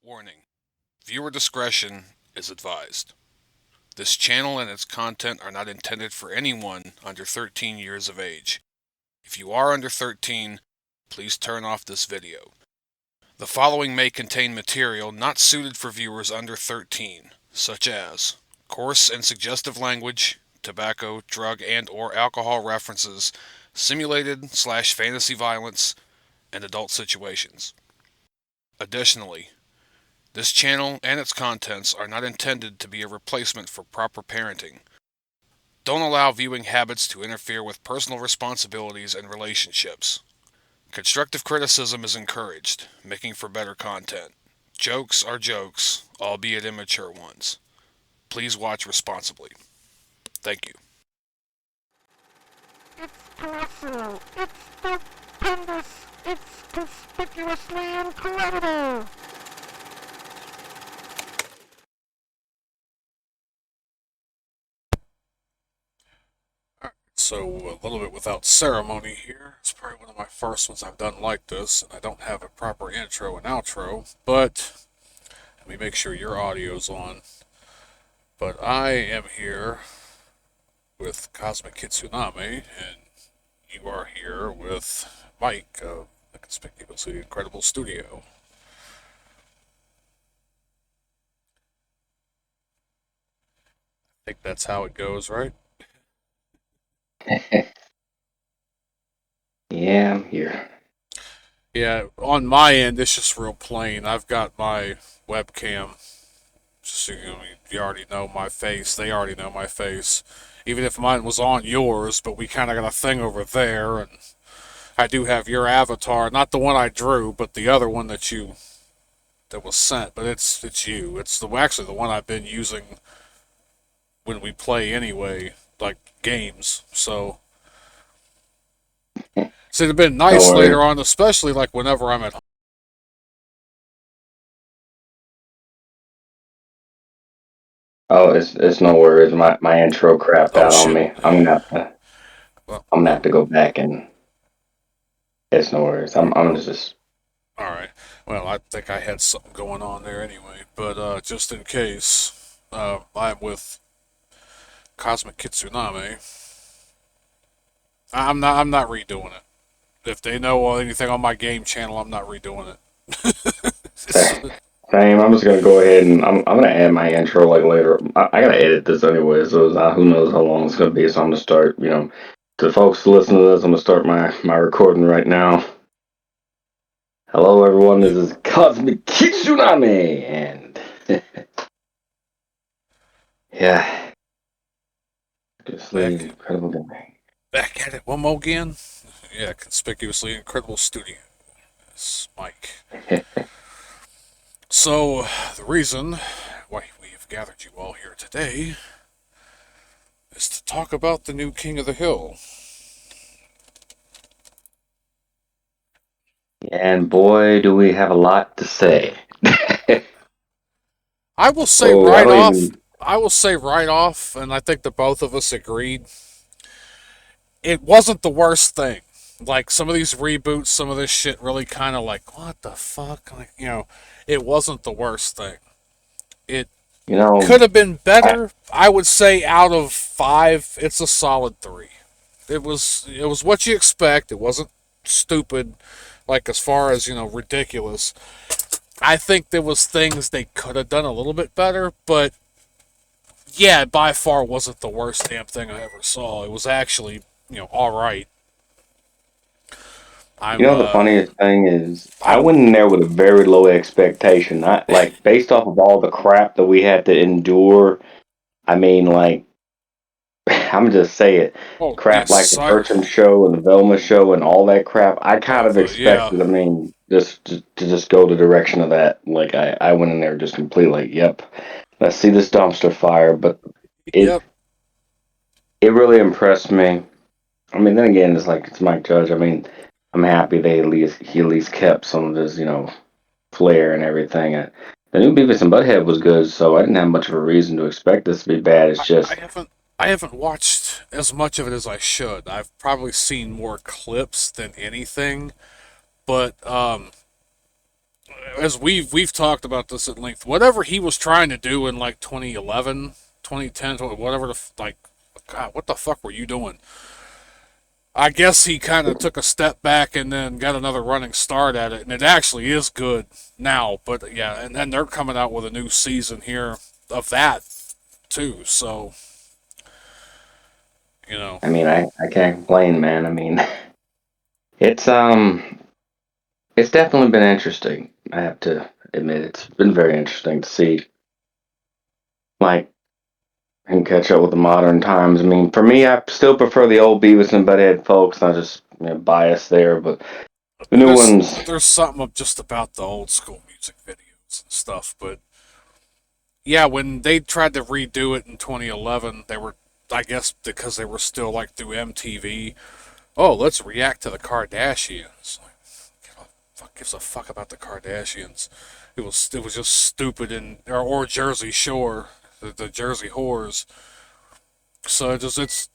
Warning: viewer discretion is advised. This channel and its content are not intended for anyone under 13 years of age. If you are under 13, please turn off this video. The following may contain material not suited for viewers under 13, such as coarse and suggestive language, tobacco, drug and/or alcohol references, simulated/fantasy violence, and adult situations. Additionally, this channel and its contents are not intended to be a replacement for proper parenting. Don't allow viewing habits to interfere with personal responsibilities and relationships. Constructive criticism is encouraged, making for better content. Jokes are jokes, albeit immature ones. Please watch responsibly. Thank you. It's colossal. It's stupendous. It's conspicuously incredible. So, a little bit without ceremony here. It's probably one of my first ones I've done like this, and I don't have a proper intro and outro, but let me make sure your audio's on. But I am here with Kozmic Kitsuneame, and you are here with Mike of the Conspicuously Incredible Studio. I think that's how it goes, right? Yeah, I'm here. Yeah, on my end, it's just real plain. I've got my webcam. Just so you already know my face. They already know my face. Even if mine was on yours, but we kind of got a thing over there, and I do have your avatar, not the one I drew, but the other one that was sent. But it's you. It's actually the one I've been using when we play anyway, like games. So it'd have been Don't nice worry. later on, especially like whenever I'm at home. Oh, it's no worries. My intro crapped Oh out on shit. me. Well, I'm gonna have to go back and it's no worries. I'm just all right. Well, I think I had something going on there anyway, but just in case, I'm with Kozmic Kitsuneame. I'm not redoing it. If they know anything on my game channel, I'm not redoing it. same. I'm just gonna go ahead and I'm gonna add my intro like later. I gotta edit this anyway, so who knows how long it's gonna be. So I'm gonna start. To the folks listening to this, I'm gonna start my recording right now. Hello, everyone. This is Cosmic Kitsunami, and yeah, just back incredible guy. back at it one more again. Yeah, Conspicuously Incredible Studio. It's Mike. So the reason why we have gathered you all here today is to talk about the new King of the Hill. And boy, do we have a lot to say. I will say Oh, I right don't off, even. and I think the both of us agreed, it wasn't the worst thing. Like some of these reboots, some of this shit really kind of like, what the fuck? Like, it wasn't the worst thing. It You know, could have been I, better. I would say out of 5, it's a solid 3. It was what you expect. It wasn't stupid, like as far as ridiculous. I think there was things they could have done a little bit better, but yeah, it by far wasn't the worst damn thing I ever saw. It was actually all right. you I'm know, the funniest thing is, I went in there with a very low expectation. Not like based off of all the crap that we had to endure. I mean, like, I'm gonna just say it, oh crap yes, like the Bertram show and the Velma show and all that crap. I kind of yeah. expected. I mean, just to just go the direction of that. Like, I went in there just completely like, yep, let's see this dumpster fire. But it Yep. it really impressed me. I mean, then again, it's like it's Mike Judge. I mean, I'm happy he at least kept some of his flair and everything. The new Beavis and Butthead was good, so I didn't have much of a reason to expect this to be bad. It's I just haven't watched as much of it as I should. I've probably seen more clips than anything, but as we've talked about this at length, whatever he was trying to do in like 2011, 2010, whatever like, God, what the fuck were you doing? I guess he kind of took a step back and then got another running start at it, and it actually is good now. But yeah, and then they're coming out with a new season here of that too. So you know, I mean, I can't complain, man. I mean, it's it's definitely been interesting. I have to admit, it's been very interesting to see like and catch up with the modern times. I mean, for me, I still prefer the old Beavis and Butthead folks. Not just biased there, but the new ones. there's something just about the old school music videos and stuff. But yeah, when they tried to redo it in 2011, they were, I guess, because they were still like through MTV. Oh, let's react to the Kardashians. Like, fuck gives a fuck about the Kardashians? It was just stupid and or Jersey Shore, the Jersey whores. So it's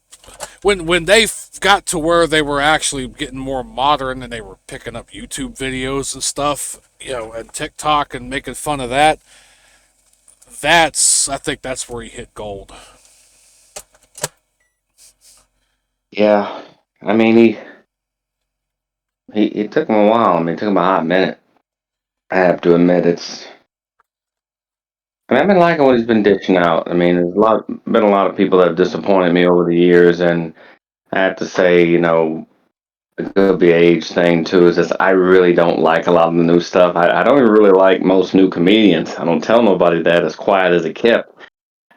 when they got to where they were actually getting more modern and they were picking up YouTube videos and stuff, and TikTok and making fun of that. I think that's where he hit gold. Yeah, I mean, he it took him a while. I mean, it took him a hot minute. I have to admit, it's. I mean, I've been liking what he's been dishing out. I mean, there's been a lot of people that have disappointed me over the years, and I have to say, it could be an age thing too. Is just I really don't like a lot of the new stuff. I don't even really like most new comedians. I don't tell nobody that. As quiet as it kept,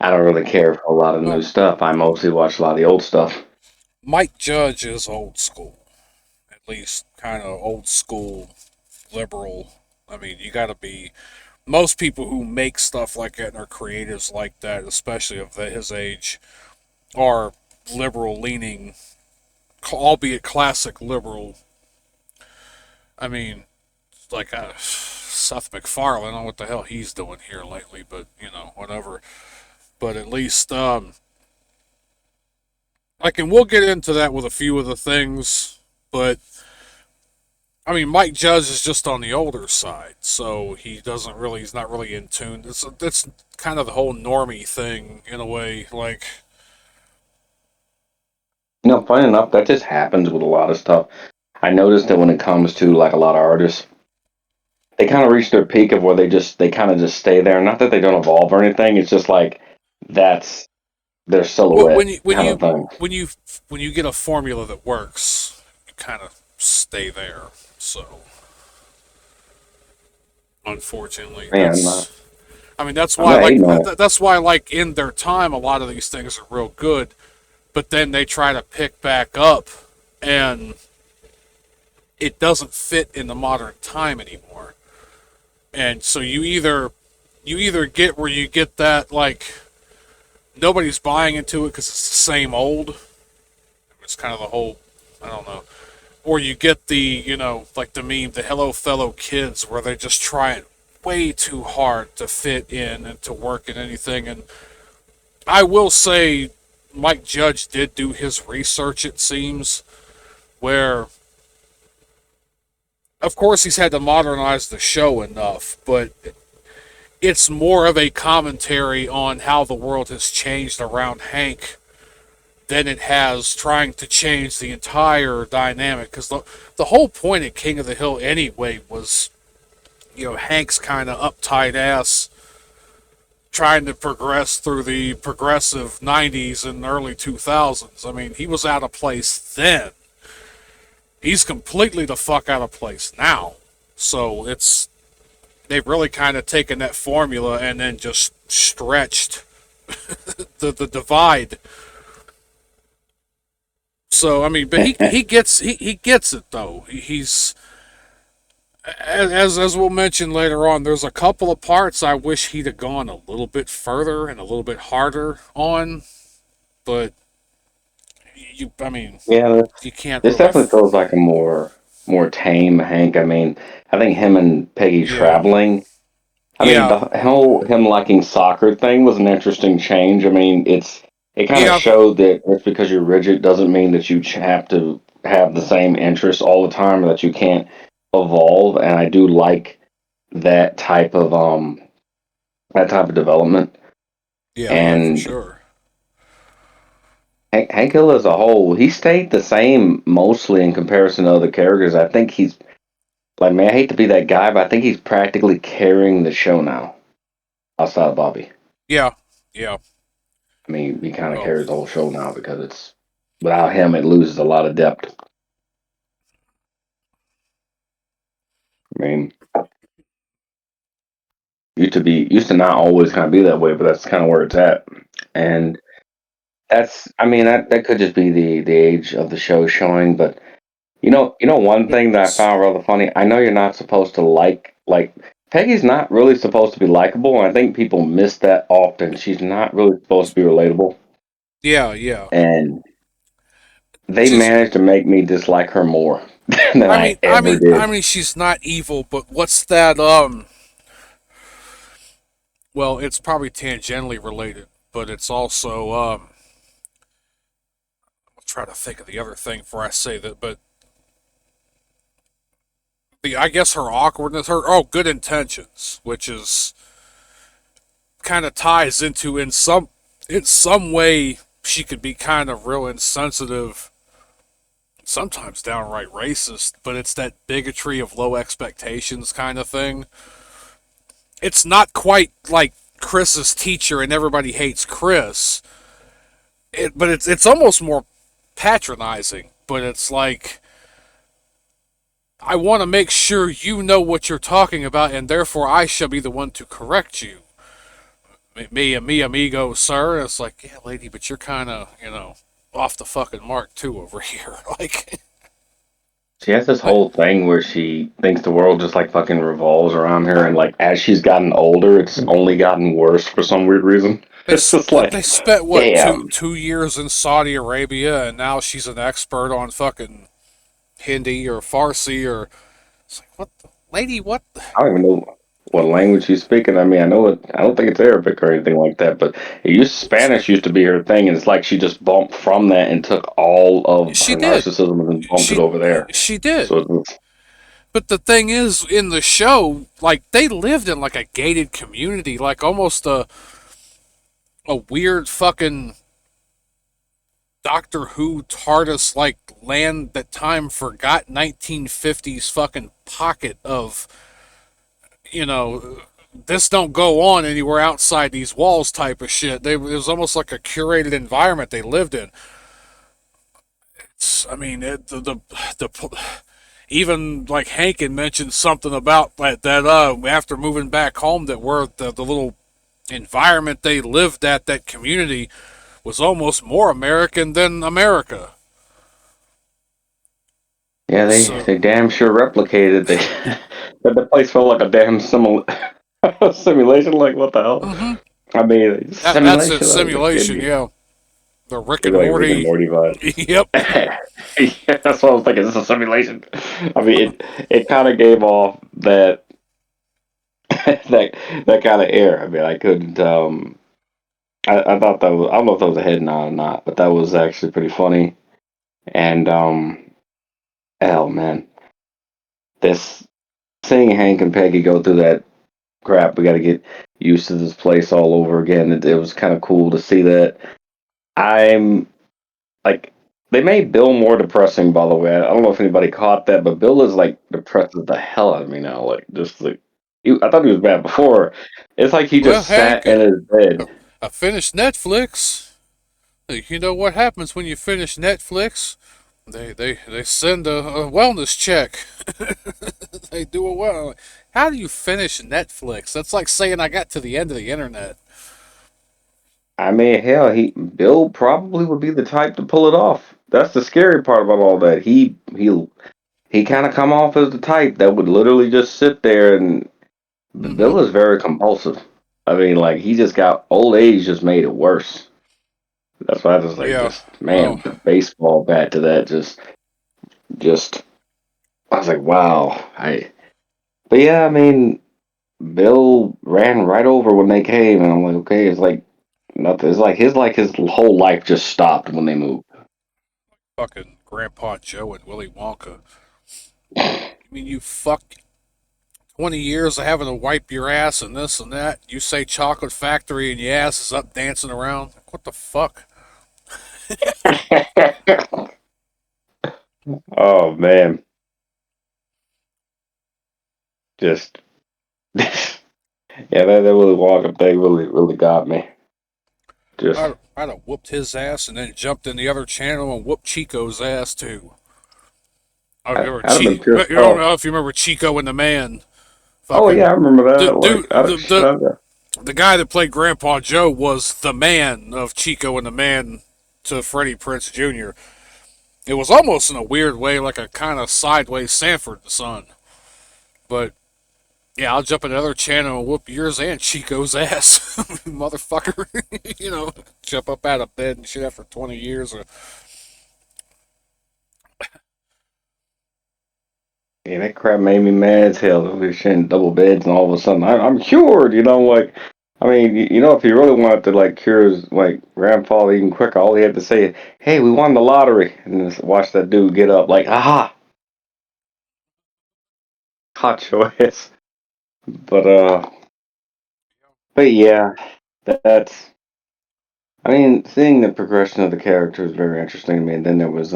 I don't really care for a lot of new Well, stuff. I mostly watch a lot of the old stuff. Mike Judge is old school, at least kind of old school liberal. I mean, you got to be. Most people who make stuff like that and are creatives like that, especially of his age, are liberal leaning, albeit classic liberal. I mean, like Seth MacFarlane, I don't know what the hell he's doing here lately, but whatever. But at least, and we'll get into that with a few of the things, but I mean, Mike Judge is just on the older side, so he's not really in tune. It's kind of the whole normie thing in a way, like, Funny enough, that just happens with a lot of stuff. I noticed that when it comes to like a lot of artists, they kind of reach their peak of where they kind of just stay there. Not that they don't evolve or anything. It's just like that's their when silhouette you when kind you of thing. when you when you get a formula that works, you kind of stay there. So, unfortunately, Man, that's I'm why, not like, hating on it. that's why, like, in their time, a lot of these things are real good, but then they try to pick back up, and it doesn't fit in the modern time anymore. And so you either get where you get that, like, nobody's buying into it because it's the same old. It's kind of the whole, I don't know. Or you get the, like the meme, the Hello Fellow Kids, where they're just trying way too hard to fit in and to work in anything. And I will say, Mike Judge did do his research, it seems, where, of course, he's had to modernize the show enough, but it's more of a commentary on how the world has changed around Hank than it has trying to change the entire dynamic. Because the whole point of King of the Hill anyway was, Hank's kind of uptight ass trying to progress through the progressive 90s and early 2000s. I mean, he was out of place then. He's completely the fuck out of place now. So they've really kind of taken that formula and then just stretched the divide. So I mean, but he gets it though. He's as we'll mention later on. There's a couple of parts I wish he'd have gone a little bit further and a little bit harder on, but I mean, Yeah, you can't this really. definitely feels like a more tame Hank. I mean, I think him and Peggy Yeah, traveling. I mean, yeah, the whole him liking soccer thing was an interesting change. I mean, it kind of yeah. showed that just because you're rigid doesn't mean that you have to have the same interests all the time or that you can't evolve. And I do like that type of development. Yeah, yeah, for And sure. Hank Hill as a whole, he stayed the same mostly in comparison to other characters. I think he's like, man, I hate to be that guy, but I think he's practically carrying the show now, outside of Bobby. Yeah, yeah. I mean, he kind of Well, carries the whole show now because it's without him, it loses a lot of depth. I mean, used to not always kind of be that way, but that's kind of where it's at. And I mean, that could just be the age of the show showing. But one thing that I it's, found rather funny. I know you're not supposed to like Peggy's not really supposed to be likable, and I think people miss that often. She's not really supposed to be relatable, yeah, yeah. and they She's. managed to make me dislike her more than I ever I did. mean, she's not evil, but what's that? Well, it's probably tangentially related, but it's also I'll try to think of the other thing before I say that. But I guess her awkwardness, her good intentions, which is kind of ties into in some way she could be kind of real insensitive, sometimes downright racist, but it's that bigotry of low expectations kind of thing. It's not quite like Chris's teacher and everybody hates Chris. But it's almost more patronizing. But it's like I want to make sure you know what you're talking about, and therefore I shall be the one to correct you. Me, amigo, sir. It's like, yeah, lady, but you're kind of, off the fucking mark too over here. Like, She has this like whole thing where she thinks the world just like fucking revolves around her, and like as she's gotten older, it's only gotten worse for some weird reason. It's just they like, spent what damn. 2 years in Saudi Arabia, and now she's an expert on fucking Hindi or Farsi or it's like what, lady, what? I don't even know what language she's speaking. I mean, I know it. I don't think it's Arabic or anything like that, but Spanish used to be her thing, and it's like she just bumped from that and took all of She her did. narcissism and then bumped it She over there. she did. So it's, But the thing is, in the show, like they lived in like a gated community, like almost a weird fucking Doctor Who TARDIS like land that time forgot 1950s fucking pocket of you know this don't go on anywhere outside these walls type of shit. It was almost like a curated environment they lived in. I mean, the even like Hank had mentioned something about that after moving back home that where the little environment they lived at, that community was almost more American than America. yeah, So they damn sure replicated. They the place felt like a damn simulation. Like what the hell? mm-hmm. I mean, That's a simulation. simulation, yeah. The Rick Give and me like Rick and Morty. Morty vibes. Yep. Yeah, that's what I was thinking. This is a simulation. I mean, it kind of gave off that that kind of air. I mean, I couldn't. I thought that was. I don't know if that was a head nod or not, but that was actually pretty funny. And hell, man, this seeing Hank and Peggy go through that crap. We got to get used to this place all over again. It was kind of cool to see that. I'm like they made Bill more depressing. By the way, I don't know if anybody caught that, but Bill is like depresses the hell out of me now. Like just like I thought he was bad before. It's like he Well, just Hank, sat in his bed. I finished Netflix. You know what happens when you finish Netflix? They send a wellness check. They do a well. How do you finish Netflix? That's like saying I got to the end of the internet. I mean, hell, Bill probably would be the type to pull it off. That's the scary part about all that. He kind of come off as the type that would literally just sit there and Mm-hmm. Bill is very compulsive. I mean, like he just got old age just made it worse. That's why I was like, Yeah. just man, Well, the baseball bat to that, just. I was like, wow. But yeah, I mean, Bill ran right over when they came, and I'm like, okay, it's like nothing. It's like his whole life just stopped when they moved. fucking Grandpa Joe and Willy Wonka. I mean, you fuck 20 years of having to wipe your ass and this and that. You say chocolate factory and your ass is up dancing around. What the fuck? Oh man, just yeah, that Willy Wonka thing really got me. Just I'd have whooped his ass and then jumped in the other channel and whooped Chico's ass too. I remember I'd have been I pissed don't off. know if you remember Chico and the Man. Oh yeah, Fucking I remember the that. Like, dude, shit out there. the guy that played Grandpa Joe was the man of Chico and the Man to Freddie Prinze Jr. It was almost in a weird way like a kind of sideways Sanford the Son. But yeah, I'll jump in another channel and whoop yours and Chico's ass, motherfucker. Jump up out of bed and shit after 20 years. Yeah, that crap made me mad as hell. We were sharing double beds, and all of a sudden, I'm cured. Like, I mean, if he really wanted to like cure his like grandfather even quicker, all he had to say, "Hey, we won the lottery," and just watch that dude get up like, "Aha, hot your ass." But but yeah, that's. I mean, seeing the progression of the character is very interesting to me. And then there was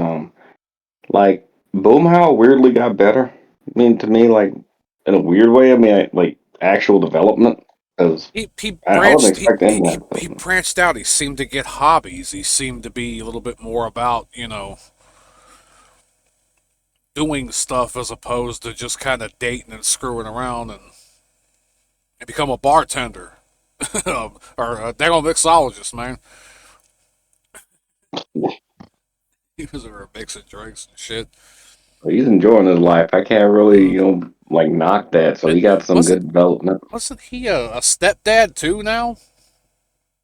like Boomhauer weirdly got better. I mean, to me, like in a weird way. I mean, like actual development. Because He I wasn't branched expecting he that. branched out. He seemed to get hobbies. He seemed to be a little bit more about doing stuff as opposed to just kind of dating and screwing around and become a bartender or a damn mixologist, man. He was a mix of drinks and shit. He's enjoying his life. I can't really, Mm. like knock that. So And he got some wasn't good development. wasn't he a stepdad too now?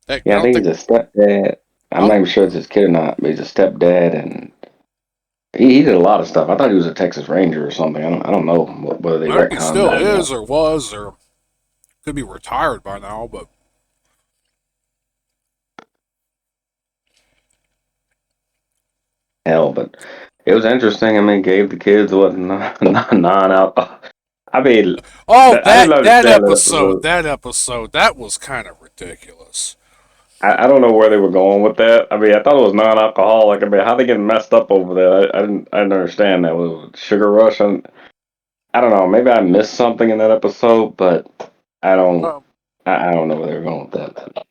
That I Yeah, I don't think think he's a stepdad. I I'm not don't. even sure it's his kid or not, but he's a stepdad, and he did a lot of stuff. I thought he was a Texas Ranger or something. I don't know whether they I think he retconned still that or not. is or was or could be retired by now, but Hell, but it was interesting. I mean, gave the kids what non-alcohol. I mean, oh, I didn't that understand that episode. that was kind of ridiculous. I don't know where they were going with that. I mean, I thought it was non-alcoholic. I mean, how they getting messed up over there? I didn't understand that. Was it Sugar Rush? I don't know. Maybe I missed something in that episode, but I don't. Um, I don't know where they're going with that.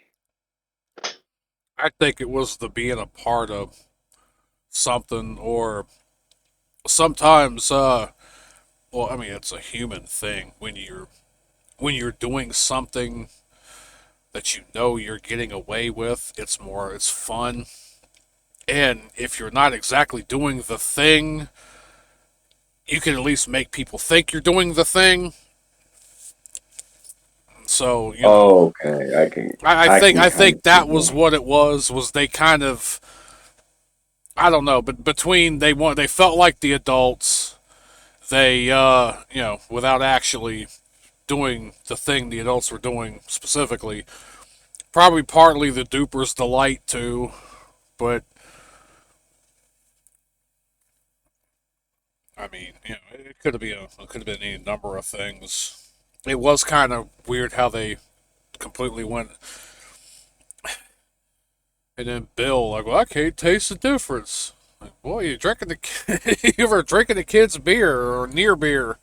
I think it was the being a part of something, or sometimes, well, I mean, it's a human thing when you're doing something that you know you're getting away with. It's fun, and if you're not exactly doing the thing, you can at least make people think you're doing the thing. So Oh, okay, I can I kind of think see that was that. what it was they kind of, I don't know, but between they felt like the adults, they without actually doing the thing the adults were doing specifically. Probably partly the duper's delight too, but I mean, it could have been any number of things. It was kind of weird how they completely went. And then Bill, like, well, I can't taste the difference. Like, boy, you drinking the you ever drinking the kid's beer or near beer?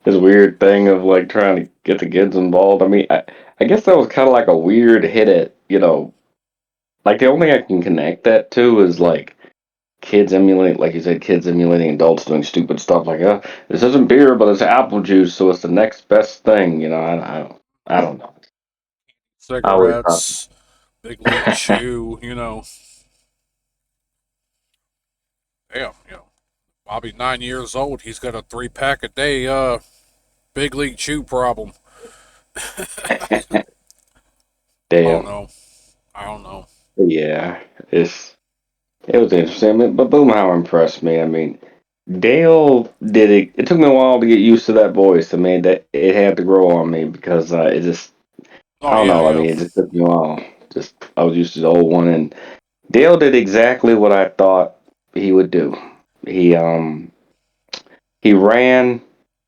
This weird thing of like trying to get the kids involved. I mean, I guess that was kind of like a weird hit at like the only thing I can connect that to is like kids emulate, like you said, kids emulating adults doing stupid stuff like, this isn't beer, but it's apple juice, so it's the next best thing. I don't know. I always thought. Cigarettes, Big League Chew, damn, Bobby 9 years old, he's got a 3 pack a day Big League Chew problem. I don't Damn. know. I don't know. But yeah, it was interesting. I mean, but Boomhauer impressed me. I mean, Dale did it. It took me a while to get used to that voice. I mean, that it had to grow on me because it just. I Oh don't yeah, know. I yeah. mean, it just took me a while. Just I was used to the old one, and Dale did exactly what I thought he would do. He He ran,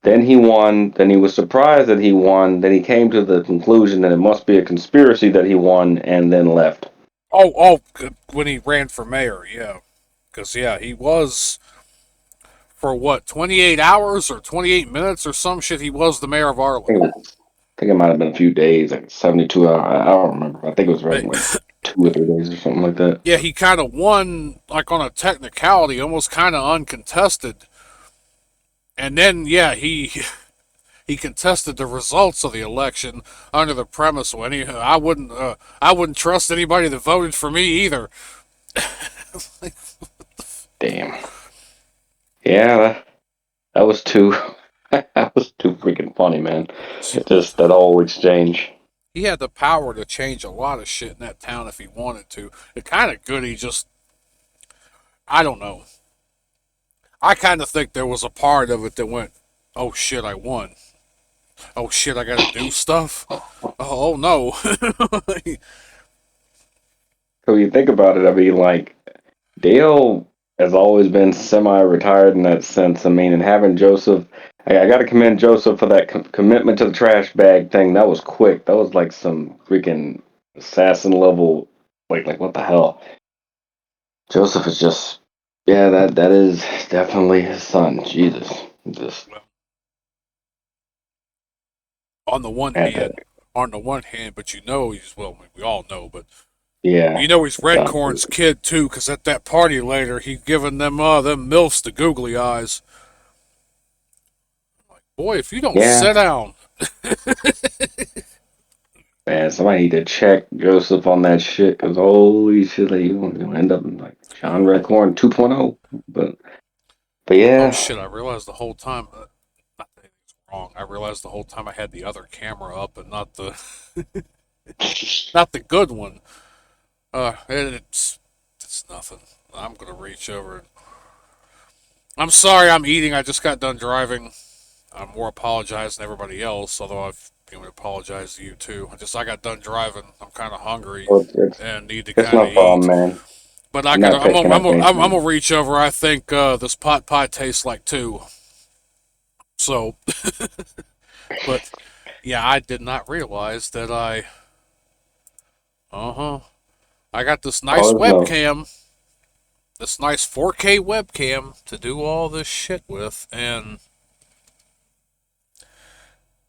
then he won, then he was surprised that he won, then he came to the conclusion that it must be a conspiracy that he won, and then left. When he ran for mayor, yeah. Because, yeah, he was, for what, 28 hours or 28 minutes or some shit, he was the mayor of Arlen. I think it might have been a few days, like 72 hours. I don't remember. I think it was right, like 2 or 3 days or something like that. Yeah, he kind of won, like, on a technicality, almost kind of uncontested. And then, yeah, he contested the results of the election under the premise, well, I wouldn't trust anybody that voted for me either. Damn. Yeah, that was too. That was too freaking funny, man. Just that whole exchange. He had the power to change a lot of shit in that town if he wanted to. It kind of good he just, I don't know. I kind of think there was a part of it that went, oh shit, I won. Oh shit, I gotta do stuff. Oh no. So you think about it, I mean, like Dale has always been semi-retired in that sense. I mean, and having Joseph, I got to commend Joseph for that commitment to the trash bag thing. That was quick. That was like some freaking assassin level. Like what the hell? Joseph is just, yeah, that is definitely his son. Jesus, just on the one had to, hand, on the one hand, but he's, well, we all know, but yeah. he's Redcorn's kid too, because at that party later, he giving them MILFs the googly eyes. Like, boy, if you don't Yeah, sit down. man, somebody need to check Joseph on that shit, because holy shit, like, you gonna end up like John Redcorn 2.0. But Oh yeah, shit, I realized the whole time, not that anything's wrong, I realized the whole time I had the other camera up and not the, not the good one. It's nothing. I'm gonna reach over. I'm sorry I'm eating, I just got done driving. I'm more apologized than everybody else, although I've apologized to you too. I got done driving. I'm kind of hungry well, it's and need to it's kind no of problem, eat. man. But You're not taking up I'm anything. gonna reach over. I think this pot pie tastes like two. So, but yeah, I did not realize that I got this nice Oh, there's no. webcam, this nice 4K webcam to do all this shit with, and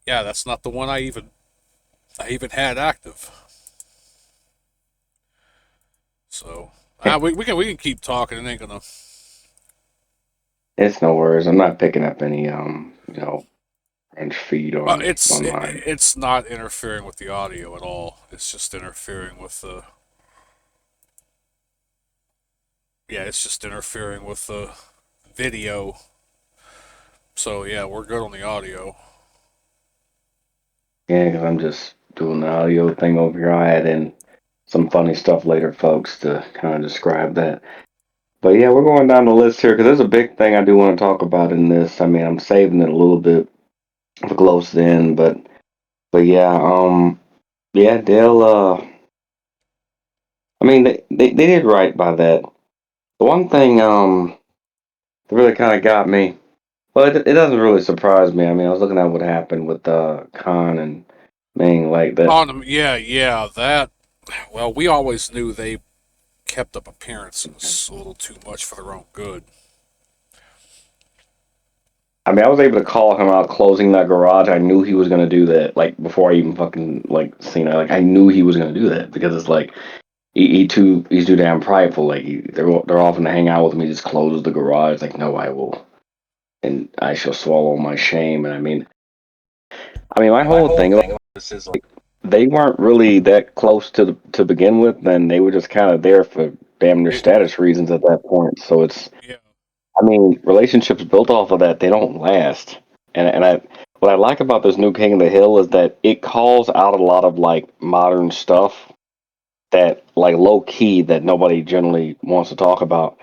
yeah, that's not the one I even had active. So we can keep talking. It ain't gonna. It's no worries. I'm not picking up any French feed on mine. It's not interfering with the audio at all. It's just interfering with the it's just interfering with the video. So yeah, we're good on the audio. Yeah, because I'm just doing the audio thing over here. I add in some funny stuff later, folks, to kind of describe that. But yeah, we're going down the list here because there's a big thing I do want to talk about in this. I mean, I'm saving it a little bit for close to the end, but yeah, yeah, they'll I mean, they did right by that. The one thing that really kind of got me. Well, it doesn't really surprise me. I mean, I was looking at what happened with Khan and Ming, like that. On yeah, that. Well, we always knew they kept up appearances a little too much for their own good. I mean, I was able to call him out closing that garage. I knew he was gonna do that, like before I even fucking like seen it. Like I knew he was gonna do that because it's like he's too damn prideful. Like they're often to hang out with him. He just closes the garage. Like no, I will, and I shall swallow my shame. And I mean, my whole thing about this is like they weren't really that close to begin with. Then they were just kind of there for damn near It, status reasons at that point. So it's, yeah, I mean, relationships built off of that, they don't last. And what I like about this new King of the Hill is that it calls out a lot of like modern stuff that like low key that nobody generally wants to talk about.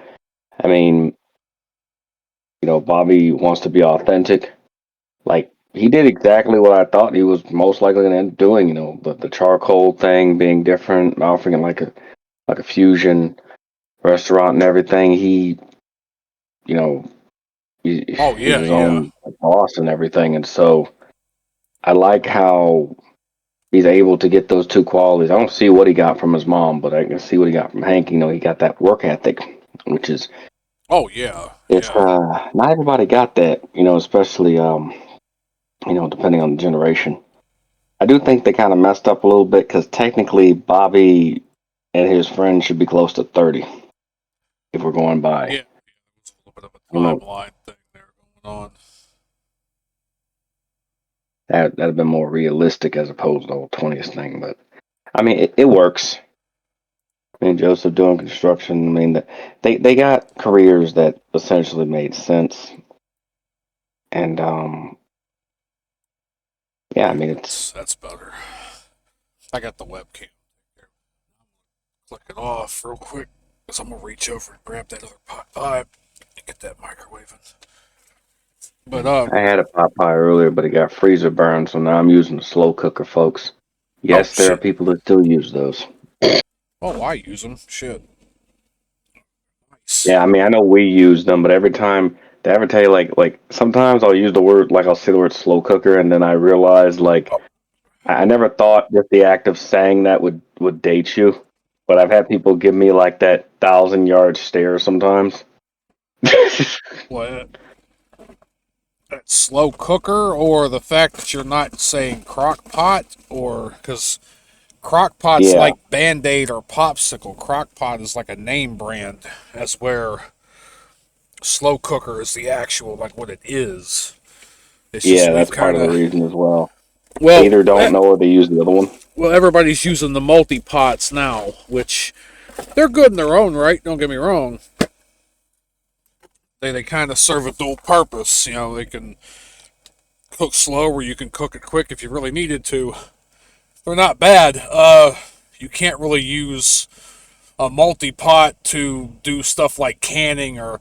I mean, Bobby wants to be authentic. Like he did exactly what I thought he was most likely going to end up doing. The charcoal thing being different, offering like a fusion restaurant and everything. He, you know, Oh He's yeah, his yeah. own boss and everything, and so I like how he's able to get those two qualities. I don't see what he got from his mom, but I can see what he got from Hank. You know, he got that work ethic, which is Oh yeah, it's yeah. not everybody got that. You know, especially depending on the generation. I do think they kind of messed up a little bit because technically Bobby and his friend should be close to 30 if we're going by. Yeah, there's a little bit of a I don't know. timeline thing there going on. That'd have been more realistic as opposed to the whole 20th thing, but I mean, it works. I mean, Joseph doing construction. I mean, they got careers that essentially made sense, and yeah, I Yeah, mean, it's that's better. I got the webcam. Here. Click it off real quick because I'm gonna reach over and grab that other pot pipe and get that microwaving. But I had a pot pie earlier, but it got freezer burned, so now I'm using a slow cooker, folks. oh Yes, there are shit. people that still use those. Oh, I use them. Shit. Nice. Yeah, I mean, I know we use them, but every time they ever tell you like sometimes I'll use the word like I'll say the word slow cooker, and then I realize like Oh, I never thought that the act of saying that would date you, but I've had people give me like that 1,000 yard stare sometimes. what? That slow cooker, or the fact that you're not saying crock pot, or because crock pot's Yeah, like Band Aid or Popsicle. Crock pot is like a name brand. That's where slow cooker is the actual, like what it is. It's just yeah, we've that's part kind of the of reason as well. They well, either don't know or they use the other one. well, everybody's using the multi pots now, which they're good in their own right. Don't get me wrong. They kind of serve a dual purpose. You know, they can cook slow, or you can cook it quick if you really needed to. They're not bad. You can't really use a multi pot to do stuff like canning, or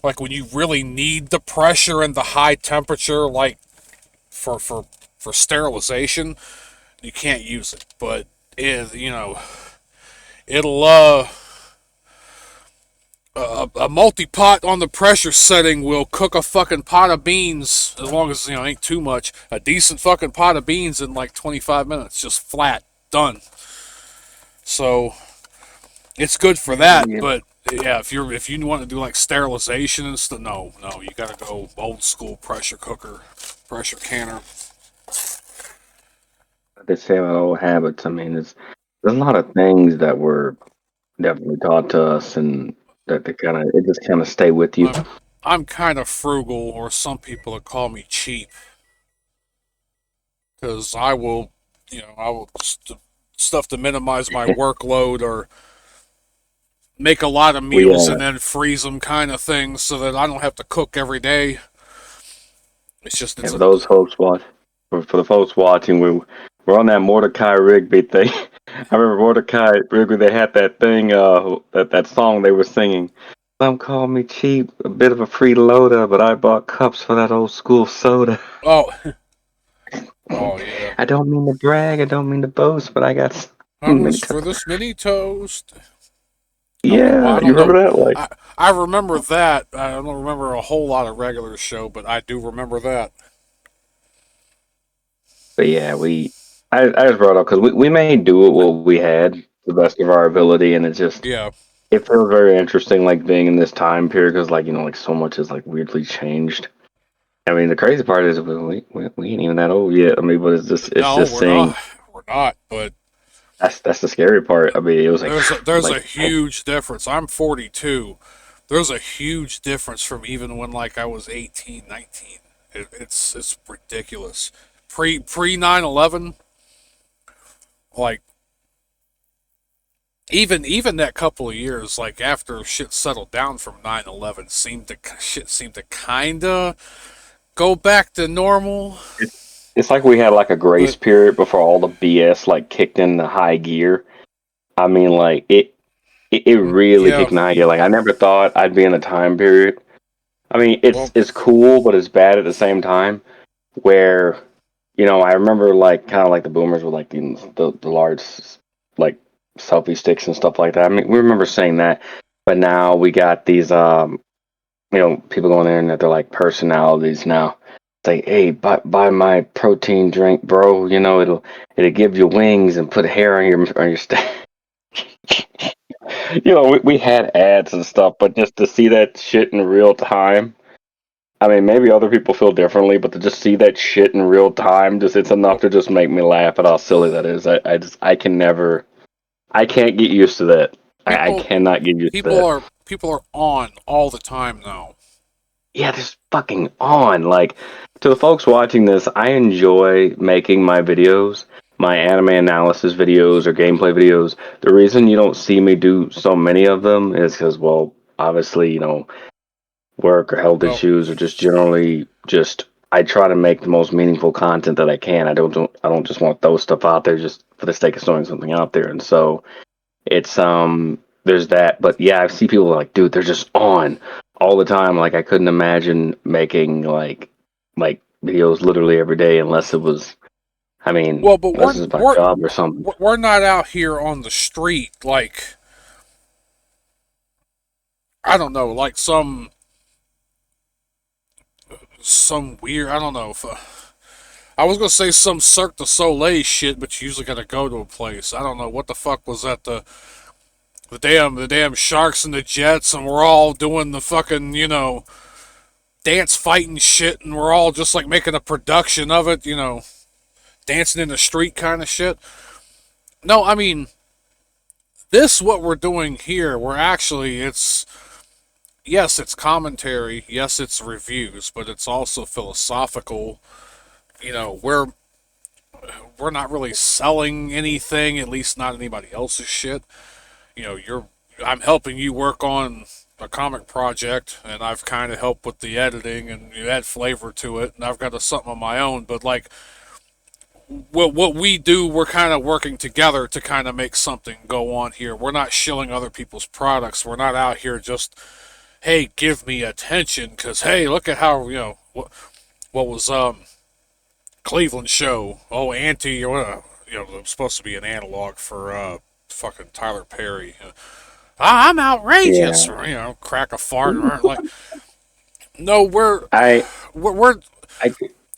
like when you really need the pressure and the high temperature, like for for for sterilization. You can't use it, but it'll a multi pot on the pressure setting will cook a fucking pot of beans as long as ain't too much. A decent fucking pot of beans in like 25 minutes, just flat done. So it's good for that, Yeah, but yeah, if you want to do like sterilization and stuff, no, you gotta go old school pressure cooker, pressure canner. they say about old habits. I mean, there's a lot of things that were definitely taught to us, and that they kind of it just kind of stay with you. I'm kind of frugal, or some people would call me cheap, because I will stuff to minimize my workload, or make a lot of We meals and then freeze them, kind of thing, so that I don't have to cook every day. It's just Yeah, it's for a those folks watch, for the folks watching, we're on that Mordecai Rigby thing. I remember Mordecai Rigby. They had that thing, that song they were singing. Some call me cheap, a bit of a freeloader, but I bought cups for that old school soda. oh oh yeah. I don't mean to brag, I don't mean to boast, but I got How many much for times. this mini toast? I Yeah, you don't know. remember that? Like, I remember that. I don't remember a whole lot of regular show, but I do remember that. but yeah, I just brought it up because we may do it what we had to the best of our ability, and Yeah. it feels very interesting, like being in this time period because, like, like so much has like weirdly changed. I mean, the crazy part is we ain't even that old yet. I mean, but it's No, just we're seeing not. We're not. But that's the scary part. I mean, it was there's like a huge difference. I'm 42. There's a huge difference from even when like I was 18, 19. It's ridiculous. Pre 9/11, like even that couple of years, like after shit settled down from 9/11, seemed to kinda go back to normal. it's like we had like a grace But period before all the BS like kicked into high gear. I mean, like it really yeah, kicked in high gear. Like I never thought I'd be in a time period. I mean, well, it's cool, but it's bad at the same time. Where I remember like kind of like the boomers with like the large like selfie sticks and stuff like that. I mean, we remember saying that, but now we got these people go on the internet, they're like personalities now. It's like, hey, buy my protein drink, bro. It'll give you wings and put hair on your stuff. We had ads and stuff, but just to see that shit in real time. I mean, maybe other people feel differently, but to just see that shit in real time, just it's enough Well, to just make me laugh at how silly that is. I can never, I can't get used to that. I people cannot get used to people that. are people are on all the time now. Yeah, this fucking on. Like, to the folks watching this, I enjoy making my videos, my anime analysis videos or gameplay videos. The reason you don't see me do so many of them is because, well, obviously, work or health Well, issues or just generally just I try to make the most meaningful content that I can. I don't just want to throw stuff out there just for the sake of throwing something out there. And so it's there's that. But yeah, I see people like, dude, they're just on all the time. Like I couldn't imagine making like videos literally every day unless it was I mean, but unless it's my job or something. we're not out here on the street like I don't know, like some weird. I don't know if I was gonna say some Cirque du Soleil shit, but you usually gotta go to a place. I don't know what the fuck was that the damn sharks and the jets, and we're all doing the fucking dance fighting shit, and we're all just like making a production of it, dancing in the street kind of shit. No, I mean this what we're doing here. We're actually it's yes, it's commentary, yes, it's reviews, but it's also philosophical. We're not really selling anything, at least not anybody else's shit. You're I'm helping you work on a comic project, and I've kind of helped with the editing, and you add flavor to it, and I've got something of my own. But like what we do, we're kind of working together to kind of make something go on here. We're not shilling other people's products. We're not out here just hey, give me attention, because hey, look at how what was Cleveland show. Oh, Auntie, or it was supposed to be an analog for fucking Tyler Perry. I'm outrageous. Yeah. Crack a fart. Like, no, I we're we're I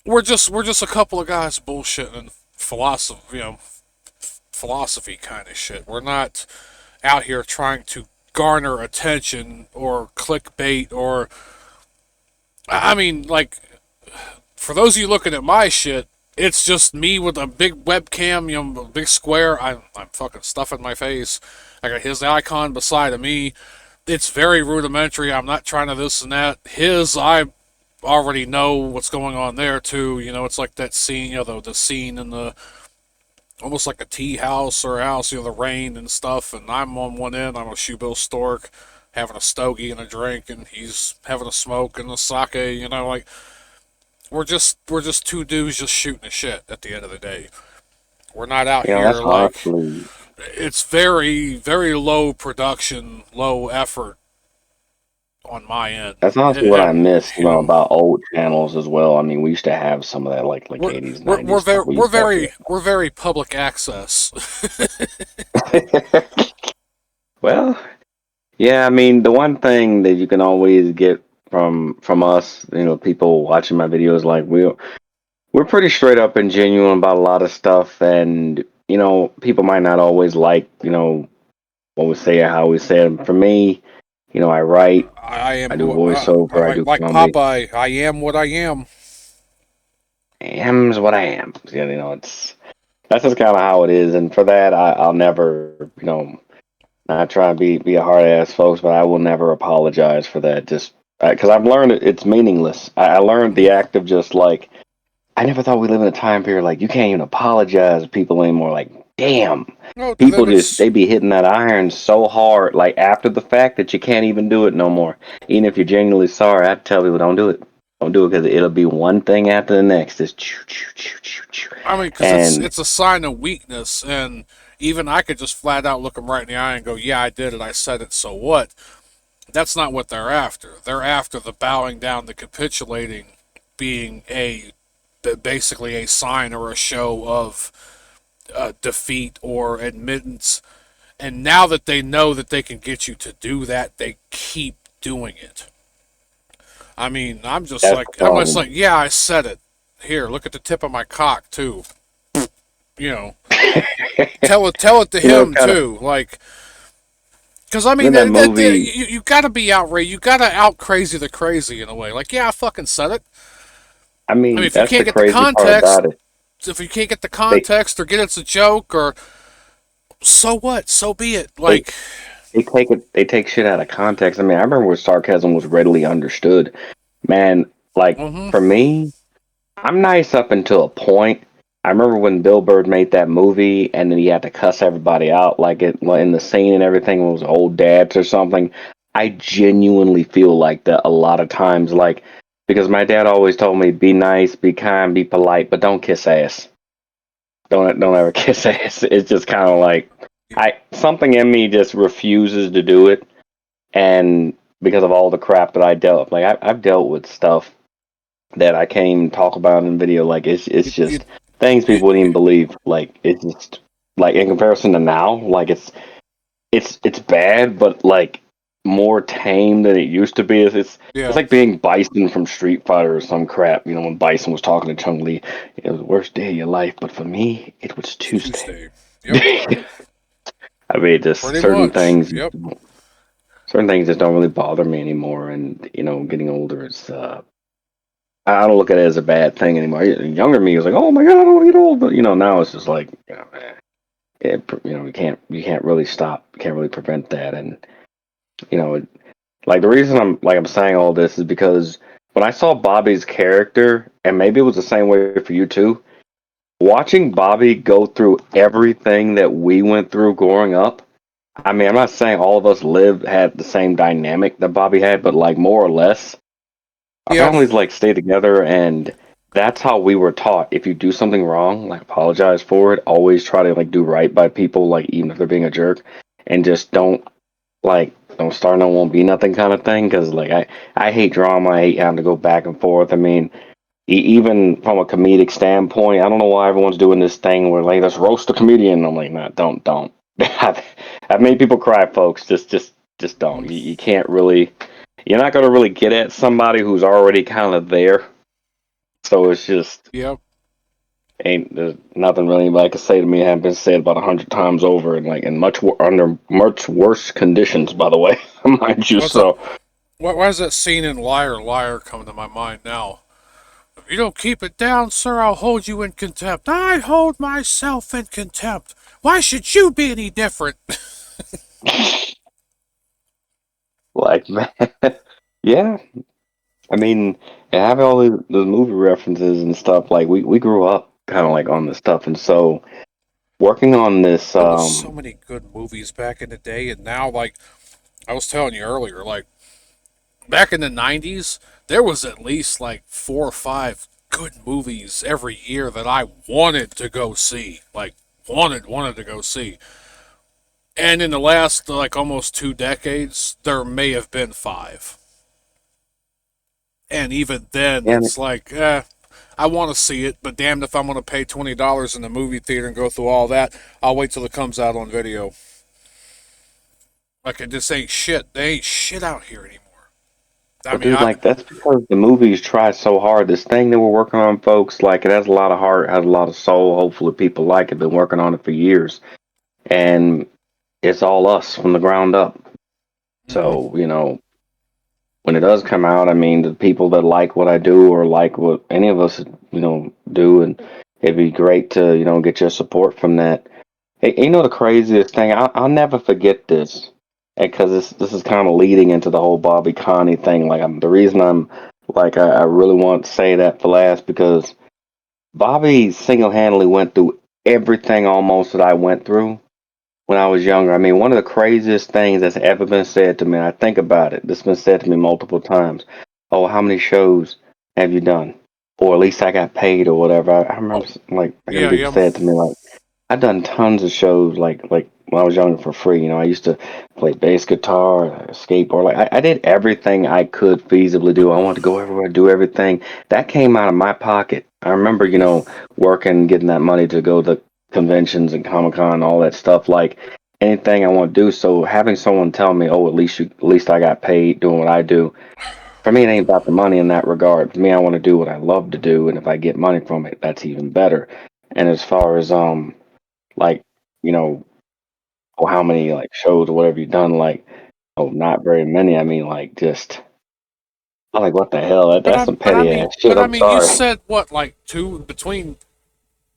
we're just a couple of guys bullshitting and philosophy kind of shit. We're not out here trying to garner attention or clickbait or I mean, like, for those of you looking at my shit, it's just me with a big webcam, a big square. I'm fucking stuffing my face. I got his icon beside of me. It's very rudimentary. I'm not trying to this and that. I already know what's going on there too. It's like that scene, the scene in the almost like a tea house or a house, the rain and stuff. And I'm on one end. I'm a Shoebill Stork, having a stogie and a drink, and he's having a smoke and a sake. Like we're just two dudes just shooting the shit at the end of the day. We're not out that's here like honestly it's very, very low production, low effort on my end. That's honestly what I miss, You know, about old channels as well. I mean, we used to have some of that, like we're 80s, we're 90s stuff. We used to we're very public access. have. Well, yeah. I mean, the one thing that you can always get from us, people watching my videos, like we're pretty straight up and genuine about a lot of stuff, and people might not always like, what we say or how we say it. For me, I write, I I am do voiceover, I do like comedy. Popeye. I am what I am. I am's what I am. It's that's just kind of how it is, and for that, I'll never, not trying to be a hard ass, folks, but I will never apologize for that. Just because I've learned it's meaningless. I learned the act of just like I never thought we live in a time period like you can't even apologize to people anymore. Like, damn, No, to people them just it's they be hitting that iron so hard, like after the fact that you can't even do it no more. Even if you're genuinely sorry, I tell people don't do it. Don't do it because it'll be one thing after the next. It's choo choo choo choo choo. I mean, because it's And it's a sign of weakness, and even I could just flat out look them right in the eye and go, "Yeah, I did it. I said it. So what?" That's not what they're after. They're after the bowing down, the capitulating, being basically a sign or a show of defeat or admittance. And now that they know that they can get you to do that, they keep doing it. I mean, That's the I'm just problem. like, yeah, I said it. Here, look at the tip of my cock too. You know, tell it to It's him kind of too. Like, because I mean, in that movie. you gotta be outraged. You gotta out crazy the crazy in a way. Like, yeah, I fucking said it. I I mean, mean, if you that's the can't get the crazy part context, about it. if you can't get the They context or get it's a joke or so what, so be it. they Like, they take shit out of context. I mean, I remember when sarcasm was readily understood. Man, like mm-hmm. for me, I'm nice up until a point. I remember when Bill Burr made that movie, and then he had to cuss everybody out, like in the scene and everything was old dads or something. I genuinely feel like that a lot of times, like because my dad always told me, be nice, be kind, be polite, but don't kiss ass. Don't ever kiss ass. It's just kind of like I something in me just refuses to do it, and because of all the crap that I dealt, like I've dealt with stuff that I can't even talk about in video. Like it's You, you, just things you, people wouldn't even believe. Like it's just like in comparison to now, like it's bad, but like more tame than it used to be. It's yeah, like being Bison from Street Fighter or some crap. You know, when Bison was talking to Chung Li, it was the worst day of your life, but for me, it was it's Tuesday. Tuesday. Yep, I mean, just pretty much. Yep. certain things just don't really bother me anymore. And getting older, I don't look at it as a bad thing anymore. Younger me was like, oh my god, I don't want to get old, but now it's just like you can't really stop, you can't really prevent that, and you know, like the reason I'm saying all this is because when I saw Bobby's character, and maybe it was the same way for you too, watching Bobby go through everything that we went through growing up. I mean, I'm not saying all of us had the same dynamic that Bobby had, but like more or less, our Yeah. families like stay together, and that's how we were taught. If you do something wrong, like apologize for it. Always try to like do right by people, like even if they're being a jerk, and just don't start no won't be nothing kind of thing. Because like I hate drama. I hate having to go back and forth. I mean, even from a comedic standpoint, I don't know why everyone's doing this thing where like let's roast a comedian. I'm like, nah, don't. I've made people cry, folks. Just don't. You can't really. You're not gonna really get at somebody who's already kind of there. So it's just Yep. ain't there's nothing really anybody can say to me. Have been said about 100 times over, and like in under much worse conditions, by the way, mind you. What's that? So Why is that scene in Liar Liar coming to my mind now? If you don't keep it down, sir, I'll hold you in contempt. I hold myself in contempt. Why should you be any different? like man, yeah. I mean, and having all those movie references and stuff, like we grew up kind of like on this stuff, and so working on this, There was so many good movies back in the day, and now, like I was telling you earlier, like back in the '90s, there was at least like 4 or 5 good movies every year that I wanted to go see. Like wanted to go see. And in the last like almost 2 decades, there may have been 5. And even then, and it's like, I want to see it, but damned if I'm going to pay $20 in the movie theater and go through all that. I'll wait till it comes out on video. Like it just ain't shit. They ain't shit out here anymore. I but mean, dude, like that's because the movies try so hard. This thing that we're working on, folks, like it has a lot of heart, has a lot of soul. Hopefully, people like it. Been working on it for years, and it's all us from the ground up. mm-hmm. So when it does come out, I mean, the people that like what I do or like what any of us, do, and it'd be great to, get your support from that. Hey, the craziest thing, I'll never forget this, because this is kind of leading into the whole Bobby Connie thing. Like, the reason I'm like, I really want to say that for last because Bobby single handedly went through everything almost that I went through when I was younger. I mean, one of the craziest things that's ever been said to me, and I think about it, this has been said to me multiple times. Oh, how many shows have you done? Or at least I got paid or whatever. I remember Oh, like I heard yeah, people yeah. say it to me like I've done tons of shows like when I was younger for free. I used to play bass guitar, skateboard. Like I did everything I could feasibly do. I wanted to go everywhere, do everything. That came out of my pocket. I remember, working, getting that money to go to conventions and Comic Con, all that stuff. Like anything I want to do. So having someone tell me, "Oh, at least I got paid doing what I do," For me, it ain't about the money in that regard. For me, I want to do what I love to do, and if I get money from it, that's even better. And as far as like you know, or how many like shows or whatever you've done, like oh, not very many. I mean, like just I'm like what the hell? That's some petty ass shit. I'm You sorry. said what, like between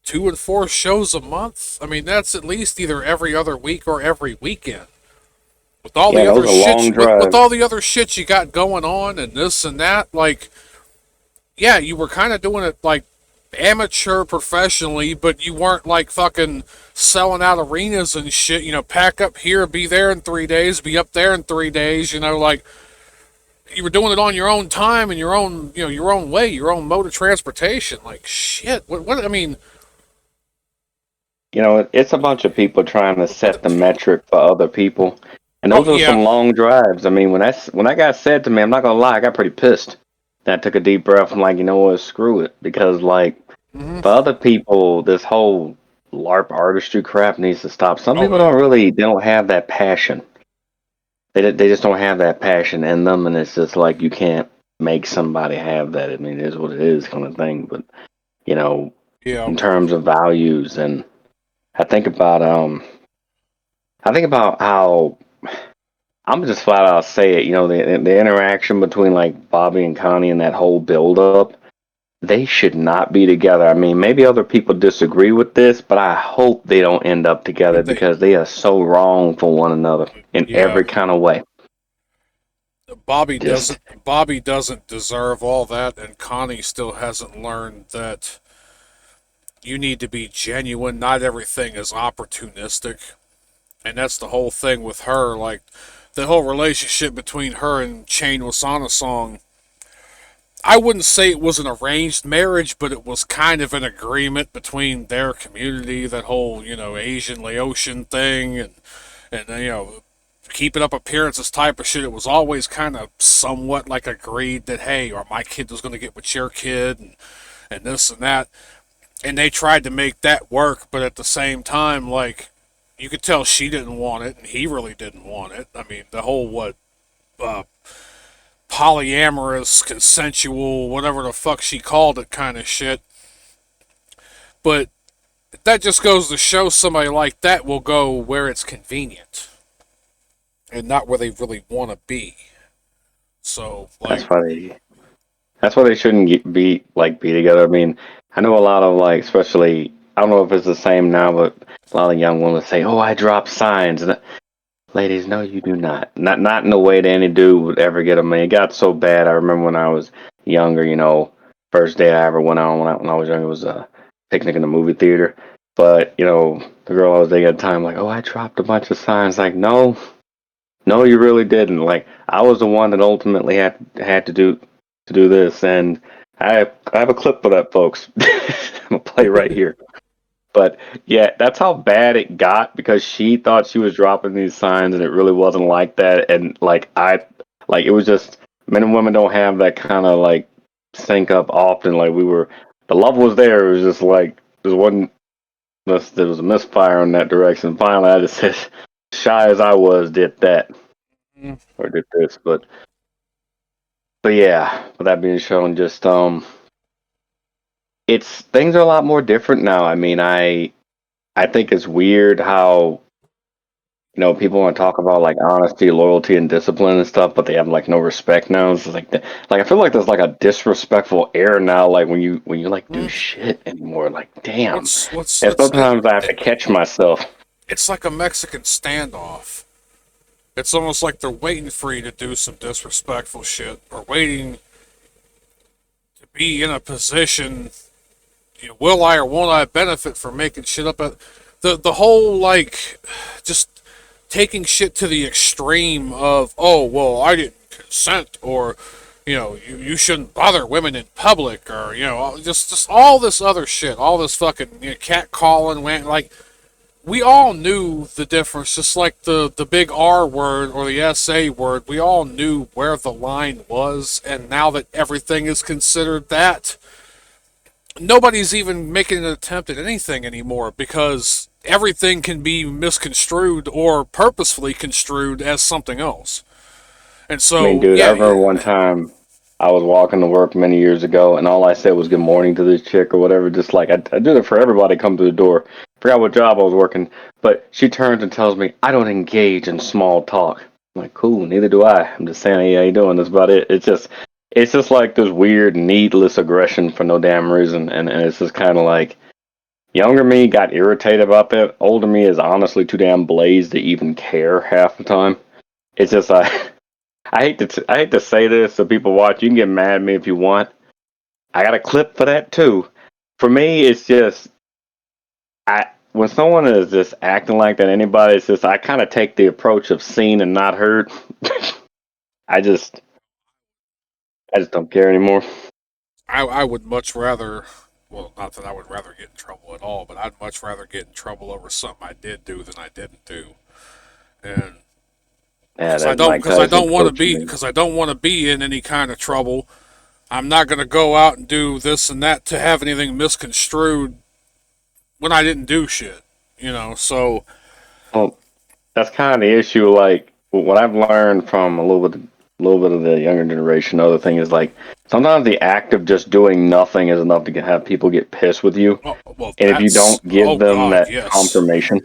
2 and 4 shows a month? I mean, that's at least either every other week or every weekend. With all Yeah, the those other are shit, long with drives. all the other shit you got going on and this and that, like, yeah, you were kind of doing it like amateur professionally, but you weren't like fucking selling out arenas and shit. You know, pack up here, be there in 3 days, be up there in 3 days. You know, like you were doing it on your own time and your own, your own way, your own mode of transportation. Like shit. What I mean, It's a bunch of people trying to set the metric for other people, and oh those are yeah, some long drives. I mean, when that got said to me, I'm not gonna lie, I got pretty pissed. Then I took a deep breath. I'm like, you know what? Screw it, because like hmm for other people, this whole LARP artistry crap needs to stop. Some oh people yeah, they don't have that passion. They just don't have that passion in them, and it's just like you can't make somebody have that. I mean, it is what it is, kind of thing. But you know, yeah. in terms of values, and I think about um, I think about how I'm just flat out say it. The interaction between like Bobby and Connie and that whole build up, they should not be together. I mean, maybe other people disagree with this, but I hope they don't end up together They because they are so wrong for one another in yeah. every kind of way. Just Bobby doesn't deserve all that, and Connie still hasn't learned that you need to be genuine. Not everything is opportunistic. And that's the whole thing with her. Like, the whole relationship between her and Chain Wasana Song, I wouldn't say it was an arranged marriage, but it was kind of an agreement between their community, that whole, Asian Laotian thing, and keeping up appearances type of shit. It was always kind of somewhat like agreed that, hey, or my kid was going to get with your kid, and this and that. And they tried to make that work, but at the same time, like, you could tell she didn't want it, and he really didn't want it. I mean, the whole, uh, polyamorous, consensual, whatever the fuck she called it kind of shit. But that just goes to show somebody like that will go where it's convenient and not where they really want to be. So, that's like, why they that's why they shouldn't be together. I mean, I know a lot of like, especially I don't know if it's the same now, but a lot of young women say, "Oh, I drop signs." And ladies, no, you do not. Not in the way that any dude would ever get them. I mean, it got so bad. I remember when I was younger. First day I ever went out when I was younger was a picnic in the movie theater. But the girl I was dating at the time, like, oh, I dropped a bunch of signs. Like, no, no, you really didn't. Like, I was the one that ultimately had to do this, and I have a clip for that, folks. I'm gonna play right here. But yeah, that's how bad it got because she thought she was dropping these signs and it really wasn't like that. And it was just men and women don't have that kind of like sync up often. Like the love was there. It was just like there was a misfire in that direction. Finally, I just said, shy as I was, did that or did this. But yeah, with that being shown, just it's things are a lot more different now. I mean, I think it's weird how people want to talk about like honesty, loyalty, and discipline and stuff, but they have like no respect now. It's like like I feel like there's like a disrespectful air now, like when you like do mm, shit anymore. Like damn, what's and it's sometimes I have to catch myself. it's like a Mexican standoff. It's almost like they're waiting for you to do some disrespectful shit, or waiting to be in a position. Will I or won't I benefit from making shit up? The whole like just taking shit to the extreme of, oh well, I didn't consent, or you shouldn't bother women in public, or just all this other shit, all this fucking cat calling, like, we all knew the difference, just like the big R word or the SA word. We all knew where the line was, and now that everything is considered that, nobody's even making an attempt at anything anymore, because everything can be misconstrued or purposefully construed as something else. And I mean, so, dude, I yeah, remember one time. I was walking to work many years ago, and all I said was good morning to this chick or whatever. Just like I do that for everybody come through the door. Forgot what job I was working, but she turns and tells me I don't engage in small talk. I'm like, cool, neither do I. I'm just saying, hey, how you doing? That's about it. It's just like this weird, needless aggression for no damn reason, and it's just kind of like younger me got irritated about that. Older me is honestly too damn blazed to even care half the time. It's just I hate to say this so people watch. You can get mad at me if you want. I got a clip for that too. For me, it's just I when someone is just acting like that, anybody, it's just I kind of take the approach of seen and not heard. I just I just don't care anymore. I would much rather, well, not that I would rather get in trouble at all, but I'd much rather get in trouble over something I did do than I didn't do. And Yeah, that Mike because I Tyson don't want to quote you be, made. because I don't want to be in any kind of trouble. I'm not going to go out and do this and that to have anything misconstrued when I didn't do shit. So Well, that's kind of the issue. Like what I've learned from a little bit of the younger generation. Other thing is like sometimes the act of just doing nothing is enough to have people get pissed with you. well, And if you that's, don't give oh them God, that yes. confirmation,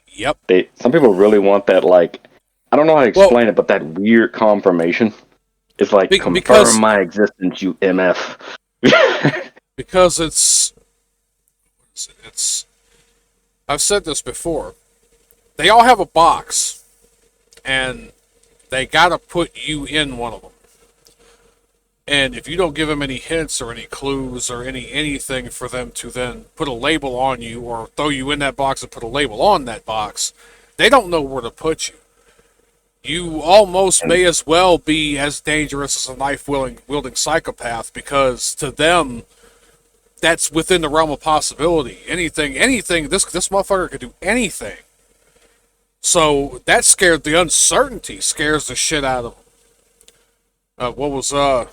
Yep. some people really want that. Like I don't know how to Well, explain it, but that weird confirmation. It's like confirm because my existence, you MF. because it's I've said this before. They all have a box, and they gotta put you in one of them. And if you don't give them any hints or any clues or anything for them to then put a label on you or throw you in that box and put a label on that box, they don't know where to put you. You almost And may as well be as dangerous as a knife wielding psychopath because to them that's within the realm of possibility. Anything. This motherfucker could do anything. So that the uncertainty scares the shit out of them. What was was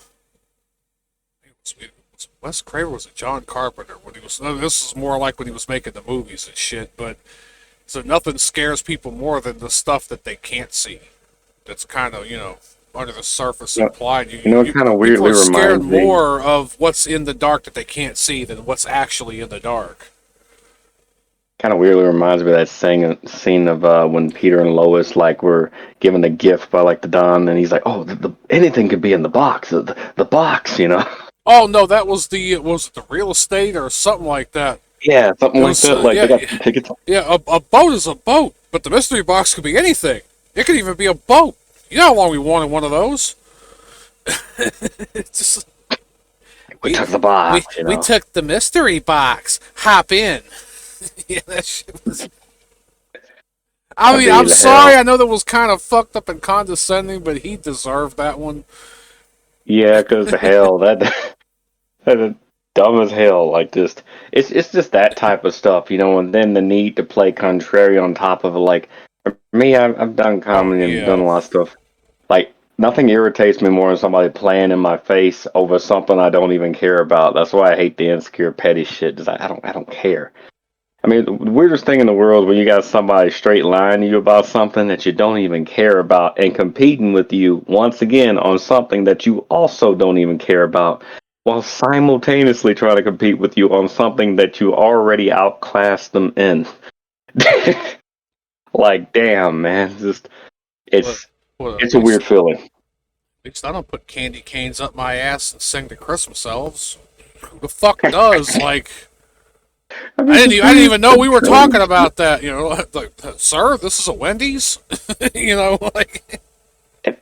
Wes Craven, was it John Carpenter when he was? No, this is more like when he was making the movies and shit. But so nothing scares people more than the stuff that they can't see. That's kind of under the surface you know, implied. it kind of People weirdly are scared reminds me. more of what's in the dark that they can't see than what's actually in the dark. Kind of weirdly reminds me of that scene of when Peter and Lois like were given a gift by like the Don, and he's like, "Oh, anything could be in the box, the box," you know? Oh no, that was was it the real estate or something like that? Yeah, something It like was that. Like they yeah, got the tickets. yeah. A boat is a boat, but the mystery box could be anything. It could even be a boat. You know how long we wanted one of those? It's just We we took the box, you we know. took the mystery box. Hop in. Yeah, that shit was. I That'd mean, be I'm the sorry. hell. I know that was kind of fucked up and condescending, but he deserved that one. Yeah, because the hell that dumb as hell. Like just it's just that type of stuff, you know. And then the need to play contrary on top of it. Like for me, I've done Oh comedy and done yeah. a lot of stuff. Like nothing irritates me more than somebody playing in my face over something I don't even care about. That's why I hate the insecure petty shit. Just I don't care. I mean, the weirdest thing in the world is when you got somebody straight lying to you about something that you don't even care about and competing with you once again on something that you also don't even care about while simultaneously trying to compete with you on something that you already outclassed them in. Like, damn, man. But It's well, it's a weird feeling. at least I don't put candy canes up my ass and sing the Christmas elves. Who the fuck does? Like, I mean, I didn't the even know we were talking dreams. about that. Like, sir, this is a Wendy's. Like And,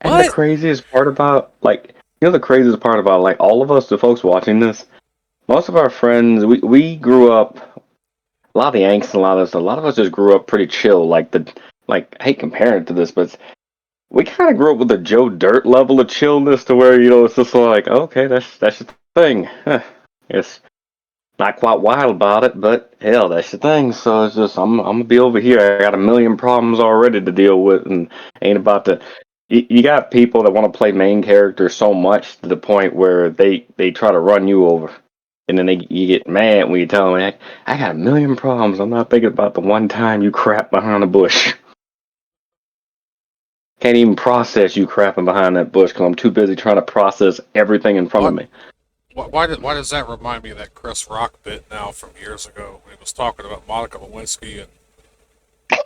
and the what? craziest part about, like, the craziest part about, like, all of us, the folks watching this, most of our friends, we grew up, a lot of the angst and a lot of this, a lot of us just grew up pretty chill. Like, I hate comparing it to this, but we kind of grew up with a Joe Dirt level of chillness to where, it's just like, okay, that's your thing. Huh. It's not quite wild about it, but hell, that's the thing. So it's just, I'm gonna be over here. I got a million problems already to deal with and ain't about to. You got people that want to play main characters so much to the point where they try to run you over. And then you get mad when you tell them, I got a million problems. I'm not thinking about the one time you crap behind a bush. Can't even process you crapping behind that bush because I'm too busy trying to process everything in front of me. Why does that remind me of that Chris Rock bit now from years ago when he was talking about Monica Lewinsky and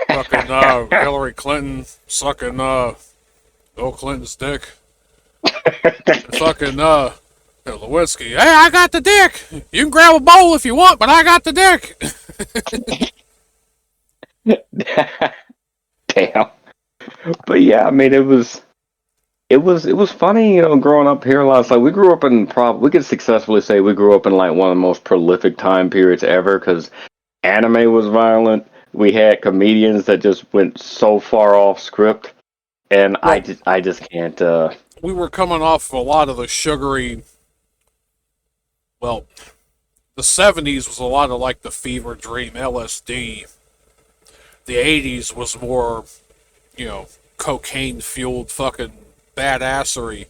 fucking Hillary Clinton sucking Bill Clinton's dick? And fucking Lewinsky, hey, I got the dick. You can grab a bowl if you want, but I got the dick. Damn. But yeah, I mean, it was funny, growing up here. It's like we grew up in we could successfully say we grew up in like one of the most prolific time periods ever because anime was violent. We had comedians that just went so far off script, and Well, I just can't. we were coming off a lot of the sugary. Well, the 70s was a lot of like the fever dream, LSD. The 80s was more, cocaine fueled fucking badassery.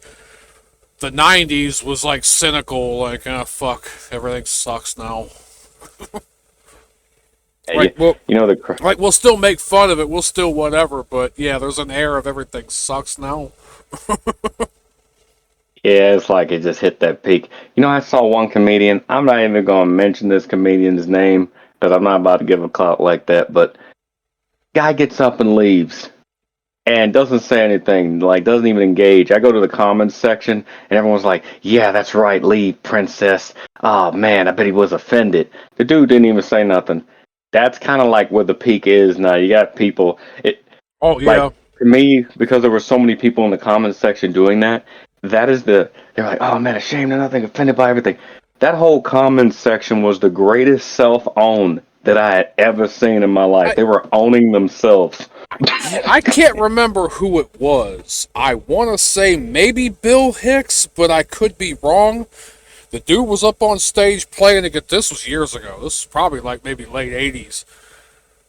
The 90s was like cynical, like, fuck, everything sucks now. Like, we'll still make fun of it, we'll still whatever, but yeah, there's an air of everything sucks now. Yeah, it's like it just hit that peak. I saw one comedian. I'm not even going to mention this comedian's name because I'm not about to give a clout like that. But guy gets up and leaves and doesn't say anything. Like doesn't even engage. I go to the comments section and everyone's like, "Yeah, that's right, leave, princess." Oh man, I bet he was offended. The dude didn't even say nothing. That's kind of like where the peak is now. You got people. Oh, Like yeah. to me, because there were so many people in the comments section doing that, they're like, oh man, ashamed of nothing, offended by everything. That whole comments section was the greatest self-own that I had ever seen in my life. They were owning themselves. I can't remember who it was. I want to say maybe Bill Hicks, but I could be wrong. The dude was up on stage playing to get. This was years ago. This was probably like maybe late 80s.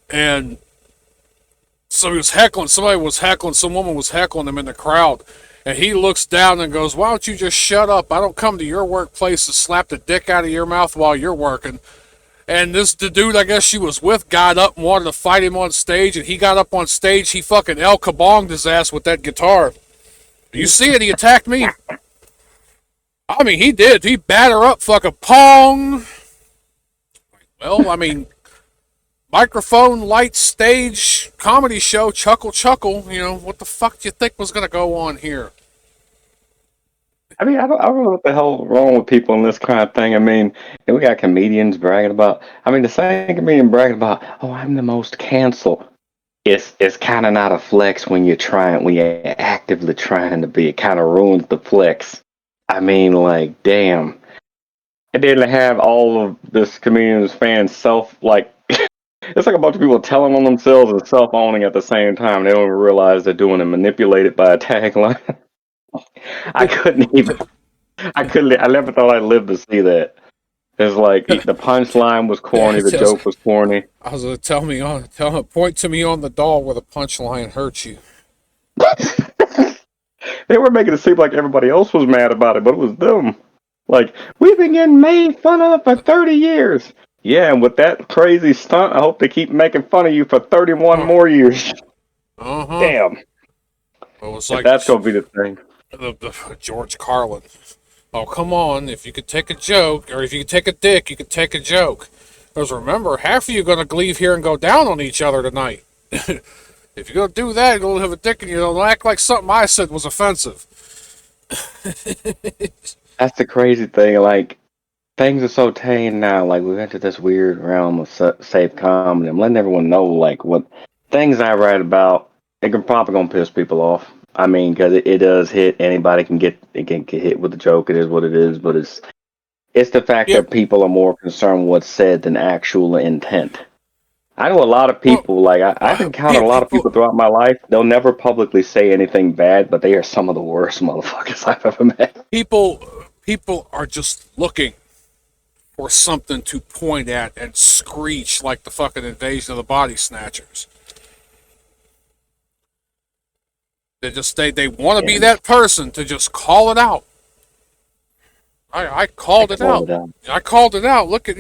And so he was heckling. Somebody was heckling. Some woman was heckling him in the crowd. And he looks down and goes, "Why don't you just shut up? I don't come to your workplace to slap the dick out of your mouth while you're working." And the dude I guess she was with got up and wanted to fight him on stage. And he got up on stage. He fucking El Kabonged his ass with that guitar. You see it? He attacked me. I mean, he did. He bat her up, fucking pong. Well, I mean, microphone, light, stage, comedy show, chuckle, chuckle. What the fuck do you think was going to go on here? I mean, I don't know what the hell wrong with people in this kind of thing. I mean, we got comedians bragging about. I mean, the same comedian bragging about, "Oh, I'm the most canceled." It's kind of not a flex when you're actively trying to be. It kind of ruins the flex. I mean, like, damn. And then to have all of this comedian's fans it's like a bunch of people telling on themselves and self-owning at the same time. They don't even realize they're doing it manipulated by a tagline. I couldn't even. I never thought I'd live to see that. It's like the punchline was corny, the joke was corny. I was point to me on the doll where the punchline hurts you. They were making it seem like everybody else was mad about it, but it was them. Like, we've been getting made fun of for 30 years. Yeah, and with that crazy stunt, I hope they keep making fun of you for 31 more years. Uh-huh. Damn. Well, it's if that's going to be the thing. The George Carlin. Oh, come on. If you could take a joke, or if you could take a dick, you could take a joke. Because remember, half of you are going to leave here and go down on each other tonight. If you're going to do that, you're going to have a dick and you don't act like something I said was offensive. That's the crazy thing. Like, things are so tame now. Like, we've entered this weird realm of safe comedy. I'm letting everyone know, like, what things I write about, it can probably going to piss people off. I mean, because it does hit. Anybody can get hit with a joke. It is what it is. But it's the fact that people are more concerned with what's said than actual intent. I know a lot of people, I've encountered a lot of people throughout my life. They'll never publicly say anything bad, but they are some of the worst motherfuckers I've ever met. People are just looking for something to point at and screech like the fucking Invasion of the Body Snatchers. They want to be that person to just call it out. I called it out. I called it out. Look at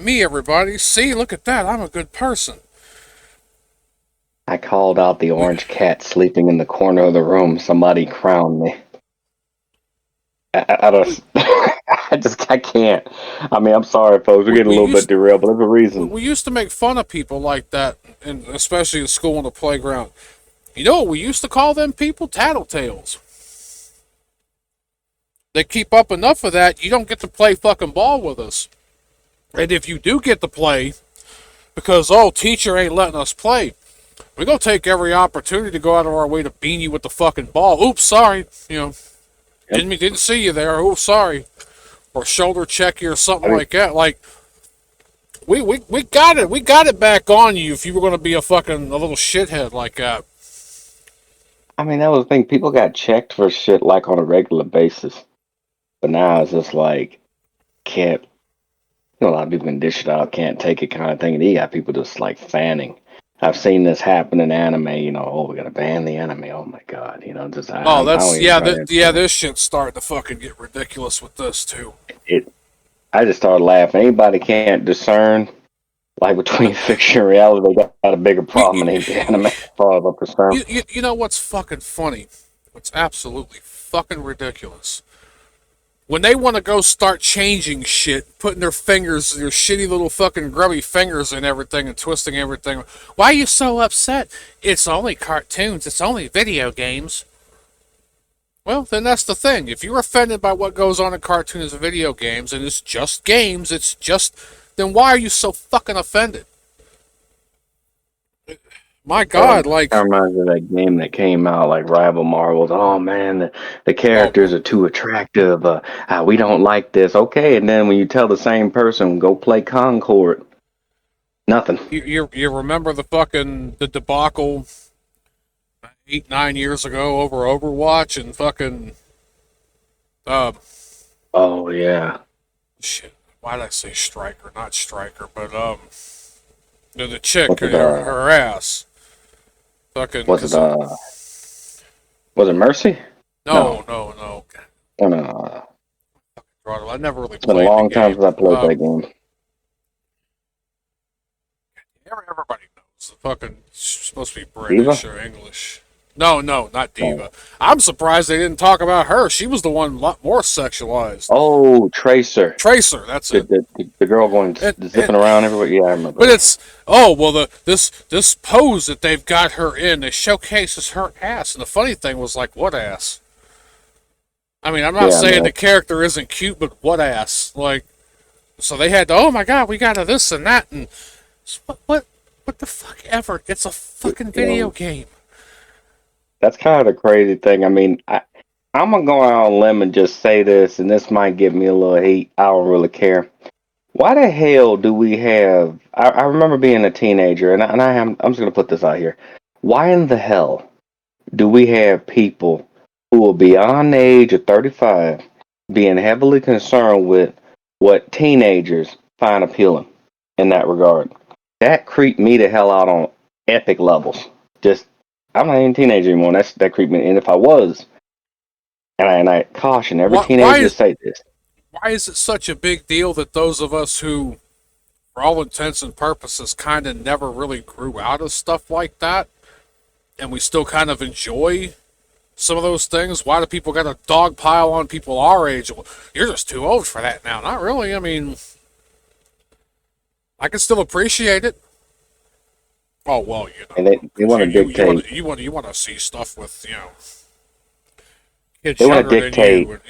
me, everybody. See, look at that. I'm a good person. I called out the We, orange cat sleeping in the corner of the room. Somebody crowned me. I we, don't. I can't. I mean, I'm sorry, folks. We're we, getting a we little bit used derailed, but there's a reason. we used to make fun of people like that, and especially in school and the playground. You know what we used to call them people? Tattletales. They keep up enough of that, you don't get to play fucking ball with us. And if you do get to play, because, oh, teacher ain't letting us play, we're going to take every opportunity to go out of our way to bean you with the fucking ball. Oops, sorry. Yep. Didn't see you there. Oh, sorry. Or shoulder check you or I something mean, like that. Like, we got it. We got it back on you if you were going to be a little shithead like that. that was the thing. People got checked for shit like on a regular basis, but now it's just like can't. A lot of people can dish it out, can't take it kind of thing, and you got people just like fanning. I've seen this happen in anime. Oh, we're gonna ban the anime. Oh my god. Just Oh, I don't even try to yeah, entertain this shit's starting to fucking get ridiculous with this, too. it. I just started laughing. Anybody can't discern like between fiction and reality. They got a bigger You, problem in the anime as far as I'm concerned. you know what's fucking funny? What's absolutely fucking ridiculous? When they want to go start changing shit, putting their fingers, their shitty little fucking grubby fingers in everything and twisting everything. Why are you so upset? It's only cartoons. It's only video games. Well, then that's the thing. If you're offended by what goes on in cartoons and video games, and it's just games, then why are you so fucking offended? My God, That like, reminds me of that game that came out like Rival Marvels. Oh man, the oh, characters are too attractive. We don't like this. Okay, and then when you tell the same person go play Concord, nothing. you remember the debacle 8-9 years ago over Overwatch and fucking uh Oh yeah, shit. Why did I say striker? Not striker, but the chick, was it her ass, fucking was it because was it Mercy? No, no. no, no. I never really It's been a played the long time game. since I played that game. Everybody knows the fucking she's supposed to be Diva? British or English. No, not No. Diva. I'm surprised they didn't talk about her. She was the one a lot more sexualized. Oh, Tracer. Tracer, that's The, it. the, the girl going And zipping around everywhere. Yeah, I remember but her. it's oh well this pose that they've got her in it showcases her ass. And the funny thing was like what ass? I mean I'm not Yeah, saying the character isn't cute, but what ass? Like so they had to oh my god we got to this and that and what the fuck ever? It's a fucking video well, game. that's kind of the crazy thing. I'm gonna go out on a limb and just say this, and this might give me a little heat. I don't really care. Why the hell do we have? I remember being a teenager, I'm just gonna put this out here. Why in the hell do we have people who are beyond the age of 35 being heavily concerned with what teenagers find appealing in that regard? That creeped me the hell out on epic levels. Just, I'm not even a teenager anymore. That creeped me. And if I was, and I caution every Why teenager to say this. why is it such a big deal that those of us who, for all intents and purposes, kind of never really grew out of stuff like that, and we still kind of enjoy some of those things? Why do people got a dog pile on people our age? Well, you're just too old for that now. Not really. I mean, I can still appreciate it. Oh well, And they because want to dictate. you want to see stuff with kids They want to younger than dictate. you. And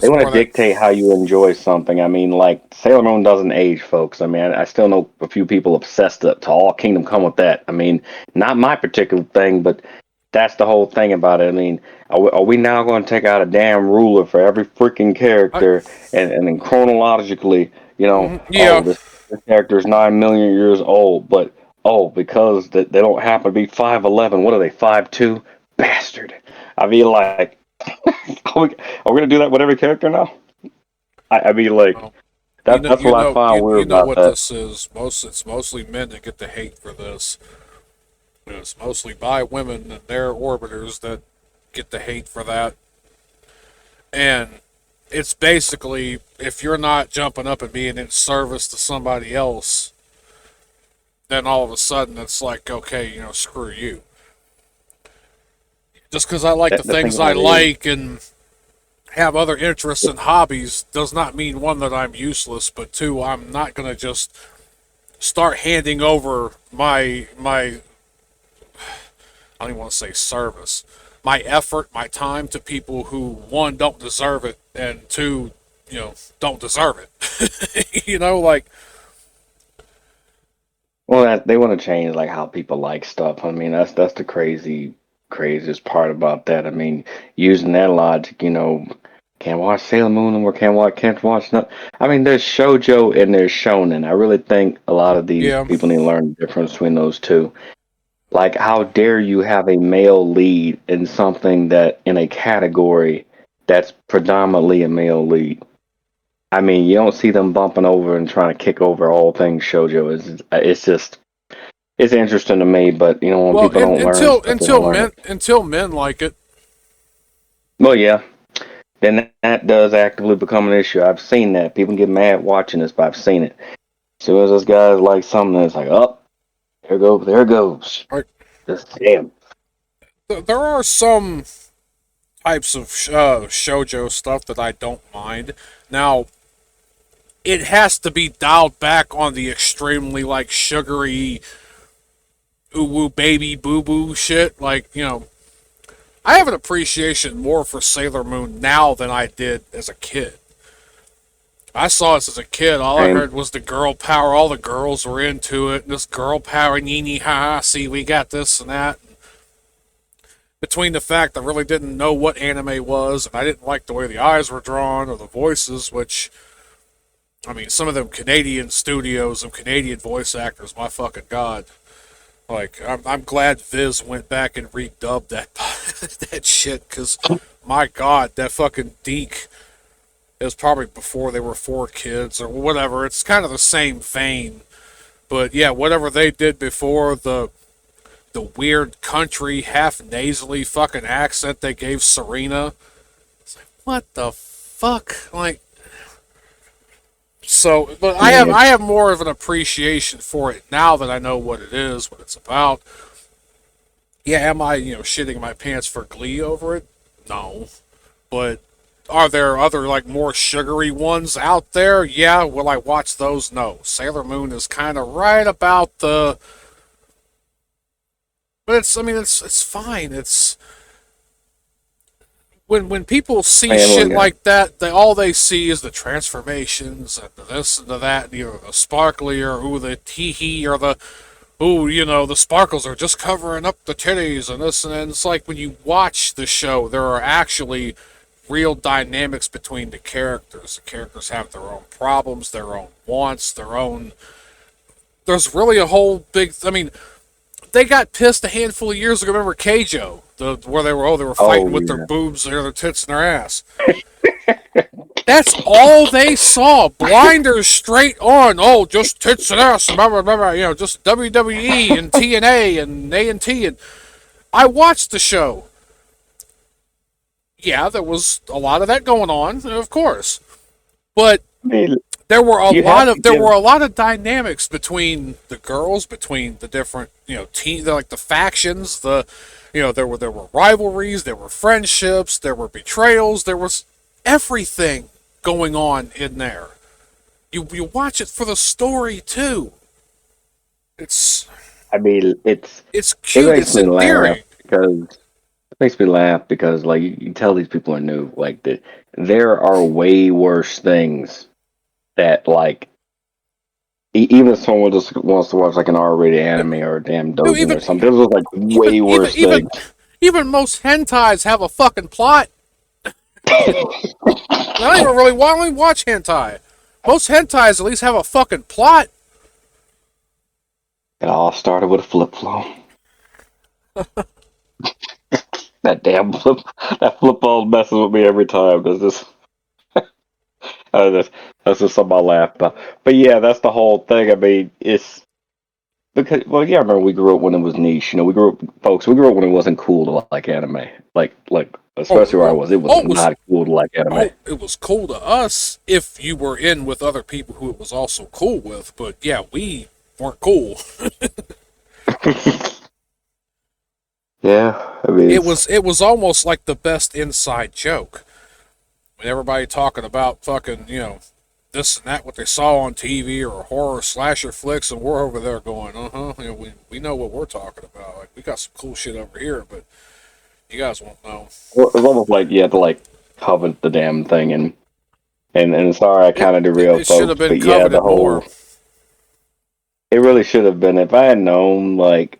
They it's want more to that. dictate how you enjoy something. Like Sailor Moon doesn't age, folks. I still know a few people obsessed to all Kingdom Come with that. Not my particular thing, but that's the whole thing about it. Are we now going to take out a damn ruler for every freaking I, character and then chronologically, yeah. this character is 9 million years old, but because they don't happen to be 5'11", what are they 5'2"? Bastard. I mean, like, are we gonna do that with every character now? Like Well, that's what I find weird you know about what that. this is. It's mostly men that get the hate for this. It's mostly by women and their orbiters that get the hate for that. And it's basically if you're not jumping up and being in service to somebody else, then all of a sudden it's like, okay, screw you. Just because I like the The thing things I about it is, like and have other interests and hobbies does not mean, one, that I'm useless, but two, I'm not going to just start handing over my I don't even want to say service, my effort, my time to people who, one, don't deserve it, and two, don't deserve it. Like, well, they want to change like how people like stuff. I mean, that's the craziest part about that. I mean, using that logic, can't watch Sailor Moon and we can't watch nothing. I mean, there's shojo and there's shonen. I really think a lot of these yeah, people need to learn the difference between those two. Like, how dare you have a male lead in something that in a category that's predominantly a male lead? I mean, you don't see them bumping over and trying to kick over all things shojo. It's just it's interesting to me, but when well, people don't learn stuff, they don't learn it. until men like it. Well, yeah, then that does actively become an issue. I've seen that. People get mad watching this, but I've seen it. As soon as this guy's like something, it's like, oh, there it goes. Right. Just damn. There are some types of shojo stuff that I don't mind. Now, it has to be dialed back on the extremely, like, sugary, ooh woo baby boo boo shit. Like, I have an appreciation more for Sailor Moon now than I did as a kid. I saw this as a kid. All I Same. heard was the girl power. All the girls were into it. And this girl power, nee ha ha. See, we got this and that. Between the fact I really didn't know what anime was, and I didn't like the way the eyes were drawn or the voices, which, I mean, some of them Canadian studios and Canadian voice actors, my fucking god. Like, I'm glad Viz went back and redubbed that that shit, because, my god, that fucking Deke is probably before they were 4 kids or whatever. It's kind of the same vein. But yeah, whatever they did before, the weird country, half nasally fucking accent they gave Serena. It's like, what the fuck? Like, so, but Yeah. I have more of an appreciation for it now that I know what it is, what it's about. Yeah, am I, shitting my pants for glee over it? No. But are there other, like, more sugary ones out there? Yeah. Will I watch those? No. Sailor Moon is kind of right about the. But it's, I mean, it's fine. It's when people see I am shit looking at it. like that, all they see is the transformations and the this and the that, and either the sparkly or ooh the tee or the ooh the sparkles are just covering up the titties and this and that. And it's like when you watch the show, there are actually real dynamics between the characters. The characters have their own problems, their own wants, their own. There's really a whole big. I mean, they got pissed a handful of years ago. Remember Keijo, where they were fighting Oh with their yeah. boobs or their tits and their ass. That's all they saw. Blinders straight on. Oh, just tits and ass. Remember, just WWE and TNA and A&T. And I watched the show. Yeah, there was a lot of that going on, of course. But I mean, there were a you lot have to of there give. were a lot of dynamics between the girls, between the different team, like the factions. There were rivalries, there were friendships, there were betrayals, there was everything going on in there. You watch it for the story too. It's I mean, it's it cute. makes It's me laugh endearing. because like you tell these people are new, like that there are way worse things that like even if someone just wants to watch like an R-rated anime or a damn No, doujin even or something, there's like even way even worse even things. even most hentais have a fucking plot. I don't even really watch hentai. Most hentais at least have a fucking plot. It all started with a flip flow. That damn flip, that flip phone messes with me every time. That's just, uh, that's, that's just something I laugh about. But yeah, that's the whole thing. I mean, it's because yeah, I remember we grew up when it was niche. We grew up when it wasn't cool to like anime. Like especially where I Oh, was, it was oh, it was not cool to like anime. oh, it was cool to us if you were in with other people who it was also cool with. But yeah, we weren't cool. Yeah, I mean, It was almost like the best inside joke. When everybody talking about fucking, this and that, what they saw on TV or horror slasher flicks, and we're over there going, we know what we're talking about. Like, we got some cool shit over here, but you guys won't know. it's almost like you have to like covet the damn thing, and sorry, I It kind of it, derailed it should have folks, been but yeah, the coveted more. whole it really should have been. If I had known like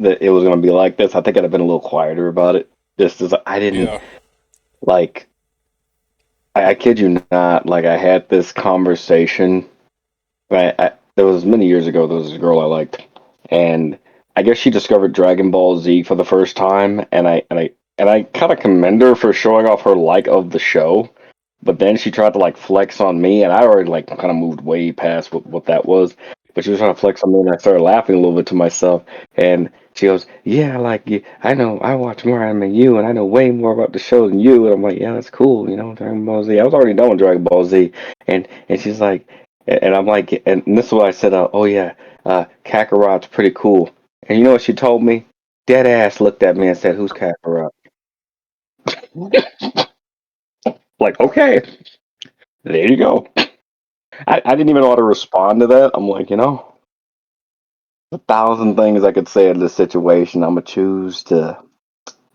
that it was gonna be like this, I think I'd have been a little quieter about it. Just as I didn't Yeah. like, I kid you not, like I had this conversation. There was many years ago. There was a girl I liked, and I guess she discovered Dragon Ball Z for the first time, and I kind of commend her for showing off her like of the show. But then she tried to like flex on me, and I already like kind of moved way past what that was. But she was trying to flex on me, and I started laughing a little bit to myself. And she goes, "Yeah, like you, I know, I watch more anime than you, and I know way more about the show than you." And I'm like, "Yeah, that's cool, Dragon Ball Z." I was already done with Dragon Ball Z, and she's like, and I'm like, and this is what I said. Oh yeah, Kakarot's pretty cool. And you know what she told me? Dead ass looked at me and said, "Who's Kakarot?" Like, okay, there you go. I didn't even know how to respond to that. I'm like, 1,000 things I could say in this situation. I'm gonna choose to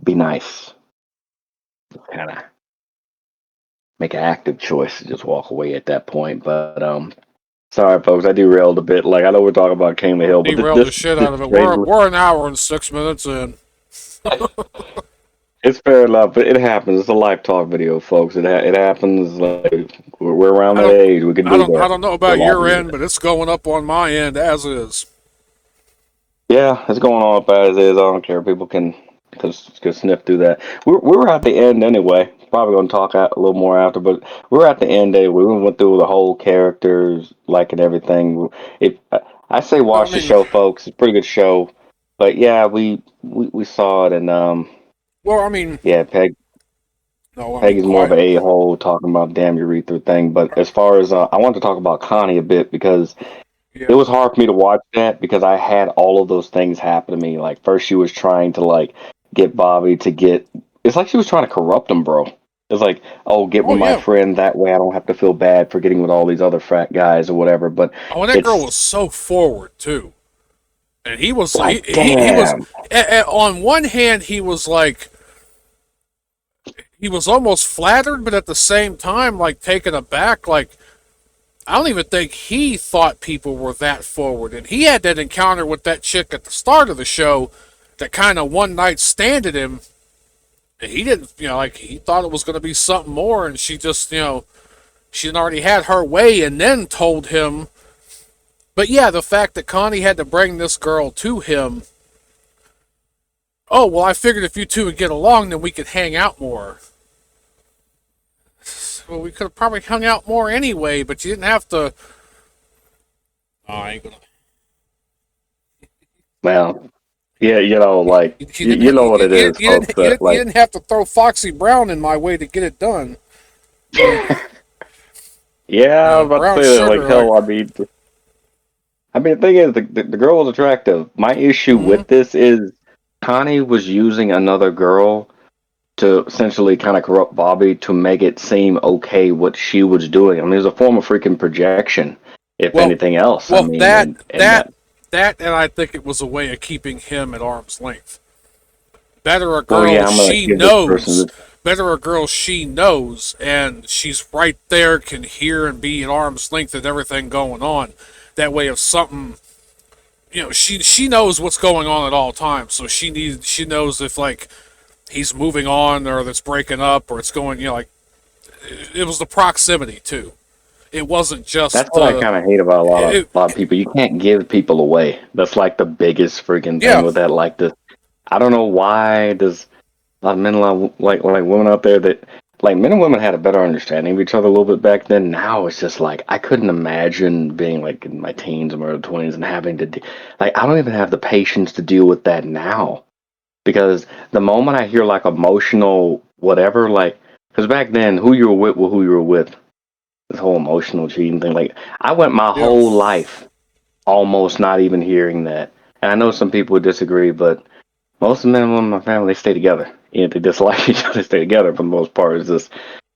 be nice, kind of make an active choice to just walk away at that point. But sorry, folks, I derailed a bit. Like I know we're talking about King of the Hill, but Derailed the shit out of it. We're an hour and 6 minutes in. it's fair enough. But it happens. It's a live talk video, folks. It happens. Like we're around I that don't age. We can I do don't I that. don't know We're about allowed to your do end, that. but it's going up on my end as is. Yeah, it's going on up as is. I don't care. People can sniff through that. We were at the end anyway. Probably going to talk a little more after, but we were at the end anyway. We went through the whole characters, like and everything. If I say Well, I watch the mean, show, folks, it's a pretty good show. But yeah, we saw it, and well, I mean, yeah, no, I mean, Peggy's more of quiet. an a-hole talking about damn urethra thing. But as far as I want to talk about Connie a bit because it Yeah. was hard for me to watch that because I had all of those things happen to me. Like first she was trying to like get Bobby to get it's like she was trying to corrupt him, bro. It's like, oh, get Oh with my yeah. friend that way I don't have to feel bad for getting with all these other frat guys or whatever. But Oh, and that girl it's was so forward too. And he was like he was damn. on one hand he was like he was almost flattered, but at the same time like taken aback. Like I don't even think he thought people were that forward. And he had that encounter with that chick at the start of the show that kind of one night standed him. And he didn't, like he thought it was going to be something more. And she just, she'd already had her way and then told him. But yeah, the fact that Connie had to bring this girl to him. Oh, well, I figured if you two would get along, then we could hang out more. Well, we could have probably hung out more anyway, but you didn't have to. Oh, I ain't gonna. Well, yeah, like You you know what it is, folks. That you like didn't have to throw Foxy Brown in my way to get it done. Uh, yeah, I was about to brown say that. Like sugar, like. hell, I mean, the thing is, the girl was attractive. My issue Mm-hmm. with this is Connie was using another girl to essentially kind of corrupt Bobby to make it seem okay what she was doing. I mean, it was a form of freaking projection, if Well, anything else. I well, mean, that and that that. that, and I think it was a way of keeping him at arm's length. Better a Well, girl yeah, I'm gonna she give this person knows. this. Better a girl she knows, and she's right there, can hear and be at arm's length at everything going on. That way, if something, she knows what's going on at all times. So she knows if like he's moving on or that's breaking up or it's going, like it was the proximity too. It wasn't That's just what I the kind of hate about it, a lot of people. You can't give people away. That's like the biggest freaking thing yeah. with that. Like the, I don't know why does a lot of men like women out there that like men and women had a better understanding of each other a little bit back then. Now it's just like I couldn't imagine being like in my teens or early 20s and having to like I don't even have the patience to deal with that now because the moment I hear like emotional whatever like because back then who you were with who you were with this whole emotional cheating thing like I went my Yeah. whole life almost not even hearing that. And I know some people would disagree, but most of the men and women in my family, they stay together. If they dislike each other, they stay together for the most part. It's just,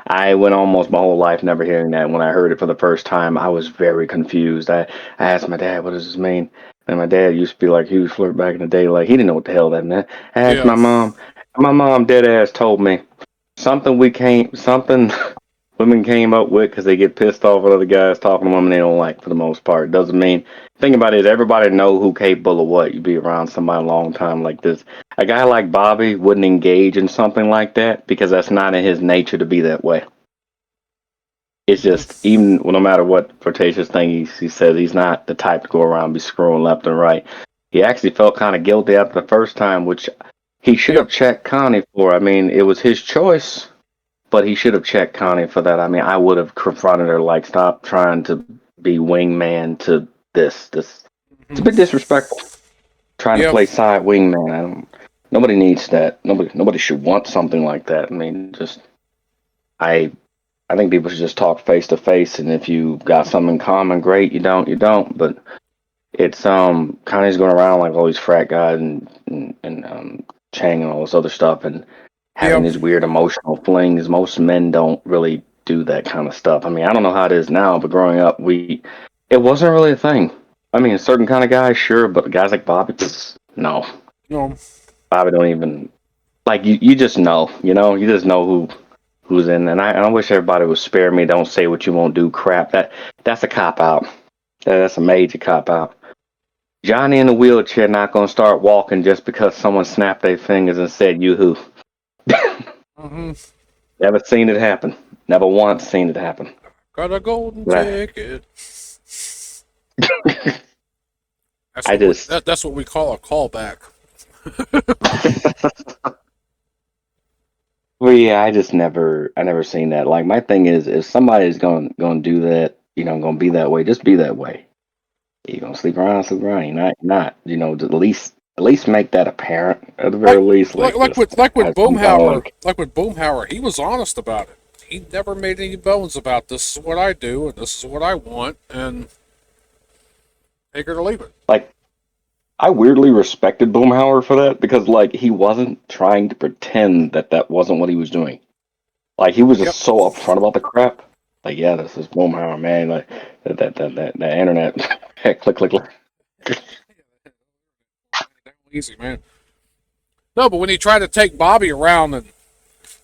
I went almost my whole life never hearing that. When I heard it for the first time, I was very confused. I asked my dad, what does this mean? And my dad used to be like huge flirt back in the day. Like, he didn't know what the hell that meant. I asked Yeah. my mom. My mom dead ass told me something women came up with because they get pissed off at other guys talking to women they don't like for the most part. Doesn't mean, think about it, is everybody know who capable of what. You be around somebody a long time like this. A guy like Bobby wouldn't engage in something like that because that's not in his nature to be that way. It's just, even no matter what flirtatious thing he says, he's not the type to go around and be screwing left and right. He actually felt kind of guilty after the first time, which he should Yeah. have checked Connie for. I mean, it was his choice, but he should have checked Connie for that. I mean, I would have confronted her like, stop trying to be wingman to this. It's a bit disrespectful. Trying to Yeah. play side wingman. Nobody needs that. Nobody should want something like that. I mean, just I I think people should just talk face to face, and if you got something in common, great. You don't. But it's Connie's going around like all these frat guys and Chang and all this other stuff, and having Yeah. these weird emotional flings. Most men don't really do that kind of stuff. I mean, I don't know how it is now, but growing up, it wasn't really a thing. I mean, certain kind of guys, sure, but guys like Bobby, no. No. Bobby don't even like you. Just know, you just know who's in. And I wish everybody would spare me. Don't say what you won't do. Crap. That's a cop out. That's a major cop out. Johnny in the wheelchair not gonna start walking just because someone snapped their fingers and said "yoo-hoo." Mm-hmm. Never seen it happen. Never once seen it happen. Got a golden Right. ticket. I just, That's what we call a callback. well, yeah, I never seen that. Like my thing is, if somebody's gonna do that, gonna be that way, just be that way. You gonna sleep around, sleep around. You're not. At least make that apparent. At the very Like least, like like like just with like with have some kind of Boomhauer, like, he was honest about it. He never made any bones about this is what I do and this is what I want and take it or leave it. like I weirdly respected Boomhauer for that because like he wasn't trying to pretend that that wasn't what he was doing. Like he was just Yep. so upfront about the crap. Like, yeah, this is Boomhauer, man. Like that internet, click, click, click. Easy, man. No, but when he tried to take Bobby around and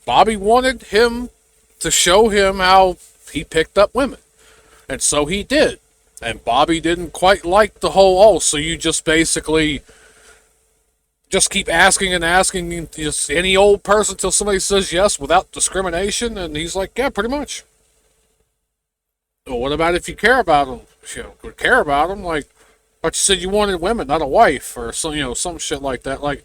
Bobby wanted him to show him how he picked up women. And so he did. And Bobby didn't quite like the whole, oh, so you just basically just keep asking and asking just any old person until somebody says yes without discrimination? And he's like, yeah, pretty much. Well, what about if you care about them? Could care about them, like, but you said you wanted women, not a wife, or some, some shit like that. Like,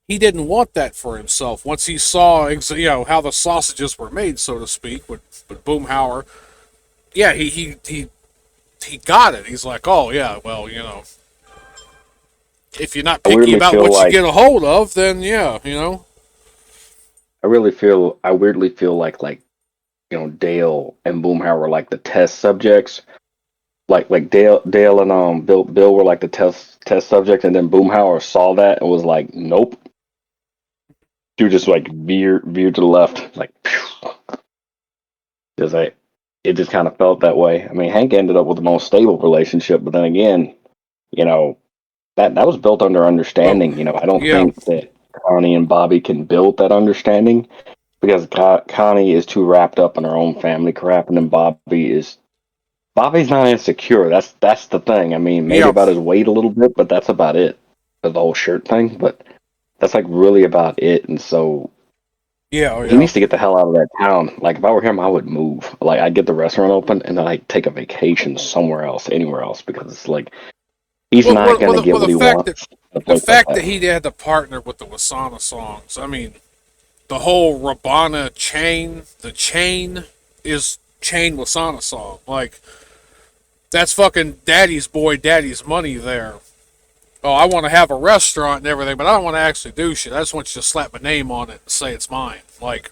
he didn't want that for himself. Once he saw, how the sausages were made, so to speak, with Boomhauer, yeah, he got it. He's like, oh yeah, well, if you're not I picky weirdly about feel what you like get a hold of, then yeah. I weirdly feel like Dale and Boomhauer were like the test subjects. Like Dale and Bill were like the test subject, and then Boomhauer saw that and was like, nope. You just like veer to the left, like just like it just kind of felt that way. I mean, Hank ended up with the most stable relationship, but then again, you know that was built under Well, understanding. I don't yeah, think that Connie and Bobby can build that understanding because Connie is too wrapped up in her own family crap, and then Bobby's not insecure. That's the thing. I mean, maybe yeah, about his weight a little bit, but that's about it. The whole shirt thing, but that's like really about it. And so yeah, he yeah. needs to get the hell out of that town. Like if I were him, I would move. Like I'd get the restaurant open and then I'd take a vacation somewhere else, anywhere else, because it's like he's Well, not gonna get what he wants in a the place like fact that. that he had to partner with the Wasana songs. I mean, the whole Rabana chain, the chain is chain Wasana song. Like that's fucking daddy's boy, daddy's money there. Oh, I want to have a restaurant and everything, but I don't want to actually do shit. I just want you to slap my name on it and say it's mine. Like,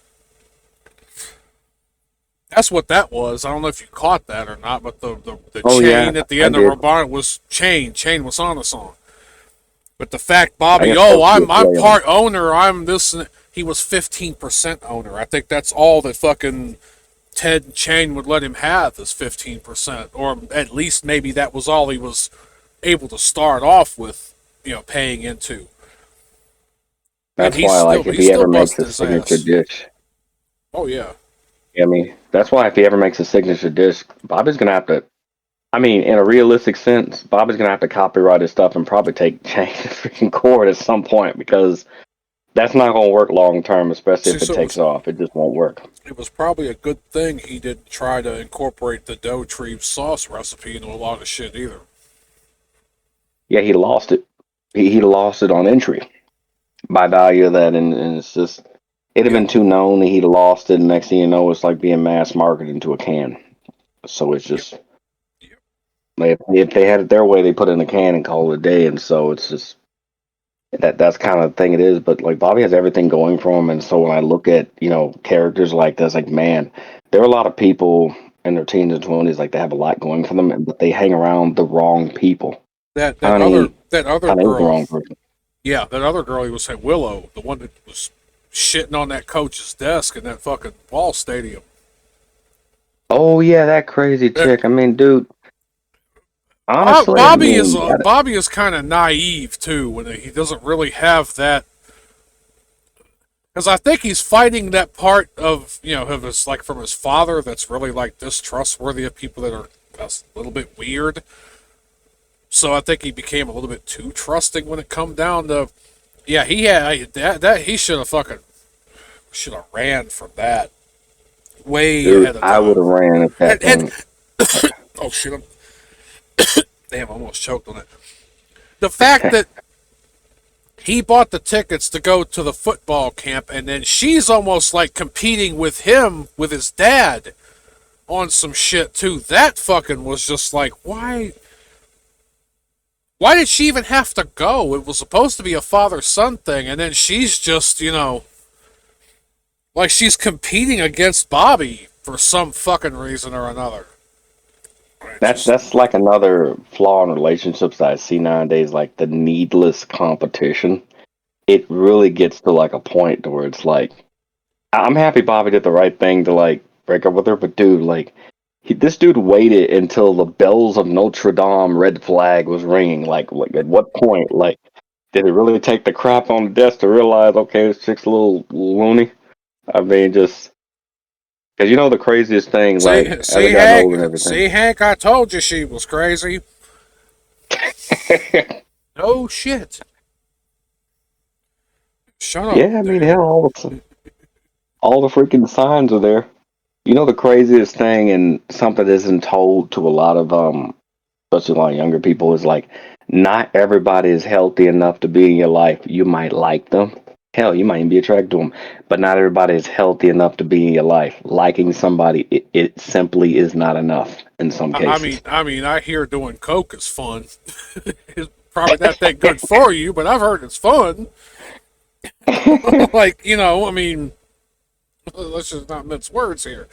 That's what that was. I don't know if you caught that or not, but the Oh yeah, chain at the I end of did. her bonnet was chain. Chain was on the song. But the fact I Bobby, guess oh, that's a good I'm play on. part owner, I'm this. He was 15% owner. I think that's all that fucking Ted and Chain would let him have is 15%, or at least maybe that was all he was able to start off with, paying into. And That's why, like, if he's he still ever makes busting a his signature ass. dish, Oh yeah. I mean, that's why if he ever makes a signature dish, Bobby's gonna have to. I mean, in a realistic sense, Bobby's gonna have to copyright his stuff and probably take Jane to freaking court at some point because that's not gonna work long term, especially See, if it so takes off. It just won't work. it was probably a good thing he didn't try to incorporate the dough tree sauce recipe into a lot of shit either. Yeah, he lost it. He lost it on entry by value of that, and it's just it'd have Yep. been too known that he'd lost it. And next thing you know, it's like being mass marketed into a can. So it's Yep. just Yep. like if they had it their way, they put it in a can and call it a day. And so it's just that's kind of the thing it is. But like Bobby has everything going for him, and so when I look at characters like this, like man, there are a lot of people in their teens and 20s like they have a lot going for them, but they hang around the wrong people. That that other Honey, that other honey is the girl, wrong person. yeah, that other girl he was saying, Willow, the one that was shitting on that coach's desk in that fucking ball stadium. Oh yeah, that crazy That, chick. I mean, dude, honestly, I mean, Bobby is kind of naive too when he doesn't really have that. Because I think he's fighting that part of of his like from his father that's really like distrustworthy of people that are a little bit weird. So I think he became a little bit too trusting when it come down to yeah he had that he should have ran from that way dude, ahead of I would time. have ran at that And point. oh shit, damn, I almost choked on it. The fact that he bought the tickets to go to the football camp, and then she's almost like competing with him with his dad on some shit too. That fucking was just like why. Why did she even have to go? It was supposed to be a father son thing, and then she's just, like she's competing against Bobby for some fucking reason or another. It That's just, that's like another flaw in relationships that I see nowadays, like the needless competition. It really gets to like a point to where it's like, I'm happy Bobby did the right thing to like break up with her, but dude, like, this dude waited until the bells of Notre Dame red flag was ringing. Like at what point, like, did it really take the crap on the desk to realize, okay, this chick's a little loony? I mean, just because the craziest thing, like, as I got older and everything. See Hank, I told you she was crazy. No shit. Shut up. Yeah, I mean, hell, all the freaking signs are there. The craziest thing, and something that isn't told to a lot of especially a lot of younger people, is like not everybody is healthy enough to be in your life. You might like them. Hell, you might even be attracted to them, but not everybody is healthy enough to be in your life. Liking somebody, it simply is not enough in some cases. I hear doing coke is fun. It's probably not that good for you, but I've heard it's fun. Like, let's just not mince words here.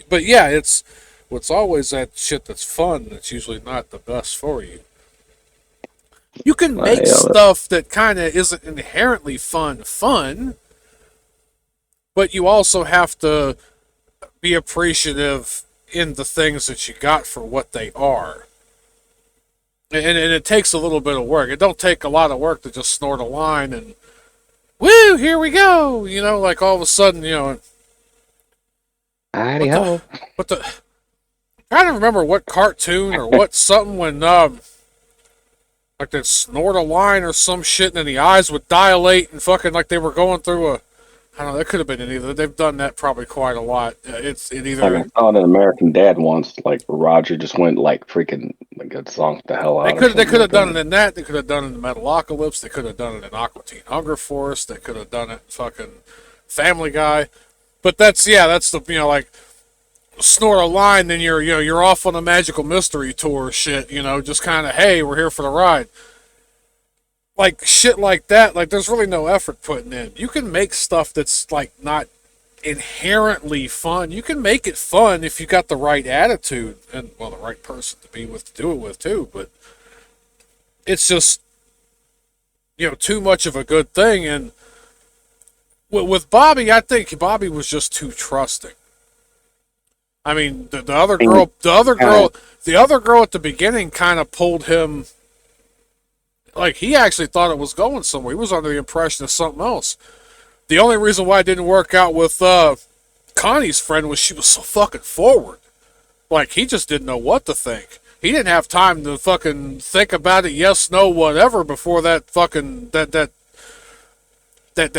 But yeah, it's always that shit that's fun that's usually not the best for you. You can make Yeah, stuff that kind of isn't inherently fun, but you also have to be appreciative in the things that you got for what they are. And it takes a little bit of work. It don't take a lot of work to just snort a line and woo, here we go. Like all of a sudden, howdy what the ho. what the I'm trying to remember what cartoon or what something when like they'd snort a line or some shit and then the eyes would dilate and fucking like they were going through a I don't know, that could have been any of they've done that probably quite a lot. It Like I either saw an American Dad once. Like Roger just went like freaking like it zonked the hell out or they something could have like done it that. in that, they could have done it in Metalocalypse, they could have done it in Aqua Teen Hunger Force, they could have done it in fucking Family Guy. But that's the like snort a line, then you're off on a magical mystery tour shit, just kinda hey, we're here for the ride. Like shit like that, like there's really no effort putting in. You can make stuff that's like not inherently fun. You can make it fun if you got the right attitude and, well, the right person to be with to do it with too. But it's just, too much of a good thing. And with Bobby, I think Bobby was just too trusting. I mean, the other girl, the other girl at the beginning kind of pulled him. Like, he actually thought it was going somewhere. He was under the impression of something else. The only reason why it didn't work out with Connie's friend was she was so fucking forward. Like, he just didn't know what to think. He didn't have time to fucking think about it, yes, no, whatever, before that fucking, that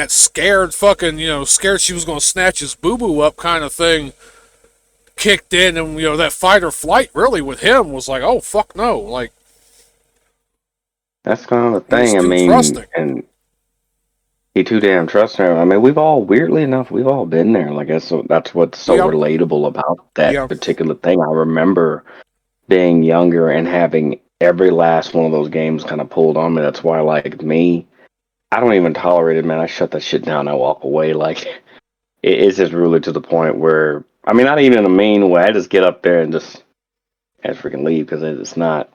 scared fucking, scared she was going to snatch his boo-boo up kind of thing kicked in. And, that fight or flight really with him was like, oh, fuck no. Like, That's kind of the he was thing. I too mean, trusting. and he too damn trusts her. I mean, we've all, weirdly enough, we've all been there. Like, that's what's so Yeah. relatable about that Yeah. particular thing. I remember being younger and having every last one of those games kind of pulled on me. That's why, like, me, I don't even tolerate it, man. I shut that shit down. I walk away. Like, it's just really to the point where, I mean, not even in a mean way. I just get up there and just freaking leave because it's not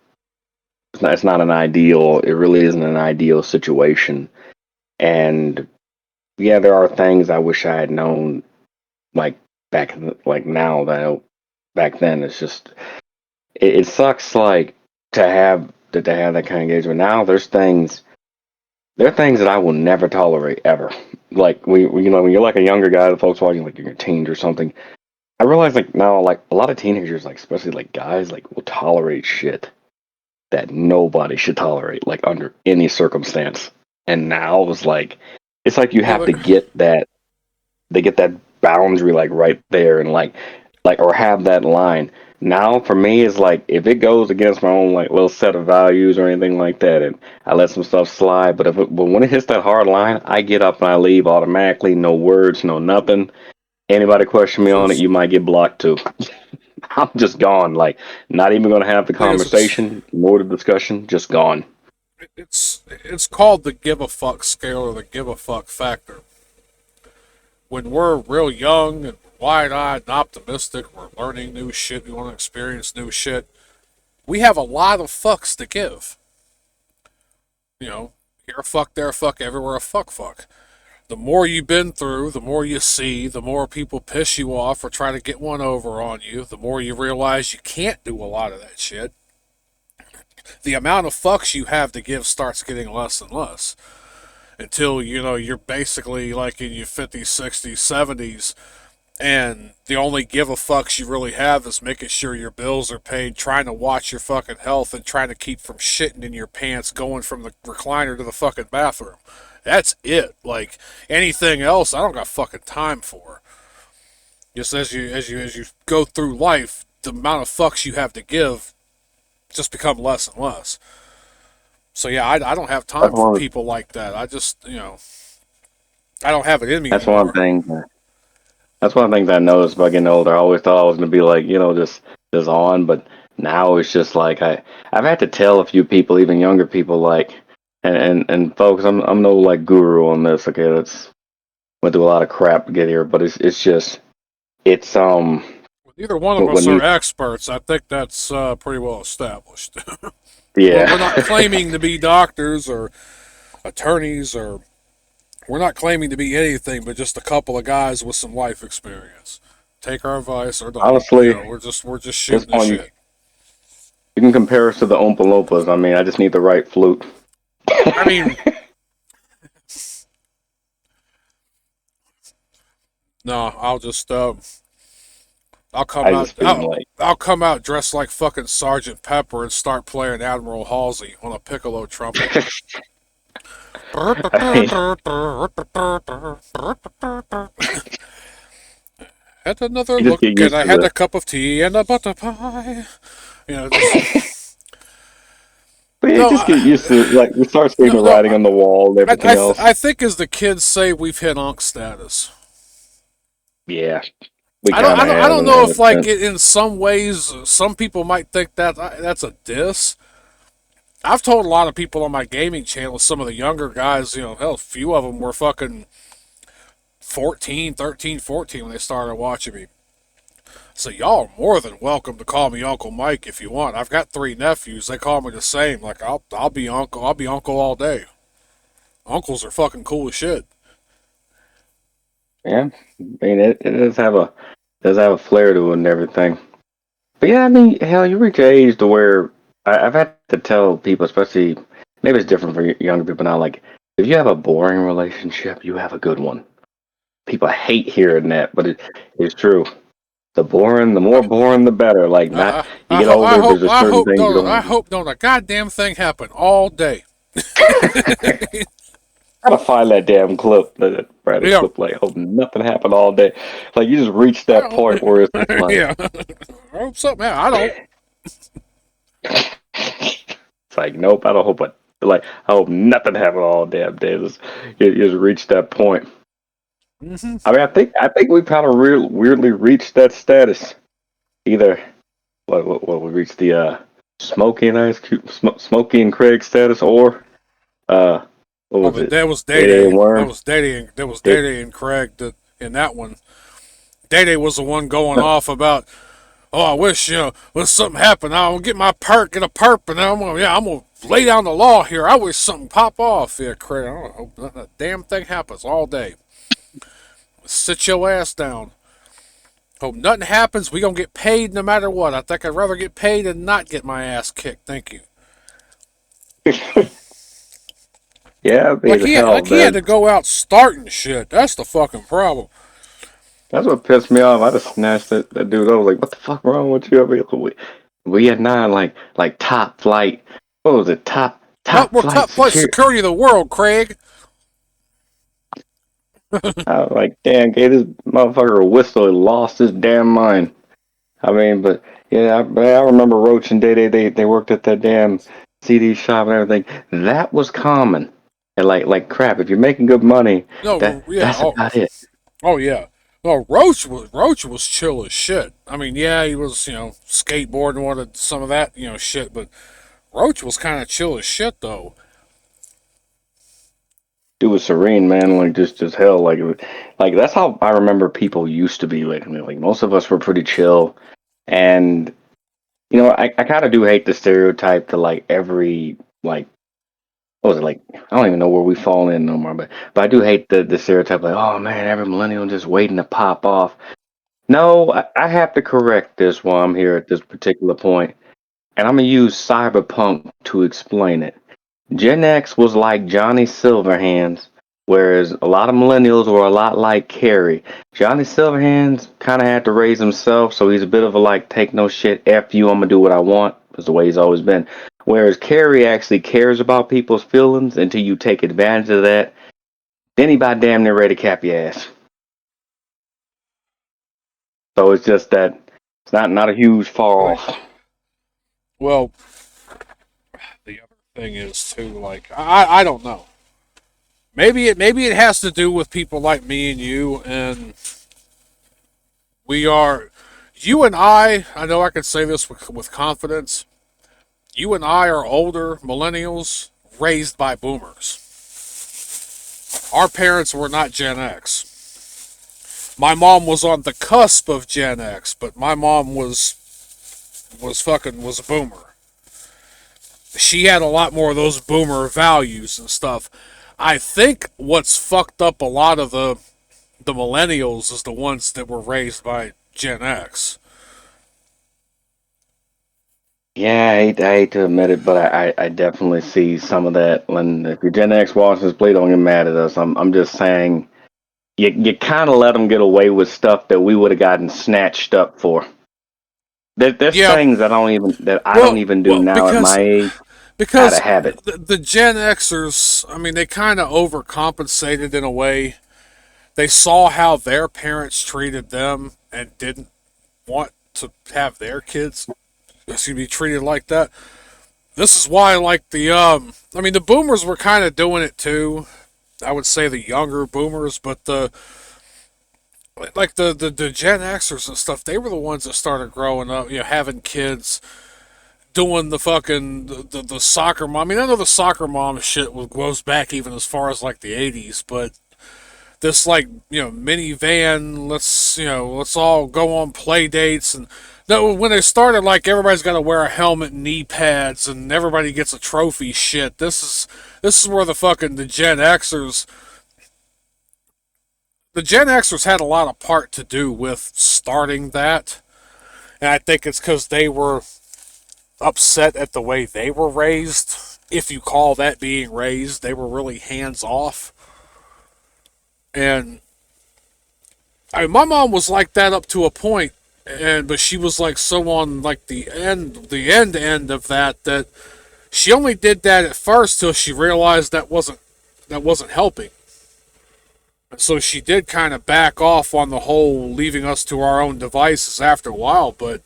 an ideal. It really isn't an ideal situation. And yeah, there are things I wish I had known, like like now back then. It's just it sucks, like to have that kind of engagement. Now there are things that I will never tolerate ever. Like when you're like a younger guy, the folks watching like you're teens or something. I realize like now, like a lot of teenagers, like especially like guys, like will tolerate shit that nobody should tolerate, like under any circumstance. And now it's like you have to get that they get that boundary like right there and like or have that line. Now for me it's like if it goes against my own like little set of values or anything like that, and I let some stuff slide. But when it hits that hard line, I get up and I leave automatically, no words, no nothing. Anybody question me on it, you might get blocked too. I'm just gone. Like, not even gonna have the Thing is, conversation, more the discussion, just gone. it's called the give a fuck scale or the give a fuck factor. When we're real young and wide-eyed and optimistic, we're learning new shit, we want to experience new shit, we have a lot of fucks to give. Here a fuck, there a fuck, everywhere a fuck. The more you've been through, the more you see, the more people piss you off or try to get one over on you, the more you realize you can't do a lot of that shit. The amount of fucks you have to give starts getting less and less. Until, you're basically like in your 50s, 60s, 70s, and the only give a fucks you really have is making sure your bills are paid, trying to watch your fucking health, and trying to keep from shitting in your pants going from the recliner to the fucking bathroom. That's it. Like, anything else, I don't got fucking time for. Just as you go through life, the amount of fucks you have to give just become less and less. So yeah, I don't have time for people like that. I just, I don't have it in me That's anymore. one thing. That's one of the things I noticed by getting older. I always thought I was gonna be like, just on, but now it's just like I've had to tell a few people, even younger people, like, and folks, I'm no like guru on this. Okay, that's went through a lot of crap to get here, but it's just it's Neither one of us are experts. I think that's pretty well established. yeah. We're not claiming to be doctors or attorneys, or we're not claiming to be anything but just a couple of guys with some life experience. Take our advice or don't. Honestly, We're just shooting the shit. You can compare us to the Oompa Loompas. I mean, I just need the right flute. I mean, no, I'll just I'll come out dressed like fucking Sergeant Pepper and start playing Admiral Halsey on a piccolo trumpet. Had another look and I had a cup of tea and a butter pie. Just... But yeah, just get used to it. Like, we start seeing the writing on the wall and everything else. I think as the kids say, we've hit Unc status. Yeah. I don't know if, like, in some ways, some people might think that that's a diss. I've told a lot of people on my gaming channel, some of the younger guys, hell, a few of them were fucking 14, 13, 14 when they started watching me. So y'all are more than welcome to call me Uncle Mike if you want. I've got 3 nephews. They call me the same. Like I'll be uncle. I'll be uncle all day. Uncles are fucking cool as shit. Yeah, I mean it does have a flair to it and everything. But yeah, I mean, hell, you reach an age to where I've had to tell people, especially maybe it's different for younger people now. Like, if you have a boring relationship, you have a good one. People hate hearing that, but it's true. The more boring, the better. Like, not you get older, there's a certain thing you I don't. hope don't a goddamn thing happen all day. Gotta find that damn clip, that Bradley Yeah, clip. Like, hope nothing happened all day. Like, you just reach I that don't. point where it's just like, Yeah, I hope something. I don't. it's like, nope, I don't hope it. Like, I hope nothing happened all damn day. You just reach that point. Mm-hmm. I mean, I think we kind of weirdly reached that status. Either what we reached the Smokey and Ice Cube, Smokey and Craig status, or uh, what Oh, was but it? that was Day Day Day Day. and Worm. That was Day, Day Day and Craig that in that one. Day Day was the one going off about, oh, I wish when something happened, I'll get my perk, get a perp, and I'm gonna lay down the law here. I wish something pop off. Yeah, Craig, I don't hope nothing, a damn thing happens all day. Sit your ass down. Hope nothing happens. We gonna get paid no matter what. I think I'd rather get paid than not get my ass kicked. Thank you. yeah, I mean, hell, He had to go out starting shit. That's the fucking problem. that's what pissed me off. I just snatched that dude. I was like, what the fuck wrong with you? I mean, we had nine like top flight. What was it? Oh, Top we're flight top flight security. security of the world, Craig. I was like, damn, gave this motherfucker a whistle. He lost his damn mind. I mean, but yeah, I remember Roach and Day Day. They worked at that damn CD shop and everything. That was common. And like crap. If you're making good money, No, yeah. that's about it. Oh yeah. No, Roach was chill as shit. I mean, yeah, he was skateboarding, wanted some of that shit, but Roach was kind of chill as shit though. Dude was serene, man. Like just hell. Like that's how I remember people used to be. Like most of us were pretty chill. And I kind of do hate the stereotype that like every like what was it like? I don't even know where we fall in no more. But I do hate the stereotype like, oh man, every millennial just waiting to pop off. No, I have to correct this while I'm here at this particular point, and I'm gonna use cyberpunk to explain it. Gen X was like Johnny Silverhands, whereas a lot of millennials were a lot like Carrie. Johnny Silverhands kind of had to raise himself, so he's a bit of a like, take no shit, F you, I'm gonna do what I want. That's the way he's always been. Whereas Carrie actually cares about people's feelings until you take advantage of that. Then he about damn near ready to cap your ass. So it's just that it's not a huge fall Right. off. Well, the other thing is too, like I don't know. Maybe it has to do with people like me and you, and we are you and I know I can say this with confidence. You and I are older millennials raised by boomers. Our parents were not Gen X. My mom was on the cusp of Gen X, but my mom was a boomer. She had a lot more of those boomer values and stuff. I think what's fucked up a lot of the millennials is the ones that were raised by Gen X. Yeah, I hate to admit it, but I definitely see some of that. When if you're Gen X watching this, please don't get mad at us. I'm just saying you kind of let them get away with stuff that we would have gotten snatched up for. There's Yeah, things I don't even do well, now at my age out of because habit. the Gen Xers, I mean, they kind of overcompensated in a way. They saw how their parents treated them and didn't want to have their kids, be treated like that. This is why, like I mean, the boomers were kind of doing it too. I would say the younger boomers, but the Gen Xers and stuff, they were the ones that started growing up, having kids, doing the fucking the soccer mom. I mean, I know the soccer mom shit goes back even as far as like the '80s, but this like minivan. Let's all go on play dates. And no, when they started, like everybody's got to wear a helmet and knee pads, and everybody gets a trophy. Shit, this is where the Gen Xers had a lot of part to do with starting that, and I think it's because they were upset at the way they were raised. If you call that being raised, they were really hands off. And my mom was like that up to a point, but she was like so on like the end of that she only did that at first till she realized that wasn't helping. And so she did kind of back off on the whole leaving us to our own devices after a while, but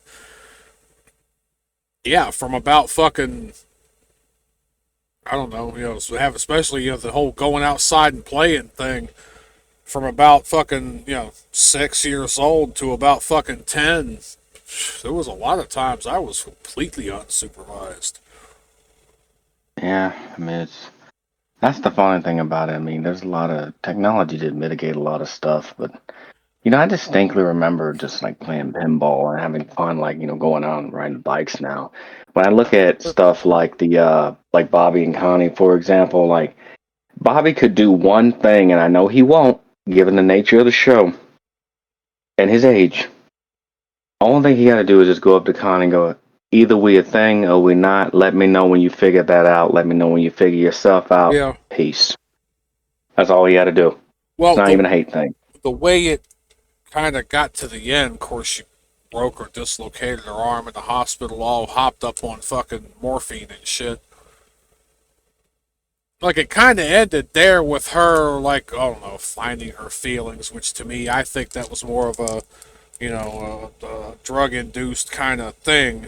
yeah, from about fucking I don't know, so have especially the whole going outside and playing thing from about fucking 6 years old to about fucking 10. There was a lot of times I was completely unsupervised. Yeah, I mean, that's the funny thing about it. I mean, there's a lot of technology to mitigate a lot of stuff, but I distinctly remember just like playing pinball and having fun, like going out and riding bikes. Now, when I look at stuff like the like Bobby and Connie, for example, like Bobby could do one thing, and I know he won't, given the nature of the show and his age. Only thing he got to do is just go up to Connie and go, either we a thing or we not. Let me know when you figure that out. Let me know when you figure yourself out. Yeah. Peace. That's all he got to do. It's Well, not the even a hate thing. the way it kind of got to the end, of course, she broke or dislocated her arm in the hospital, all hopped up on fucking morphine and shit. Like it kind of ended there with her, like I don't know, finding her feelings, which to me, I think that was more of a drug-induced kind of thing.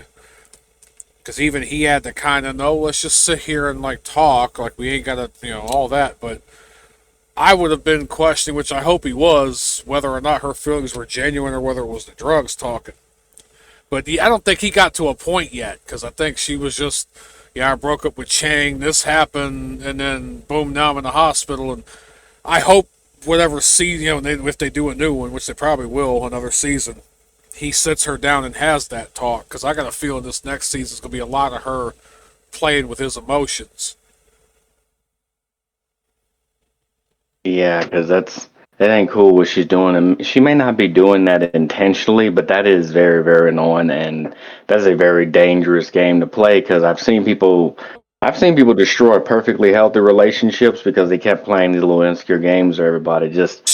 Because even he had to kind of know, let's just sit here and like talk, like we ain't gotta, all that. But I would have been questioning, which I hope he was, whether or not her feelings were genuine or whether it was the drugs talking. But I don't think he got to a point yet, because I think she was just, yeah, I broke up with Chang, this happened, and then boom, now I'm in the hospital. And I hope whatever season, if they do a new one, which they probably will, another season, he sits her down and has that talk, because I got a feeling this next season is going to be a lot of her playing with his emotions. Yeah, because that ain't cool what she's doing, and she may not be doing that intentionally, but that is very, very annoying, and that's a very dangerous game to play. Because I've seen people destroy perfectly healthy relationships because they kept playing these little insecure games. Where everybody just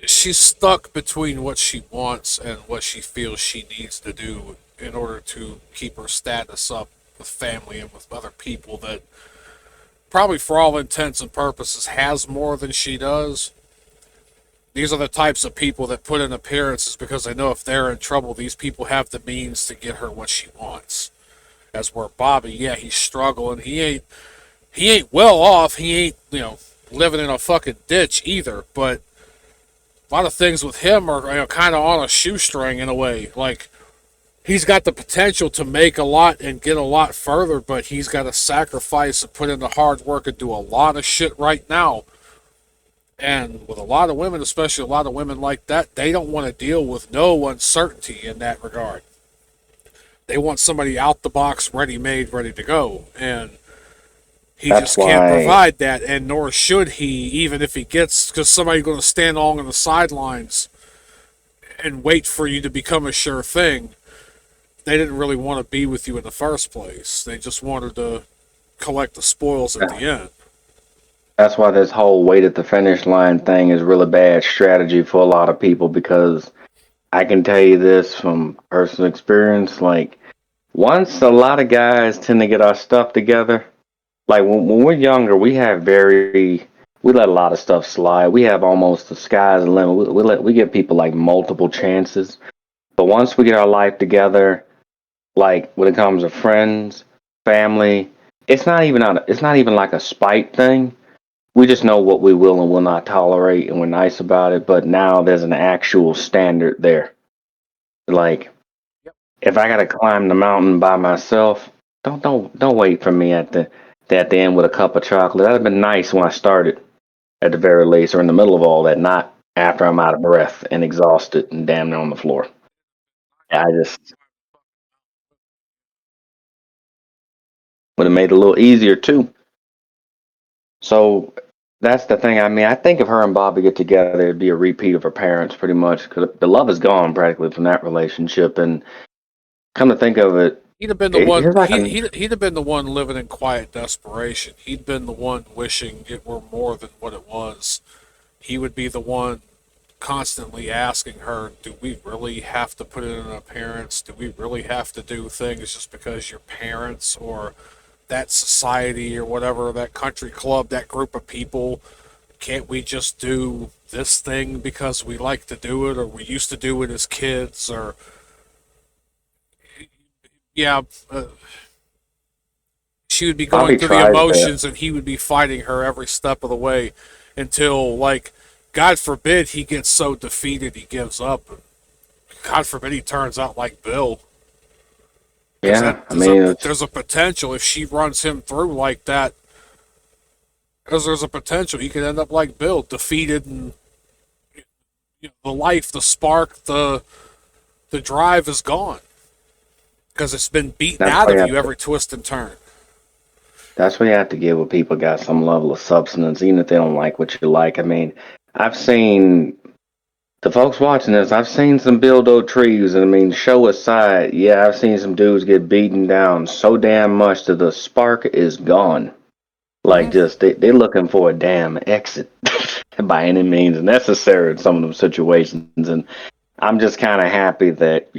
She's stuck between what she wants and what she feels she needs to do in order to keep her status up with family and with other people that probably for all intents and purposes has more than she does. These are the types of people that put in appearances because they know if they're in trouble, these people have the means to get her what she wants. As where Bobby, yeah, he's struggling. He ain't well off. He ain't, living in a fucking ditch either. But a lot of things with him are kind of on a shoestring in a way. Like he's got the potential to make a lot and get a lot further, but he's got to sacrifice and put in the hard work and do a lot of shit right now. And with a lot of women, especially a lot of women like that, they don't want to deal with no uncertainty in that regard. They want somebody out the box, ready made, ready to go. And he that's just can't why provide that, and nor should he, even if he gets, because somebody's going to stand along on the sidelines and wait for you to become a sure thing. They didn't really want to be with you in the first place. They just wanted to collect the spoils at the end. that's why this whole wait at the finish line thing is really bad strategy for a lot of people because I can tell you this from personal experience. Like once a lot of guys tend to get our stuff together, like when we're younger, we let a lot of stuff slide. We have almost the sky's the limit. We give people like multiple chances. But once we get our life together, like when it comes to friends, family, it's not even like a spite thing. We just know what we will and will not tolerate, and we're nice about it. But now there's an actual standard there. Like if I gotta climb the mountain by myself, don't wait for me at the end with a cup of chocolate. That'd have been nice when I started. at the very least, or in the middle of all that, not after I'm out of breath and exhausted and damn near on the floor. I just would have made it a little easier too. So that's the thing. I mean, I think if her and Bobby get together, it'd be a repeat of her parents, pretty much, because the love is gone practically from that relationship. And come to think of it, He'd have been the here's one. like a He'd have been the one living in quiet desperation. He'd been the one wishing it were more than what it was. He would be the one constantly asking her, "Do we really have to put in an appearance? Do we really have to do things just because you're parents or that society or whatever, that country club, that group of people? Can't we just do this thing because we like to do it or we used to do it as kids?" Or yeah, she would be going Bobby through the tries to. emotions and he would be fighting her every step of the way until, like, God forbid he gets so defeated he gives up. God forbid he turns out like Bill. Because Yeah, I mean, there's a potential if she runs him through like that. Because there's a potential he could end up like Bill, defeated, and the life, the spark, the drive is gone because it's been beaten that's out why you of have you to. every twist and turn. That's what you have to give when people got some level of substance, even if they don't like what you like. I mean, I've seen the folks watching this. I've seen some dildo trees, and I mean, show aside, yeah, I've seen some dudes get beaten down so damn much that the spark is gone. Like, Mm-hmm. just they looking for a damn exit by any means necessary in some of them situations. And I'm just kind of happy that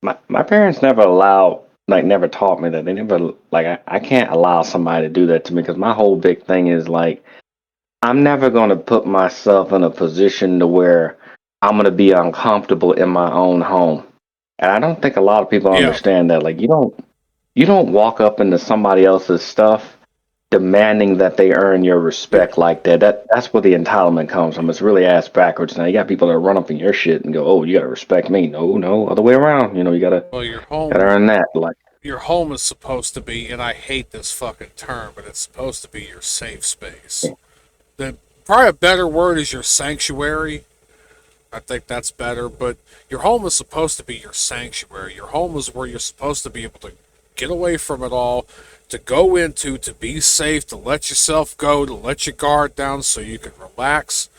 my parents never allowed, like, never taught me that. They never, like, I can't allow somebody to do that to me because my whole big thing is like I'm never going to put myself in a position to where I'm going to be uncomfortable in my own home. And I don't think a lot of people Yeah. understand that. Like, you don't walk up into somebody else's stuff demanding that they earn your respect like that. That's where the entitlement comes from. It's really ass backwards. Now you got people that run up in your shit and go, "Oh, you gotta respect me." No, no, other way around. You Well, gotta earn that. Like, your home is supposed to be, and I hate this fucking term, but it's supposed to be your safe space. The Probably a better word is your sanctuary. I think that's better, but your home is supposed to be your sanctuary. Your home is where you're supposed to be able to get away from it all, to go into, to be safe, to let yourself go, to let your guard down so you can relax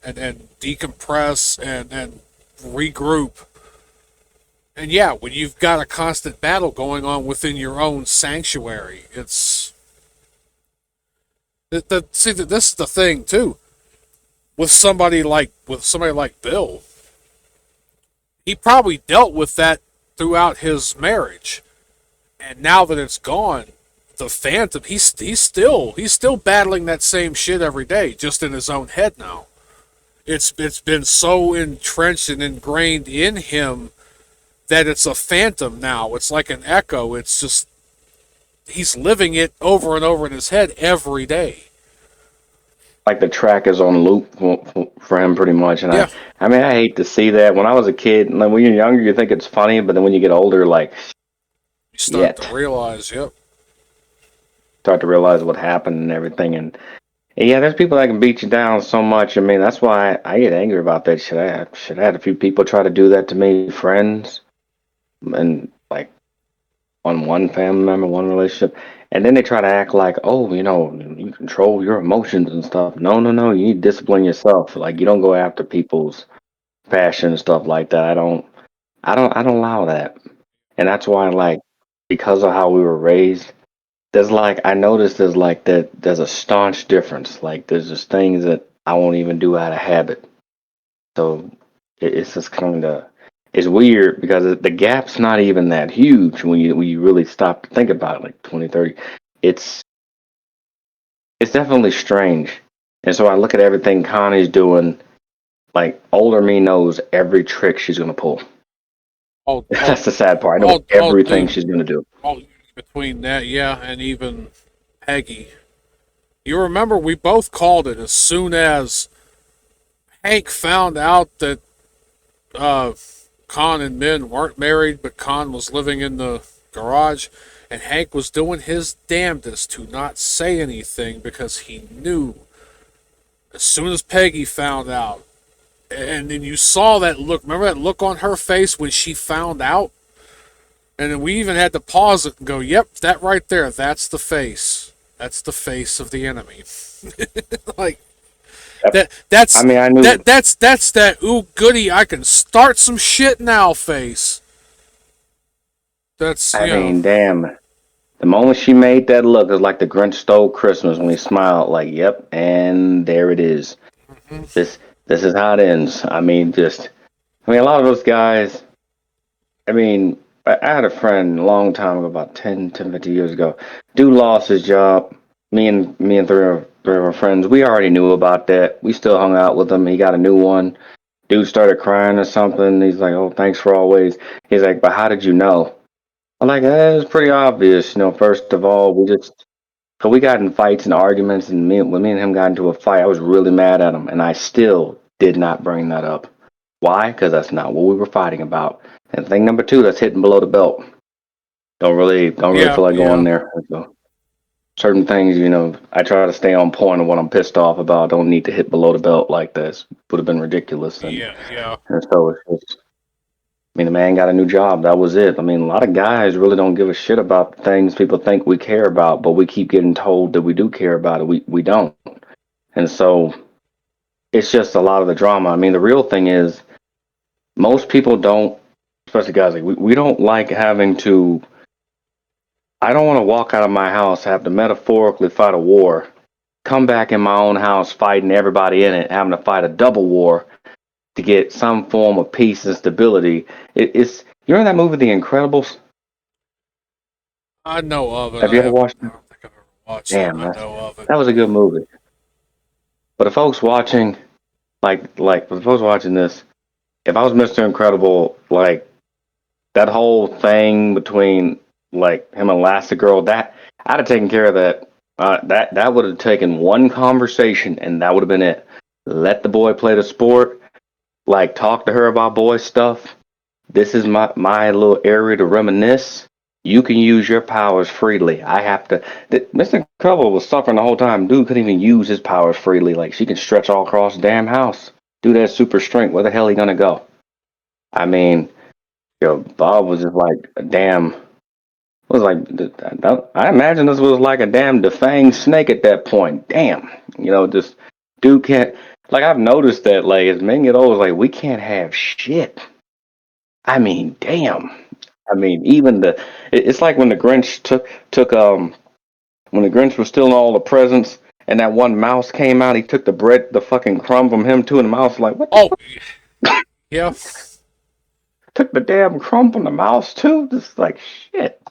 and decompress and regroup. And yeah, when you've got a constant battle going on within your own sanctuary, it's see that this is the thing too. With somebody like Bill, he probably dealt with that throughout his marriage, and now that it's gone, the Phantom he's still battling that same shit every day, just in his own head now. It's been so entrenched and ingrained in him that it's a phantom now. It's like an echo. It's just he's living it over and over in his head every day. the track is on loop for him pretty much. And Yeah, I mean, I hate to see that. When I was a kid, like when you're younger, you think it's funny, but then when you get older, like, you start to yet realize, yep. start to realize what happened and everything. And yeah, there's people that can beat you down so much. I mean, that's why I get angry about that shit. I had a few people try to do that to me, friends, and like on one family member, one relationship, and then they try to act like, oh, you control your emotions and stuff. No, no, no. You need to discipline yourself. Like, you don't go after people's passion and stuff like that. I don't allow that. And that's why, like, because of how we were raised, there's like I noticed there's like that there's a staunch difference. Like, there's just things that I won't even do out of habit. So it's just kind of it's weird because the gap's not even that huge when you really stop to think about it, like 2030. It's it's definitely strange. And so I look at everything Connie's doing. Like, older me knows every trick she's gonna pull. All, That's the sad part. I know everything dude, she's gonna do. all between that, yeah, and even Peggy. You remember we both called it as soon as Hank found out that uh, Con and Min weren't married, but Con was living in the garage, and Hank was doing his damnedest to not say anything because he knew as soon as Peggy found out, and then you saw that look. Remember that look on her face when she found out? And then we even had to pause it and go, "Yep, that right there, that's the face. That's the face of the enemy." Like that. I That's mean, I knew. that's that ooh goody. I can start some shit now face. That's I you know. mean, damn. The moment she made that look, it was like the Grinch stole Christmas when he smiled. Like, yep, and there it is. This this is how it ends. I mean, just. I mean, a lot of those guys. I mean, I had a friend a long time ago, about 50 years ago. Dude lost his job. Me and three of our friends, we already knew about that. We still hung out with him. He got a new one. Dude started crying or something. He's like, "Oh, thanks for always." He's like, "But how did you know?" I'm like, "It's pretty obvious. First of all, so we got in fights and arguments, and when me and him got into a fight, I was really mad at him, and I still did not bring that up. Why? Because that's not what we were fighting about. And thing number two, that's hitting below the belt. Don't really Yeah, feel like going yeah, there. So certain things, I try to stay on point of what I'm pissed off about. I don't need to hit below the belt like this. Would have been ridiculous, and yeah, yeah. and so I mean, the man got a new job. That was it. I mean, a lot of guys really don't give a shit about the things people think we care about, but we keep getting told that we do care about it. We don't. And so it's just a lot of the drama. I mean, the real thing is most people don't, especially guys, like we don't like having to. I don't want to walk out of my house, have to metaphorically fight a war, come back in my own house fighting everybody in it, having to fight a double war to get some form of peace and stability. It's you remember that movie, The Incredibles? I know of it. Have I you ever haven't. watched I it? don't think I've ever watched it. Damn, I know of it. that was a good movie. But the folks watching, like for the folks watching this, if I was Mr. Incredible, like that whole thing between like him and Elastigirl, that I'd have taken care of that. That would have taken one conversation, and that would have been it. Let the boy play the sport. Like talk to her about boy stuff. This is my little area to reminisce. You can use your powers freely. I have to. Mr. Incredible was suffering the whole time. Dude couldn't even use his powers freely. Like she can stretch all across the damn house. Dude has super strength. Where the hell he gonna go? I mean, Bob was just like a damn. Was like I imagine this was like a damn defanged snake at that point. Damn, just dude can't. Like I've noticed that like as men get older, like we can't have shit. I mean, damn. I mean, even it's like when the Grinch took when the Grinch was stealing all the presents and that one mouse came out, he took the fucking crumb from him too, and the mouse like, what the Oh, fuck? yeah, Took the damn crumb from the mouse too? Just like shit.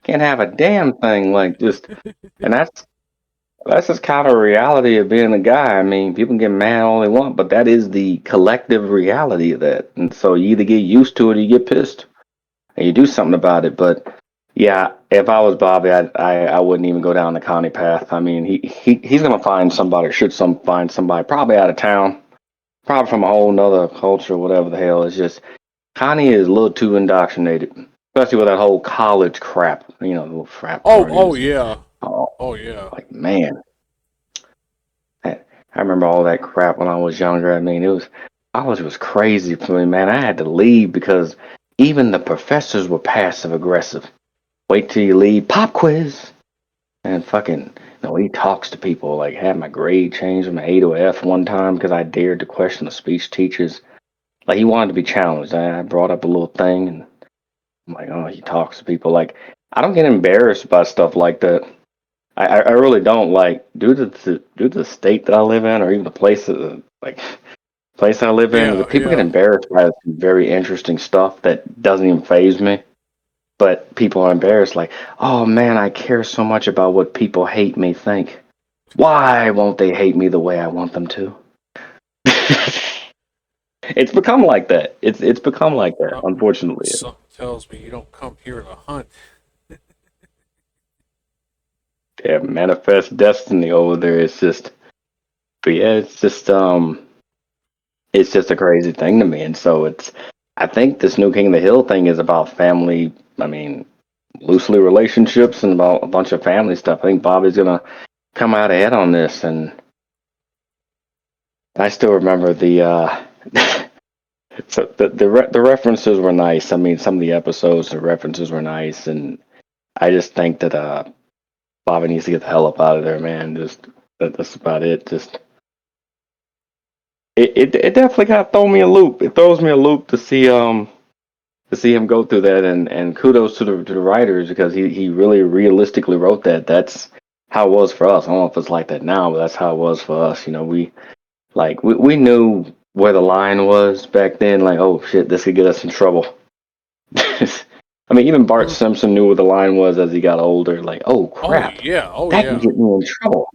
Can't have a damn thing like just, and that's just kind of reality of being a guy. I mean, people get mad all they want, but that is the collective reality of that. And so you either get used to it or you get pissed and you do something about it. But yeah, if I was Bobby, I wouldn't even go down the Connie path. I mean, he's gonna find somebody, or should find somebody, probably out of town, probably from a whole nother culture, whatever the hell. It's just Connie is a little too indoctrinated, especially with that whole college crap. Little frat oh parties and yeah, oh, oh yeah. like man, I remember all that crap when I was younger. I mean, college was crazy for me, man. I had to leave because even the professors were passive aggressive. Wait till you leave, pop quiz, and fucking. He talks to people. Like had my grade changed from an A to an F one time because I dared to question the speech teachers. Like he wanted to be challenged. I brought up a little thing, and I'm like, oh, he talks to people. Like I don't get embarrassed by stuff like that. I really don't, like due to the state that I live in, or even the place I live in. The Yeah, people get yeah. embarrassed by some very interesting stuff that doesn't even phase me. But people are embarrassed, like, oh man, I care so much about what people hate me think. Why won't they hate me the way I want them to? It's become like that. It's become like that, unfortunately. Something tells me you don't come here to hunt. Yeah, manifest destiny over there. It's just, but yeah, it's just a crazy thing to me. And so I think this new King of the Hill thing is about family. I mean, loosely relationships and about a bunch of family stuff. I think Bobby's gonna come out ahead on this, and I still remember the so the references were nice. I mean, some of the episodes, the references were nice, and I just think that Bobby needs to get the hell up out of there, man. Just that's about it. Just it definitely kind of throw me a loop. It throws me a loop to see him go through that, and kudos to the writers because he really realistically wrote that. That's how it was for us. I don't know if it's like that now, but that's how it was for us. You know, we knew where the line was back then. Like, oh shit, this could get us in trouble. I mean, even Bart Mm. Simpson knew what the line was as he got older. Like, oh Oh crap, yeah, oh that can yeah. get me in trouble.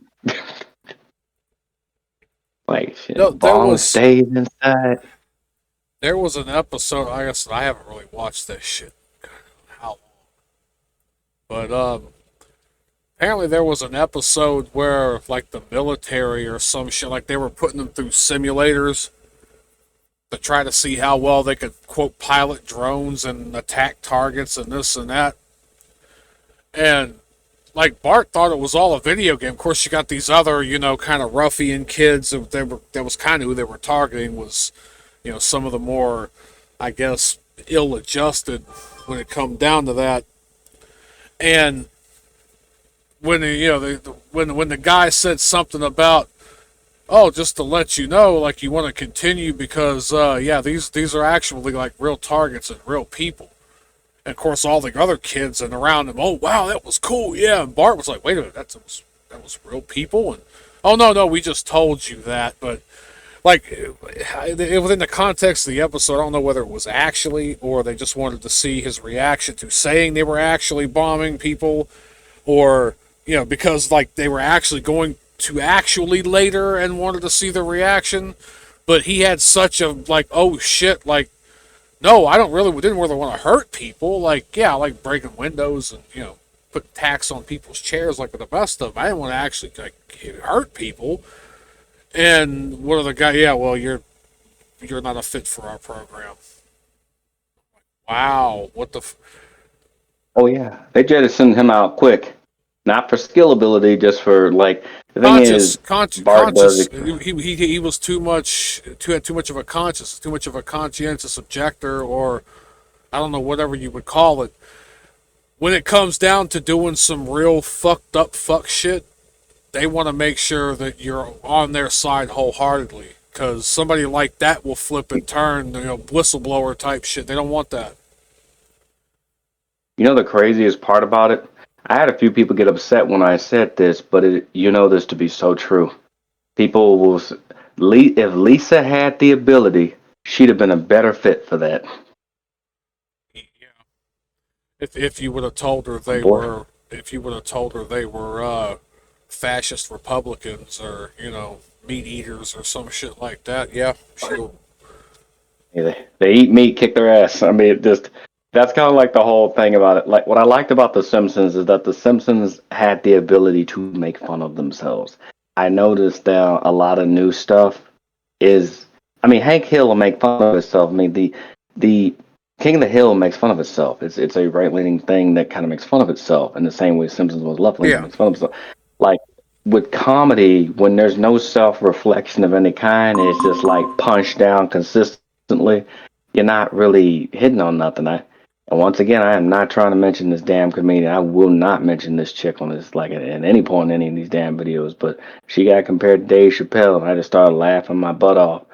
Like, No, shit, bong stays inside. there was an episode. I guess I haven't really watched this shit. How long? But apparently there was an episode where like the military or some shit, like they were putting them through simulators to try to see how well they could quote pilot drones and attack targets and this and that. And like Bart thought it was all a video game. Of course, you got these other, kind of ruffian kids. That was kind of who they were targeting. Was some of the more, I guess, ill-adjusted when it come down to that. And when when the guy said something about, oh, just to let you know, like you want to continue because yeah, these are actually like real targets and real people. And of course, all the other kids and around him, oh wow, that was cool, yeah. And Bart was like, wait a minute, that was real people, and oh no, we just told you that, but like within the context of the episode, I don't know whether it was actually or they just wanted to see his reaction to saying they were actually bombing people, or because like they were actually going to actually later and wanted to see the reaction, but he had such a like, oh shit, like no, I didn't really want to hurt people. Like, yeah, I like breaking windows and, put tacks on people's chairs like the best of them. I didn't want to actually like hurt people. And one of the guys, yeah, well, you're not a fit for our program. Wow, what the Oh yeah, they jettisoned him out quick, not for skill ability, just for like the thing conscious, is, conscious, Bart does conscious. it. He was too much of a conscious, too much of a conscientious objector, or I don't know, whatever you would call it. When it comes down to doing some real fucked up fuck shit, they want to make sure that you're on their side wholeheartedly. Because somebody like that will flip and turn, whistleblower type shit. They don't want that. You know the craziest part about it? I had a few people get upset when I said this, but you know this to be so true. People will, if Lisa had the ability, she'd have been a better fit for that. Yeah. If you would have told her they Boy, were, if you would have told her they were fascist Republicans or meat eaters or some shit like that, yeah, she'll. they eat meat, kick their ass. I mean, it just that's kind of like the whole thing about it. Like what I liked about The Simpsons is that The Simpsons had the ability to make fun of themselves. I noticed that a lot of new stuff is. I mean, Hank Hill will make fun of himself. I mean, the King of the Hill makes fun of itself. It's a right leaning thing that kind of makes fun of itself in the same way Simpsons was left leaning, Yeah, makes fun of itself. Like with comedy, when there's no self reflection of any kind, it's just like punch down consistently. You're not really hitting on nothing. And once again, I am not trying to mention this damn comedian. I will not mention this chick on this like at any point in any of these damn videos. But she got compared to Dave Chappelle, and I just started laughing my butt off.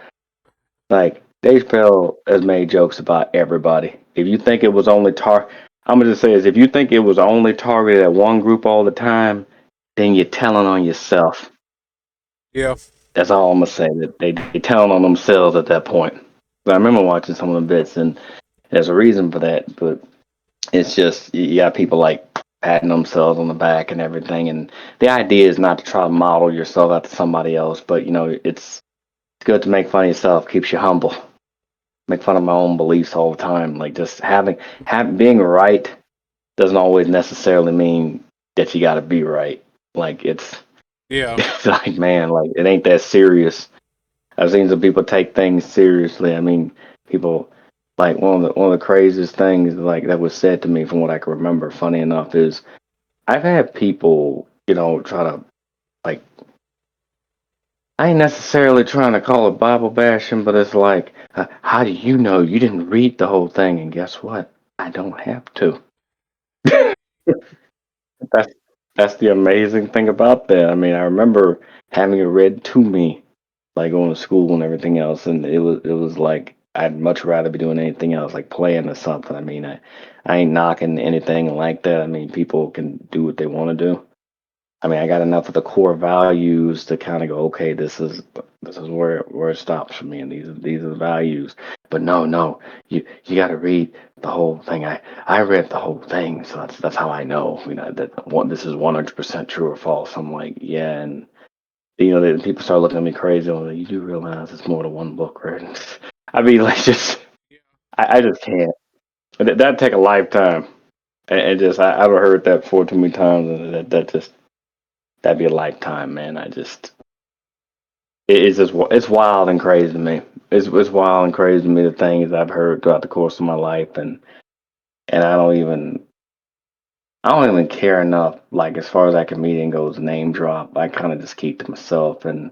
Like Dave Chappelle has made jokes about everybody. If you think it was only I'm gonna just say is if you think it was only targeted at one group all the time, then you're telling on yourself. yeah, That's all I'm gonna say. That they telling on themselves at that point. But I remember watching some of the bits, and there's a reason for that. But it's just you got people like patting themselves on the back and everything. And the idea is not to try to model yourself after somebody else, but it's good to make fun of yourself. Keeps you humble. Make fun of my own beliefs all the time. Like just being right doesn't always necessarily mean that you got to be right. Like yeah, it's like man, like it ain't that serious. I've seen some people take things seriously. I mean, people like one of the craziest things like that was said to me from what I can remember. Funny enough, is I've had people try to like I ain't necessarily trying to call it Bible bashing, but it's like, how do you know you didn't read the whole thing? And guess what? I don't have to. That's that's the amazing thing about that. I mean, I remember having it read to me, like going to school and everything else, and it was like I'd much rather be doing anything else, like playing or something. I mean, I ain't knocking anything like that. I mean, people can do what they want to do. I mean, I got enough of the core values to kind of go, okay, this is where it stops for me, and these are the values. But no, no, you got to read the whole thing. I read the whole thing, so that's how I know, that this is 100% true or false. I'm like, yeah, and then people start looking at me crazy. I'm like, you do realize it's more than one book, right? I mean, like, just I just can't. That'd take a lifetime, and just I've heard that before too many times, and that just that'd be a lifetime, man. It's just it's wild and crazy to me. It's wild and crazy to me the things I've heard throughout the course of my life, and I don't even care enough. Like as far as that comedian goes, name drop. I kind of just keep to myself and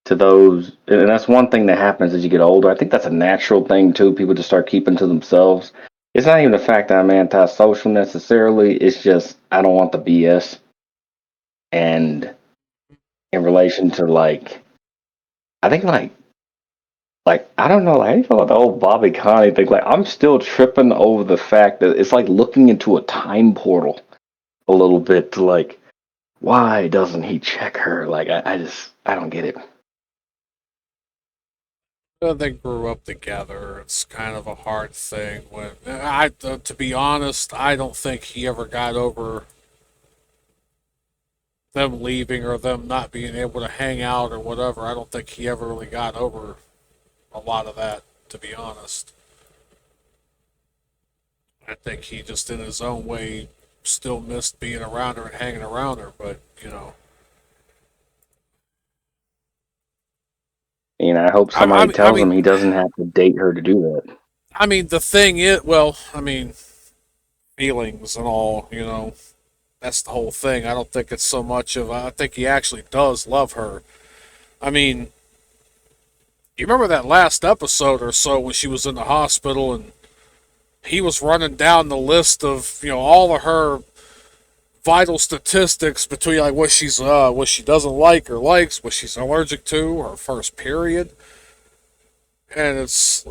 to those, and that's one thing that happens as you get older. I think that's a natural thing too. People just start keeping to themselves. It's not even the fact that I'm antisocial necessarily. It's just I don't want the BS. And in relation to I think I don't know, like how do you feel about the old Bobby Connie thing? Like I'm still tripping over the fact that it's like looking into a time portal a little bit to like why doesn't he check her? Like I don't get it. They grew up together. It's kind of a hard thing. To be honest, I don't think he ever got over them leaving or them not being able to hang out or whatever. I don't think he ever really got over a lot of that, to be honest. I think he just, in his own way, still missed being around her and hanging around her, but, I hope somebody I tells him mean, he doesn't have to date her to do that. the thing is, well, feelings and all, that's the whole thing. I don't think it's so much of, I think he actually does love her. I mean, you remember that last episode or so when she was in the hospital and he was running down the list of, all of her vital statistics between like what she doesn't like or likes, what she's allergic to, her first period. And it's,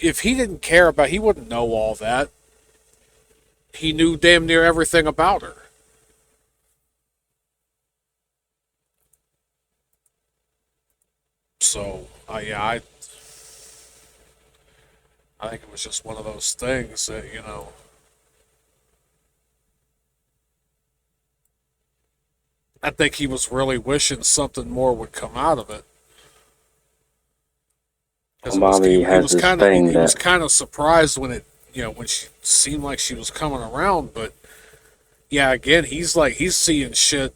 if he didn't care about, he wouldn't know all that. He knew damn near everything about her. So, yeah, I think it was just one of those things that, I think he was really wishing something more would come out of it. Because Bobby has this thing he was that kind of surprised when when she seemed like she was coming around. But yeah, again, he's seeing shit.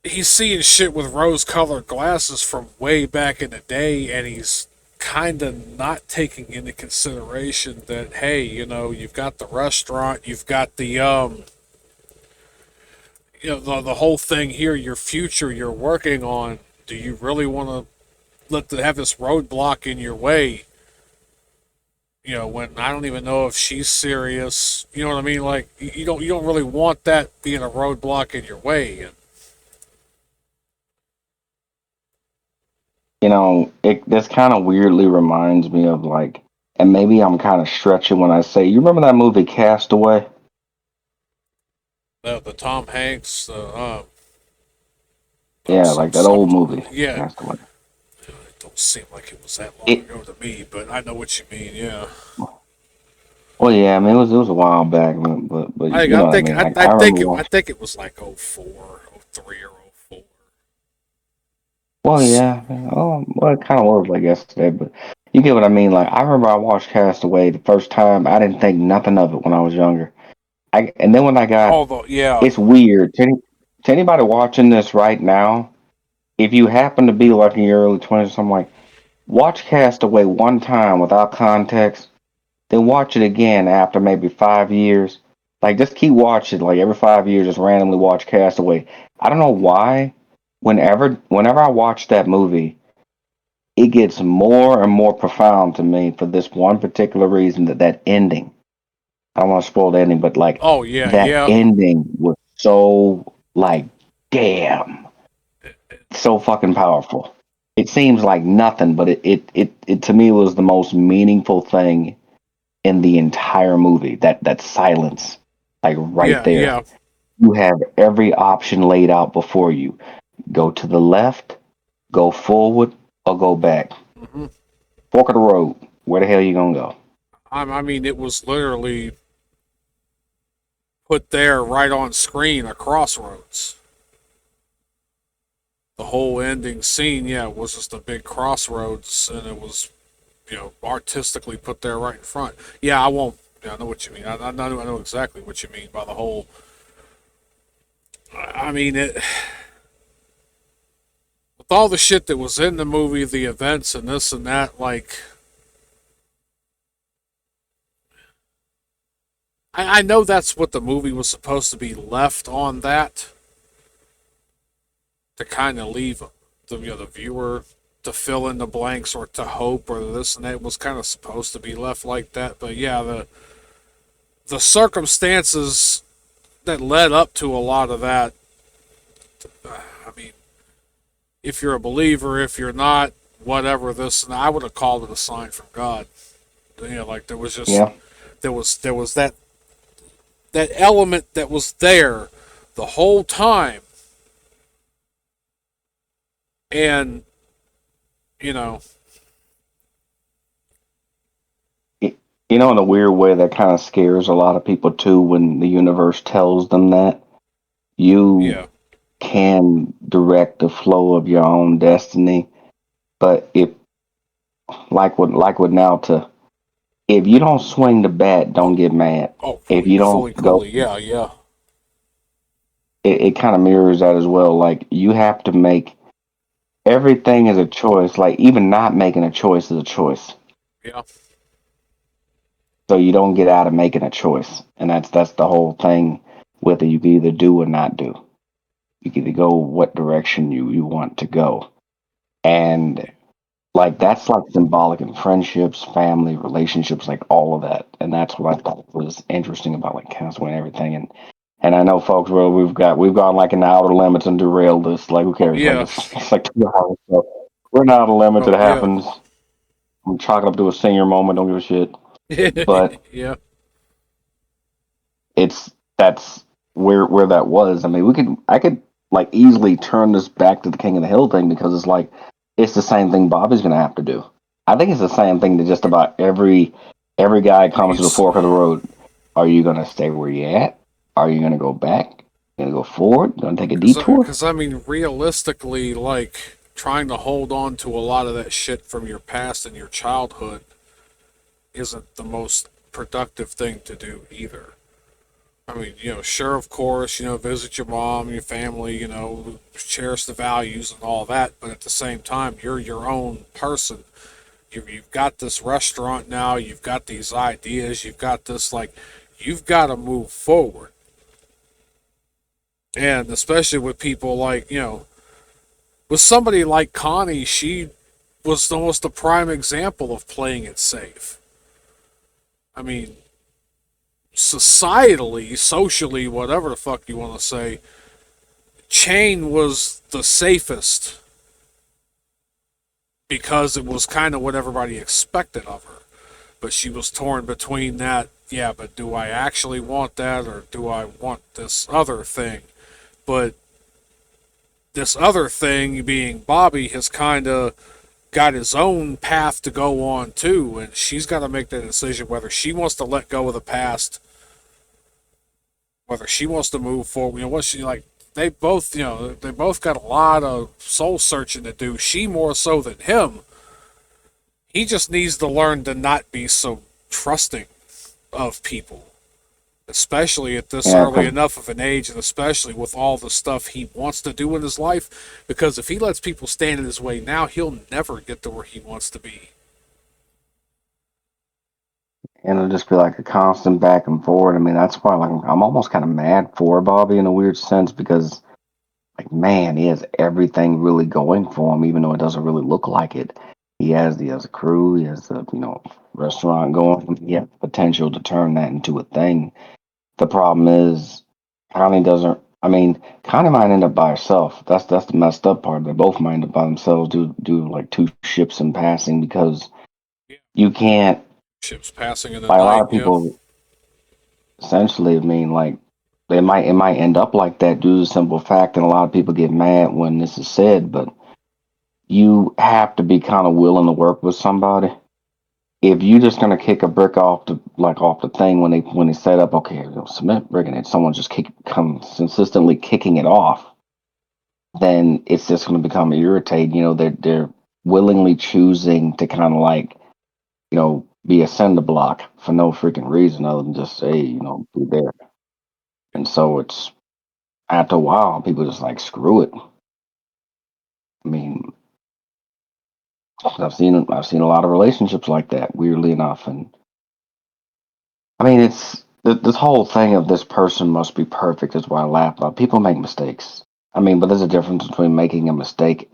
He's seeing shit with rose-colored glasses from way back in the day, and he's kind of not taking into consideration that, hey, you've got the restaurant, you've got the the whole thing here, your future you're working on. Do you really want to have this roadblock in your way? When I don't even know if she's serious. You know what I mean? Like you don't really want that being a roadblock in your way. And this kind of weirdly reminds me of and maybe I'm kind of stretching when I say, you remember that movie Castaway? the Tom Hanks, Yeah, like that old movie, yeah, Castaway. it don't seem like it was that long It ago to me, but I know what you mean. Yeah, Well, yeah, I mean it was a while back, but you know what I mean. I remember I watching. think it was like 04, 03, or 04. Well, So, yeah, oh, well, it kind of was like yesterday, but you get what I mean. Like I remember I watched Castaway the first time. I didn't think nothing of it when I was younger. And then when I got, although yeah, it's weird to anybody watching this right now. If you happen to be like in your early 20s or something, like watch Castaway one time without context, then watch it again after maybe 5 years. Like just keep watching, like every 5 years, just randomly watch Castaway. I don't know why. whenever I watch that movie, it gets more and more profound to me for this one particular reason, that ending. I don't want to spoil the ending, but like Oh yeah, that yeah, ending was so like damn, so fucking powerful. It seems like nothing, but it to me was the most meaningful thing in the entire movie. That silence, like right yeah, there. yeah. You have every option laid out before you. Go to the left, go forward, or go back. Hmm. Fork of the road. Where the hell you gonna go? I mean, it was literally put there right on screen, a crossroads. The whole ending scene, yeah, was just a big crossroads, and it was, artistically put there right in front. Yeah, I won't. Yeah, I know what you mean. I know exactly what you mean by the whole. I mean, with all the shit that was in the movie, the events and this and that, like, I know that's what the movie was supposed to be left on that, to kind of leave the viewer to fill in the blanks or to hope or this and that. It was kind of supposed to be left like that. But yeah, the circumstances that led up to a lot of that. I mean, if you're a believer, if you're not, whatever this, and I would have called it a sign from God. Like there was just Yeah, there was that element that was there the whole time, and you know, in a weird way, that kind of scares a lot of people too when the universe tells them that you yeah, can direct the flow of your own destiny. But if like with Nauta, if you don't swing the bat, don't oh, get mad. oh, If fully, you don't fully, go, coolly, yeah, yeah, it kind of mirrors that as well. Like you have to make everything is a choice. Like even not making a choice is a choice. yeah, So you don't get out of making a choice, and that's the whole thing. Whether you can either do or not do, you can either go what direction you want to go, and like that's like symbolic in friendships, family, relationships, like all of that. And that's what I thought was interesting about like counseling and everything. And I know, folks, well, we've gone like in the outer limits and derailed this. Like who oh cares? Like yeah, it's like 2 hours. So we're in outer limits. oh It yeah, happens. I'm chalking up to a senior moment. Don't give a shit. But yeah, it's that's where that was. I mean, I could like easily turn this back to the King of the Hill thing because it's like it's the same thing Bobby's gonna have to do. I think it's the same thing that just about every guy comes to the he's fork of the road. Are you gonna stay where you at? Are you gonna go back? You gonna go forward? You gonna take a detour? because I mean, realistically, like trying to hold on to a lot of that shit from your past and your childhood isn't the most productive thing to do either. I mean, sure, of course, visit your mom, your family, cherish the values and all that, but at the same time, you're your own person. You've got this restaurant now, you've got these ideas, you've got this, like, you've got to move forward. And especially with people like, with somebody like Connie, she was almost a prime example of playing it safe. I mean, societally, socially, whatever the fuck you want to say, Chain was the safest because it was kind of what everybody expected of her. But she was torn between that, yeah, but do I actually want that or do I want this other thing? But this other thing, being Bobby, has kind of got his own path to go on too, and she's got to make that decision whether she wants to let go of the past, whether she wants to move forward. What she like. They both got a lot of soul searching to do. She more so than him. He just needs to learn to not be so trusting of people, especially at this Yeah, early because enough of an age, and especially with all the stuff he wants to do in his life. Because if he lets people stand in his way now, he'll never get to where he wants to be. and it'll just be like a constant back and forward. I mean, that's why like I'm almost kind of mad for Bobby in a weird sense because like, man, he has everything really going for him, even though it doesn't really look like it. He has a crew, he has a restaurant going. He has potential to turn that into a thing. The problem is, Connie doesn't. I mean, Connie might end up by herself. That's the messed up part. They both might end up by themselves. Do like two ships in passing because Yeah. you can't. Ships passing in the Like a lot night. of Yeah. people, essentially, I mean, like it might end up like that due to the simple fact that a lot of people get mad when this is said. But you have to be kind of willing to work with somebody. If you're just gonna kick a brick off the thing when they set up, okay, cement brick, and then someone just comes consistently kicking it off, then it's just gonna become irritating. They're willingly choosing to kind of like be a cinder block for no freaking reason other than just say be there. And so it's after a while, people just like screw it. I mean, I've seen a lot of relationships like that, weirdly enough, and I mean, it's this whole thing of this person must be perfect is what I laugh about. People make mistakes. I mean, but there's a difference between making a mistake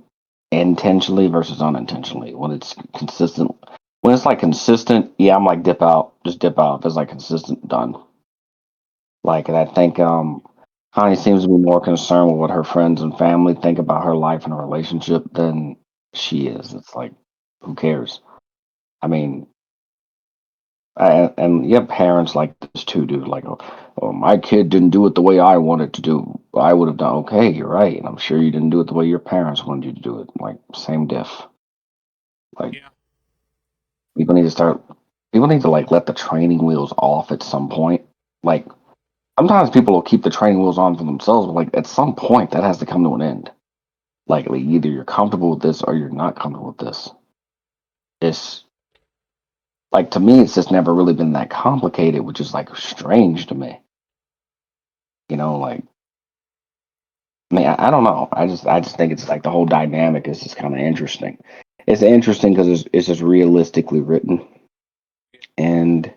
intentionally versus unintentionally. When it's consistent, when it's like consistent, yeah, I'm like dip out, just dip out. If it's like consistent, done. Like, and I think Connie seems to be more concerned with what her friends and family think about her life and her relationship than she is. It's like, who cares? I mean, and you have parents like this too, dude. Like, oh, my kid didn't do it the way I wanted to do. I would have done okay. You're right, and I'm sure you didn't do it the way your parents wanted you to do it. Like, same diff. Like, Yeah. people need to start. People need to like let the training wheels off at some point. Like, sometimes people will keep the training wheels on for themselves, but like at some point that has to come to an end. Like either you're comfortable with this or you're not comfortable with this. It's like to me, it's just never really been that complicated, which is like strange to me. Like I mean, I don't know. I just think it's like the whole dynamic is just kind of interesting. It's interesting because it's just realistically written, and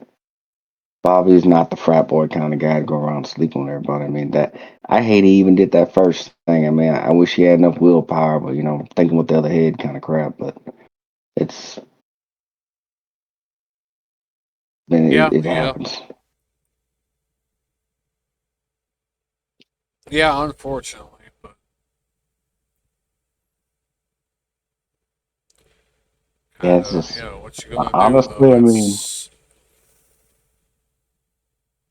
Bobby's not the frat boy kind of guy to go around sleeping with everybody. I mean, that I hate he even did that first thing. I mean, I wish he had enough willpower, but thinking with the other head kind of crap. But it's then Yeah. it Yeah. happens. Yeah. Unfortunately, but Yeah, kind it's of, just what you gonna do honestly, though? I mean, It's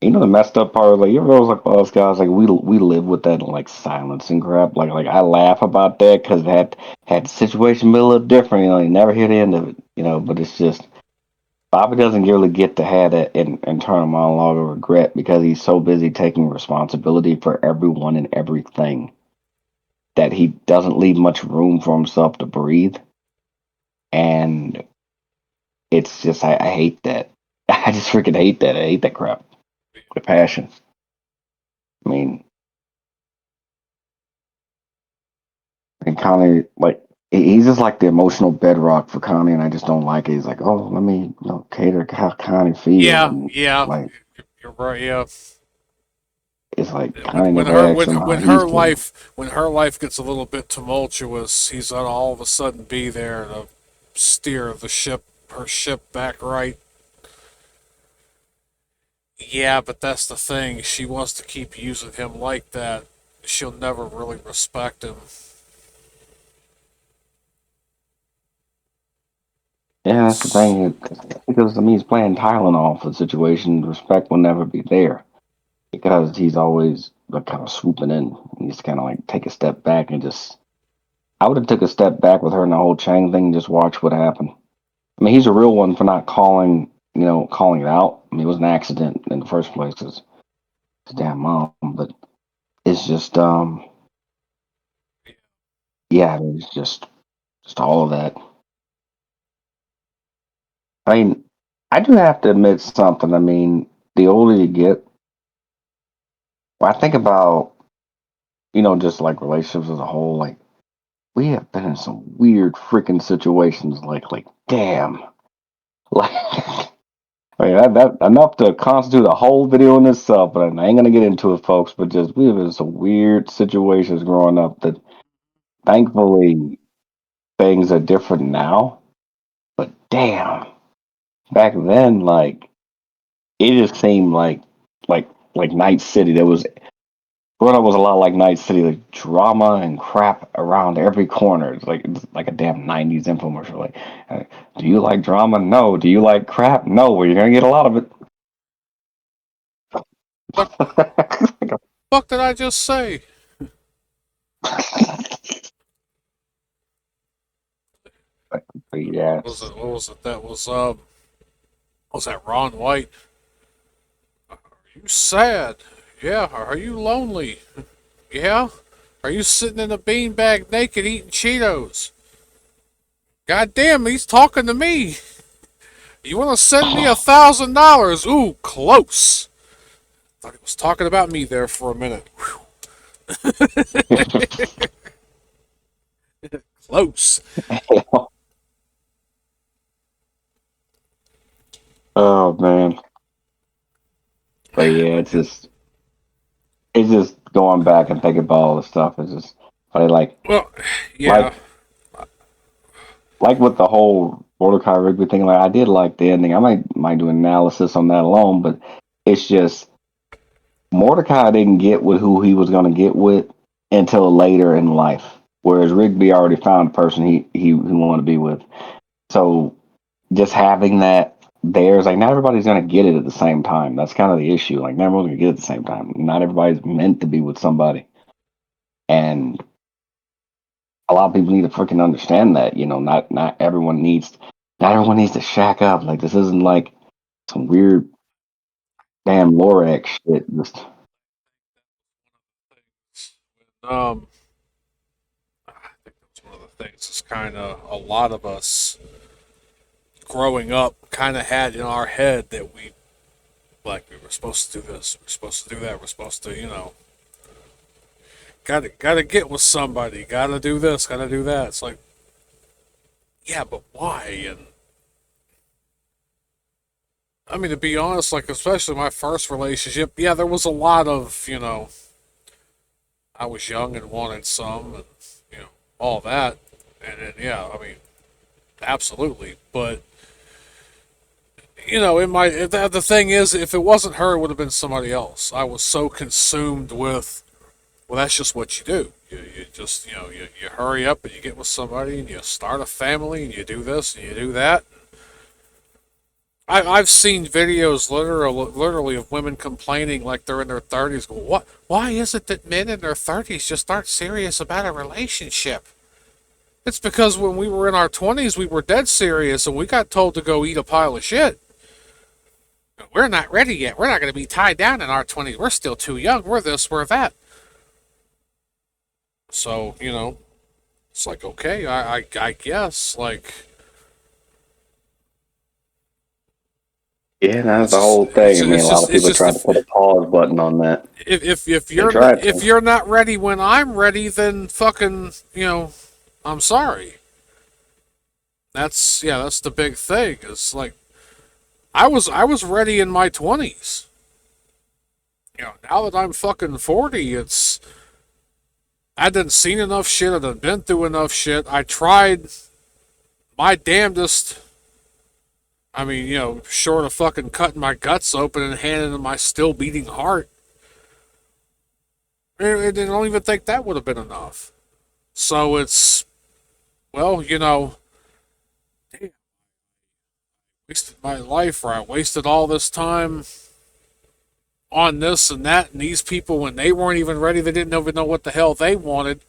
the messed up part, like you ever was like us guys, like we live with that like silence and crap. Like I laugh about that because had the situation been a little different, you never hear the end of it. But it's just Bobby doesn't really get to have that internal monologue of regret because he's so busy taking responsibility for everyone and everything that he doesn't leave much room for himself to breathe. And it's just I hate that. I just freaking hate that. I hate that crap with passion. I mean, and Connie, like, he's just like the emotional bedrock for Connie, and I just don't like it. He's like, oh, let me cater to how Connie feels, yeah. and Yeah. like, You're right. Yeah. it's like When Connie when never her asked when him how when he's her feeling. life gets a little bit tumultuous, he's gonna all of a sudden be there to steer her ship back right. Yeah, but that's the thing. She wants to keep using him like that. She'll never really respect him. Yeah, that's the It's thing. Because to me, he's playing Tylenol for the situation. Respect will never be there because he's always like kind of swooping in. He just kind of like take a step back and just. I would have took a step back with her and the whole Chang thing and just watch what happened. I mean, he's a real one for not calling it out. I mean, it was an accident in the first place because his damn mom. But it's just, yeah, I mean, it's just all of that. I mean, I do have to admit something. I mean, the older you get, when I think about, just like relationships as a whole, like we have been in some weird freaking situations. Like, damn, like Hey, that enough to constitute a whole video in itself, but I ain't gonna get into it, folks. But just we have some weird situations growing up that thankfully things are different now. But damn, back then, like it just seemed like like Night City. There was growing up was a lot like Night City, like drama and crap around every corner. It's like a damn '90s infomercial. Like, uh, do you like drama? No. Do you like crap? No. Well, you're gonna get a lot of it. What fuck did I just say? But yeah, What was it? What was it? That was that Ron White? Are you sad? Yeah. Are you lonely? Yeah. Are you sitting in a beanbag naked eating Cheetos? God damn, he's talking to me. You want to send me $1,000? Ooh, close. Thought he was talking about me there for a minute. Close. oh man. But yeah, it's just going back and thinking about all the stuff. It's just but Well, like yeah. like with the whole Mordecai Rigby thing. Like I did like the ending. I might do analysis on that alone, but it's just Mordecai didn't get with who he was going to get with until later in life, whereas Rigby already found the person he wanted to be with. So just having that there is like not everybody's going to get it at the same time. That's kind of the issue. Like not everyone's going to get it at the same time. Not everybody's meant to be with somebody, and a lot of people need to freaking understand that. You know, not everyone needs to shack up. Like this isn't like some weird damn Lorax shit. Just Um, I think that's one of the things. Is kind of a lot of us growing up kind of had in our head that we were supposed to do this, we're supposed to do that, we're supposed to, gotta get with somebody, gotta do this, gotta do that. It's like, yeah, but why? And I mean, to be honest, like especially my first relationship, yeah, there was a lot of, I was young and wanted some, and all that, and then yeah, I mean, absolutely, but. The thing is, if it wasn't her, it would have been somebody else. I was so consumed with, well, that's just what you do. You just, you hurry up and you get with somebody and you start a family and you do this and you do that. I've seen videos literally of women complaining like they're in their 30s. Go, what? Why is it that men in their 30s just aren't serious about a relationship? It's because when we were in our 20s, we were dead serious and we got told to go eat a pile of shit. We're not ready yet. We're not going to be tied down in our 20s. We're still too young. We're this, we're that. So, it's like, okay, I guess, like, yeah, that's it's the just, whole thing. I mean, a it's lot just, of it's people just try to put a pause button on that. if They you're tried if to. you're not ready when I'm ready, then fucking, I'm sorry. That's the big thing. It's like, I was ready in my 20s. Now that I'm fucking 40, I done seen enough shit. I done been through enough shit. I tried my damnedest. I mean, short of fucking cutting my guts open and handing them my still beating heart. I don't even think that would have been enough. So it's, well, damn, wasted my life, or I wasted all this time on this and that, and these people, when they weren't even ready, they didn't even know what the hell they wanted.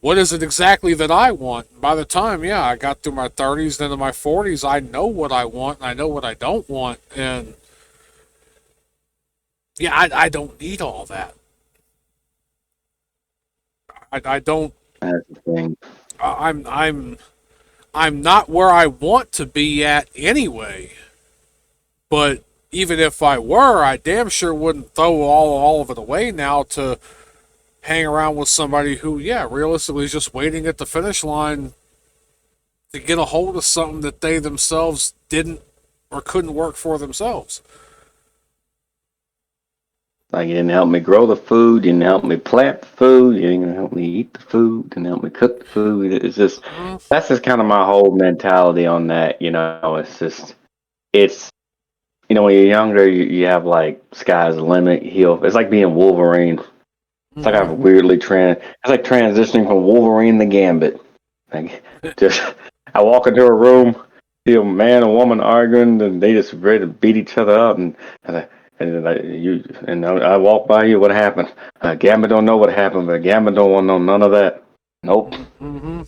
What is it exactly that I want? By the time, yeah, I got through my 30s, then in my 40s, I know what I want and I know what I don't want. And yeah, I don't need all that. I don't. That's the thing. I'm not where I want to be at anyway. But even if I were, I damn sure wouldn't throw all of it away now to hang around with somebody who, yeah, realistically is just waiting at the finish line to get a hold of something that they themselves didn't or couldn't work for themselves. Like you didn't help me grow the food, you didn't help me plant the food, you didn't help me eat the food, you didn't help me cook the food. It's just Mm, that's just kind of my whole mentality on that. It's just it's when you're younger, you have like sky's the limit. It's like being Wolverine. It's like mm-hmm. I've It's like transitioning from Wolverine to Gambit. Like just I walk into a room, see a man and woman arguing, and they just ready to beat each other up, and I, and then I walk by you. What happened? Gambit don't know what happened, but Gambit don't want to know none of that. Nope, Mm-hmm.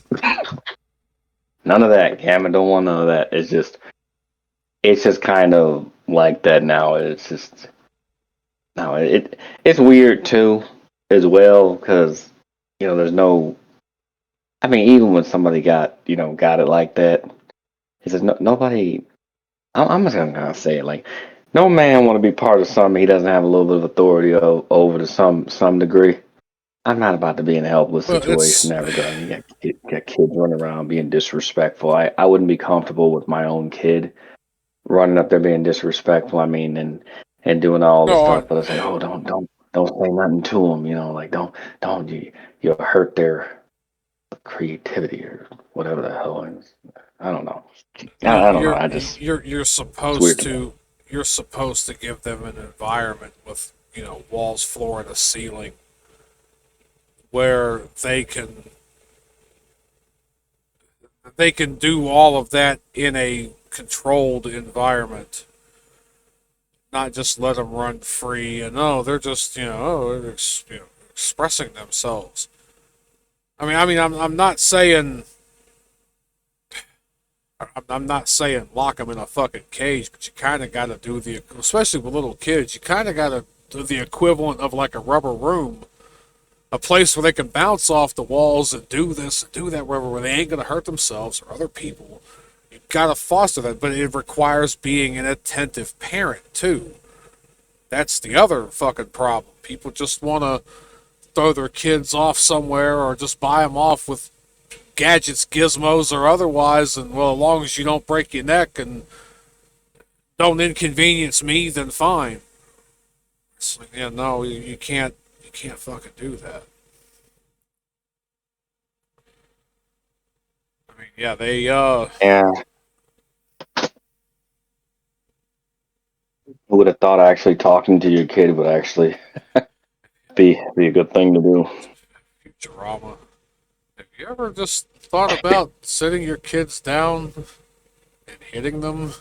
none of that. Gambit don't want none of that. It's just kind of like that now. It's just no, it's weird too, as well, because there's no. I mean, even when somebody got it like that, he says nobody. I'm just gonna say it like, no man want to be part of something he doesn't have a little bit of authority over to some degree. I'm not about to be in a helpless Well, situation in that regard. I mean, you got kids running around being disrespectful. I wouldn't be comfortable with my own kid running up there being disrespectful. I mean, and doing all the no, stuff. But I say, oh, don't say nothing to them. Like don't you'll hurt their creativity or whatever the hell. I don't know. I don't know. you're I just you're it's weird supposed to me. to you're supposed to give them an environment with walls, floor, and a ceiling where they can do all of that in a controlled environment, not just let them run free and they're just expressing themselves. I'm not saying I'm not saying lock them in a fucking cage, but you kind of got to do especially with little kids, you kind of got to do the equivalent of like a rubber room, a place where they can bounce off the walls and do this and do that, where they ain't gonna hurt themselves or other people. You gotta foster that, but it requires being an attentive parent too. That's the other fucking problem. People just want to throw their kids off somewhere or just buy them off with gadgets, gizmos, or otherwise, and well, as long as you don't break your neck and don't inconvenience me, then fine. It's like, yeah, no, you can't fucking do that. I mean, yeah, they Yeah, who would have thought actually talking to your kid would actually be a good thing to do? Futurama. Have you ever just thought about sitting your kids down and hitting them?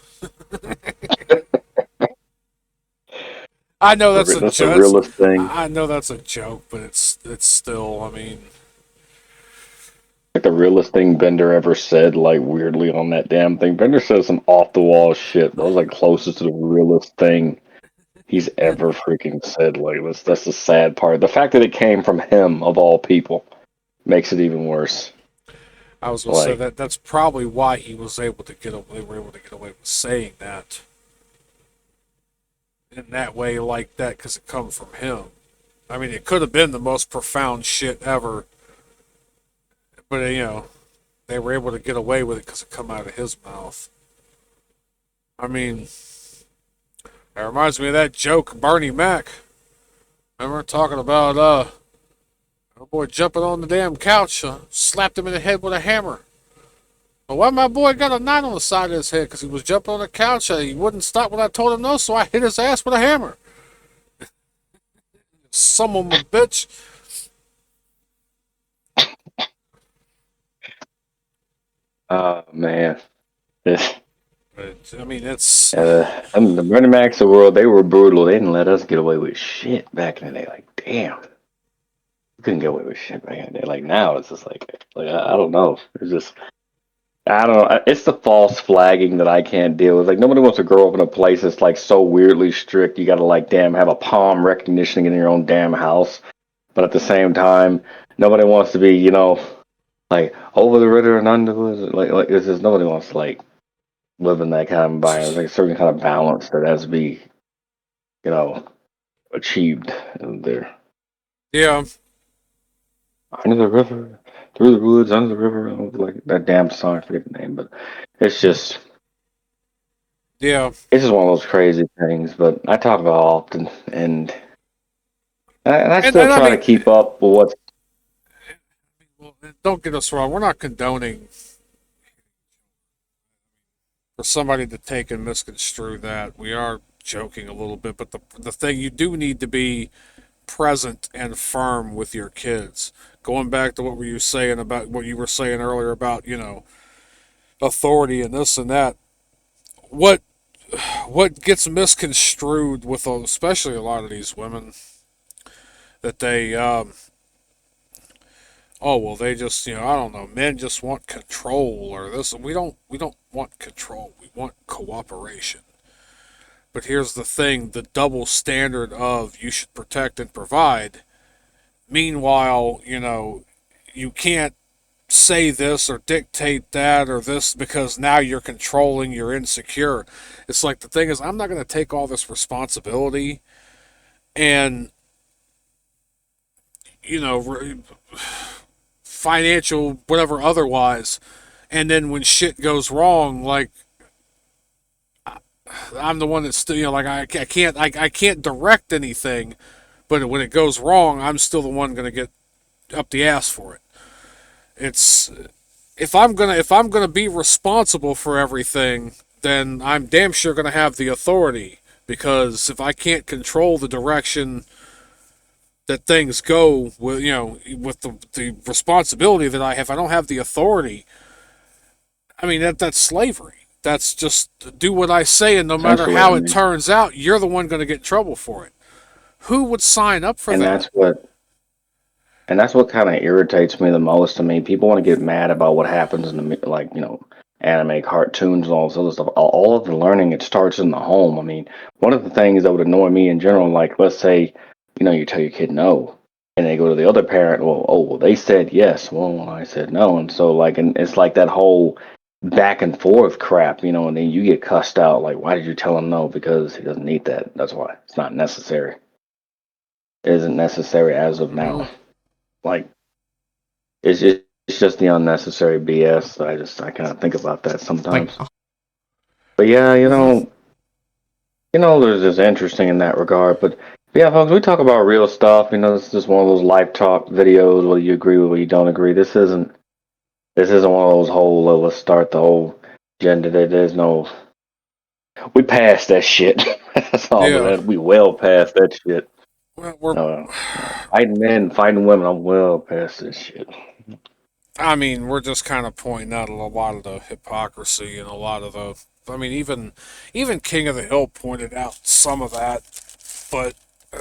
I know that's a That's the joke. realest thing. I know that's a joke, but it's still. I mean, Like the realest thing Bender ever said, like weirdly on that damn thing. Bender said some off the wall shit. That was like closest to the realest thing he's ever freaking said. Like that's the sad part. The fact that it came from him of all people makes it even worse. I was gonna say Like that's probably why he was able to get away. They were able to get away with saying that in that way, like that, because it comes from him. I mean, it could have been the most profound shit ever, but they were able to get away with it because it come out of his mouth. I mean, that reminds me of that joke, Bernie Mac. Remember talking about my boy jumping on the damn couch, slapped him in the head with a hammer. Well, why my boy got a knot on the side of his head? Because he was jumping on the couch. He wouldn't stop when I told him no, so I hit his ass with a hammer. Some of them a bitch. man. This But, I mean, it's. the Bernie Macs of the world, they were brutal. They didn't let us get away with shit back in the day. Like, damn, we couldn't get away with shit back in the day. Like now, it's just like I don't know. It's just I don't know. It's the false flagging that I can't deal with. Like nobody wants to grow up in a place that's like so weirdly strict. You got to like damn have a palm recognition in your own damn house. But at the same time, nobody wants to be like over the river and under the like it's just nobody wants to like live in that kind of environment. Like a certain kind of balance that has to be you know achieved there. Yeah, Under the river, through the woods, under the river, like that damn song. I forget the name, but it's just Yeah, It's just one of those crazy things. But I talk about it often, and I still and I try to mean, keep up with what's. well, don't get us wrong. We're not condoning for somebody to take and misconstrue that. We are joking a little bit, but the thing, you do need to be present and firm with your kids. Going back to what were you saying about what you were saying earlier about, authority and this and that. What what gets misconstrued with especially a lot of these women, that they oh well, they just, I don't know, men just want control or this. We don't want control. We want cooperation. But here's the thing: the double standard of you should protect and provide. Meanwhile, you can't say this or dictate that or this because now you're controlling, you're insecure. It's like, the thing is, I'm not going to take all this responsibility and, you know, financial, whatever, otherwise. And then when shit goes wrong, like, I'm the one that's still, like, I can't direct anything, but when it goes wrong, I'm still the one going to get up the ass for it. It's if I'm gonna be responsible for everything, then I'm damn sure gonna have the authority. Because if I can't control the direction that things go with, with the responsibility that I have, I don't have the authority. I mean, that's slavery. That's just do what I say, and no matter Essentially, I how it mean, turns out, you're the one going to get in trouble for it. Who would sign up for and that? that's what kind of irritates me the most. I mean, people want to get mad about what happens in the like anime, cartoons, and all this other stuff. All of the learning, it starts in the home. I mean, one of the things that would annoy me in general, like let's say, you tell your kid no, and they go to the other parent. Well, oh, well, they said yes. Well, I said no, and so and it's like that whole back and forth crap, and then you get cussed out. Like, why did you tell him no? Because he doesn't need that. That's why it's not necessary. It isn't necessary as of Mm, now. Like it's just the unnecessary BS. I kind of think about that Like, sometimes. But yeah, mm-hmm. there's just interesting in that regard. But yeah, folks, we talk about real stuff. This is just one of those life talk videos. Whether you agree with, whether you don't agree. This isn't one of those whole let's start the whole agenda. There's no. We passed that shit. That's all. Yeah. That we well past that shit. Well, we're Uh, Fighting men, fighting women. I'm well past this shit. I mean, we're just kind of pointing out a lot of the hypocrisy and a lot of the. I mean, even King of the Hill pointed out some of that, but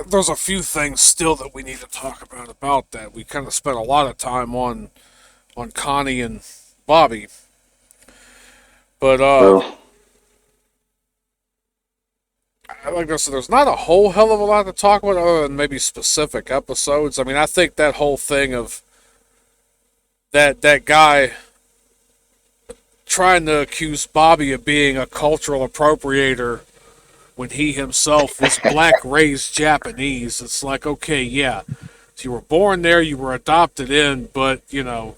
there's a few things still that we need to talk about that. We kind of spent a lot of time on Connie and Bobby, but Well, like I said, there's not a whole hell of a lot to talk about other than maybe specific episodes. I mean, I think that whole thing of that guy trying to accuse Bobby of being a cultural appropriator when he himself was black raised Japanese. It's like, okay, yeah, so you were born there, you were adopted in, but,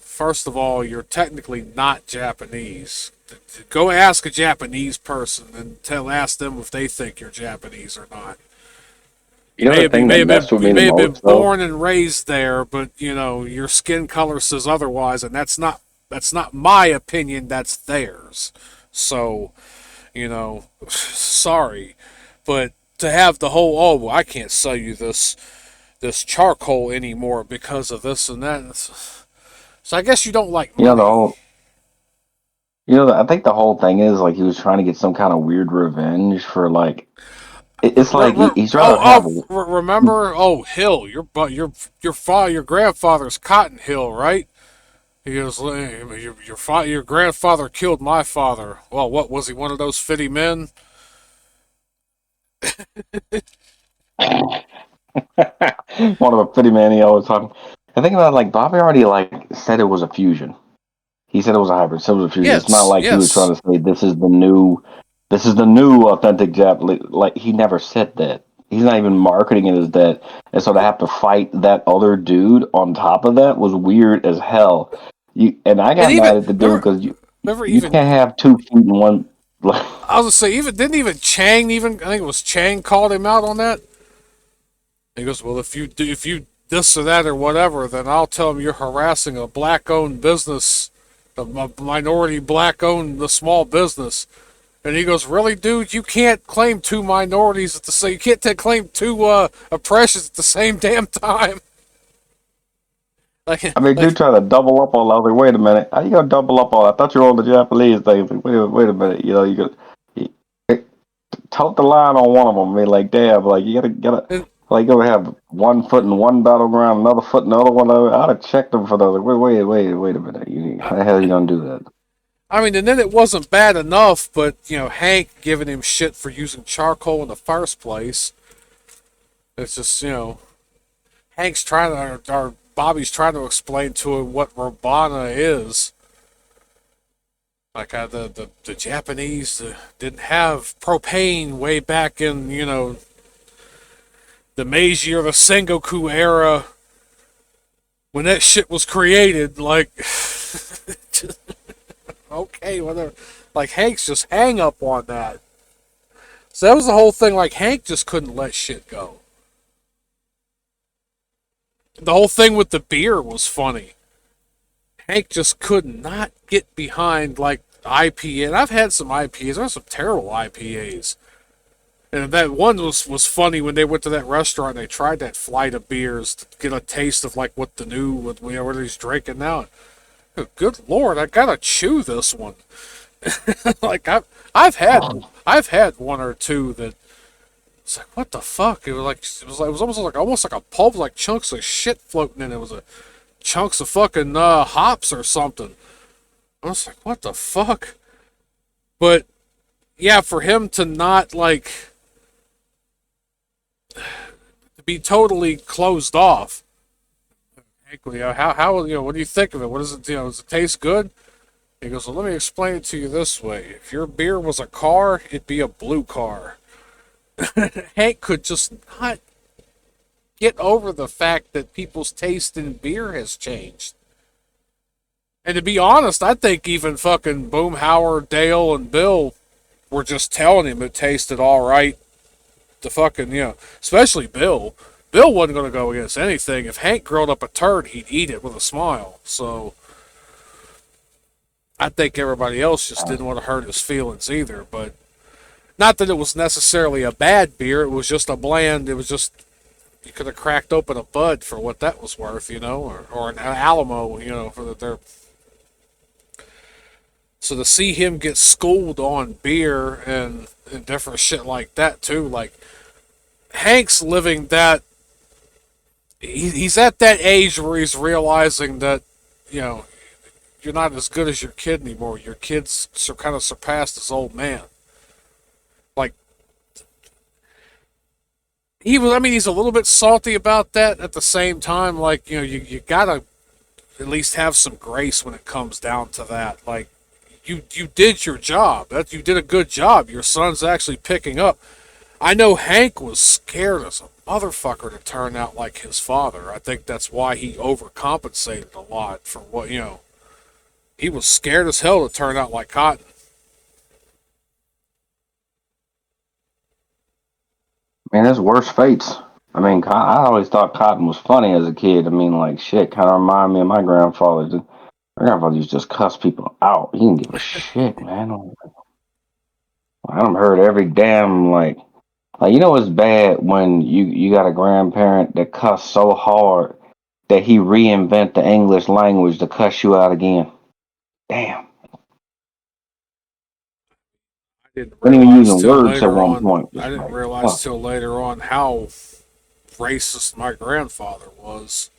first of all, you're technically not Japanese. Go ask a Japanese person and ask them if they think you're Japanese or not. You may the have you thing may that have been messed with you me the may have been most though. born and raised there, but your skin color says otherwise, and that's not my opinion. That's theirs. So, sorry, but to have the whole, oh, well, I can't sell you this charcoal anymore because of this and that. So I guess you don't like You know the money. whole. I think the whole thing is like he was trying to get some kind of weird revenge for like. It's like he's rather have. Remember? Oh, Hill, your grandfather's Cotton Hill, right? He goes, your grandfather killed my father. Well, what was he? One of those fitty men? One of a pretty man he always talking. I think about like Bobby already like said it was a fusion. He said it was a hybrid. So it was a fusion. It's not Yes, like he was yes. trying to say this is the new authentic Japanese. Like he never said that. He's not even marketing it as that. And so to have to fight that other dude on top of that was weird as hell. And I And got even mad at the dude remember, because you remember you even can't have 2 feet in one. I was gonna say, didn't even Chang I think it was Chang called him out on that. He goes, well, if you this or that or whatever, then I'll tell him you're harassing a black-owned business, a minority black-owned the small business. And he goes, really, dude? You can't claim two minorities at the same. You can't claim two oppressions at the same damn time. I mean, Like, dude trying to double up on. I was like, wait a minute, how you gonna double up on? I thought you were on the Japanese thing. Like, wait a minute, you know, you could tote the line on one of them. I mean, like, damn, like you gotta, and, like, you gonna have one foot in one battleground, another foot in the other one. I'd have checked them for those. Like, wait a minute, how the hell are you gonna do that? I mean, and then it wasn't bad enough, but Hank giving him shit for using charcoal in the first place. It's just Hank's trying to, or Bobby's trying to explain to him what Robana is. Like the Japanese didn't have propane way back in the Meiji or the Sengoku era when that shit was created. Like, okay, whatever. Like Hank's just hang up on that. So that was the whole thing. Like Hank just couldn't let shit go. The whole thing with the beer was funny. Hank just could not get behind like IPA. And I've had some IPAs. There's some terrible IPAs. And that one was funny when they went to that restaurant and they tried that flight of beers to get a taste of like what he's drinking now. Good Lord, I gotta chew this one. Like I've had one or two that it's like what the fuck? It was almost like a pulp, like chunks of shit floating in it. It was chunks of fucking hops or something. I was like, what the fuck? But yeah, for him to not like to be totally closed off. How what do you think of it? What is it? Does it taste good? He goes, well, let me explain it to you this way. If your beer was a car, it'd be a blue car. Hank could just not get over the fact that people's taste in beer has changed. And to be honest, I think even fucking Boomhauer, Dale, and Bill were just telling him it tasted all right. The fucking, especially Bill. Bill wasn't going to go against anything. If Hank grilled up a turd, he'd eat it with a smile. So I think everybody else just didn't want to hurt his feelings either. But not that it was necessarily a bad beer. It was just a bland. It was just, you could have cracked open a Bud for what that was worth, or an Alamo, for their. So to see him get schooled on beer and different shit like that too, like Hank's living that. He's at that age where he's realizing that, you're not as good as your kid anymore. Your kid's kind of surpassed his old man. Like, he's a little bit salty about that. At the same time, like, you gotta at least have some grace when it comes down to that. Like, you did your job. You did a good job. Your son's actually picking up. I know Hank was scared as a motherfucker to turn out like his father. I think that's why he overcompensated a lot for what, he was scared as hell to turn out like Cotton. Man, there's worse fates. I mean, I always thought Cotton was funny as a kid. I mean, like, shit, kind of remind me of my grandfather. My grandfather used to just cuss people out. He didn't give a shit, man. I done heard every damn, like, it's bad when you got a grandparent that cuss so hard that he reinvent the English language to cuss you out again. Damn. I didn't Wasn't even realize using till words at later one on. point. I Just didn't like, realize till later on how racist my grandfather was.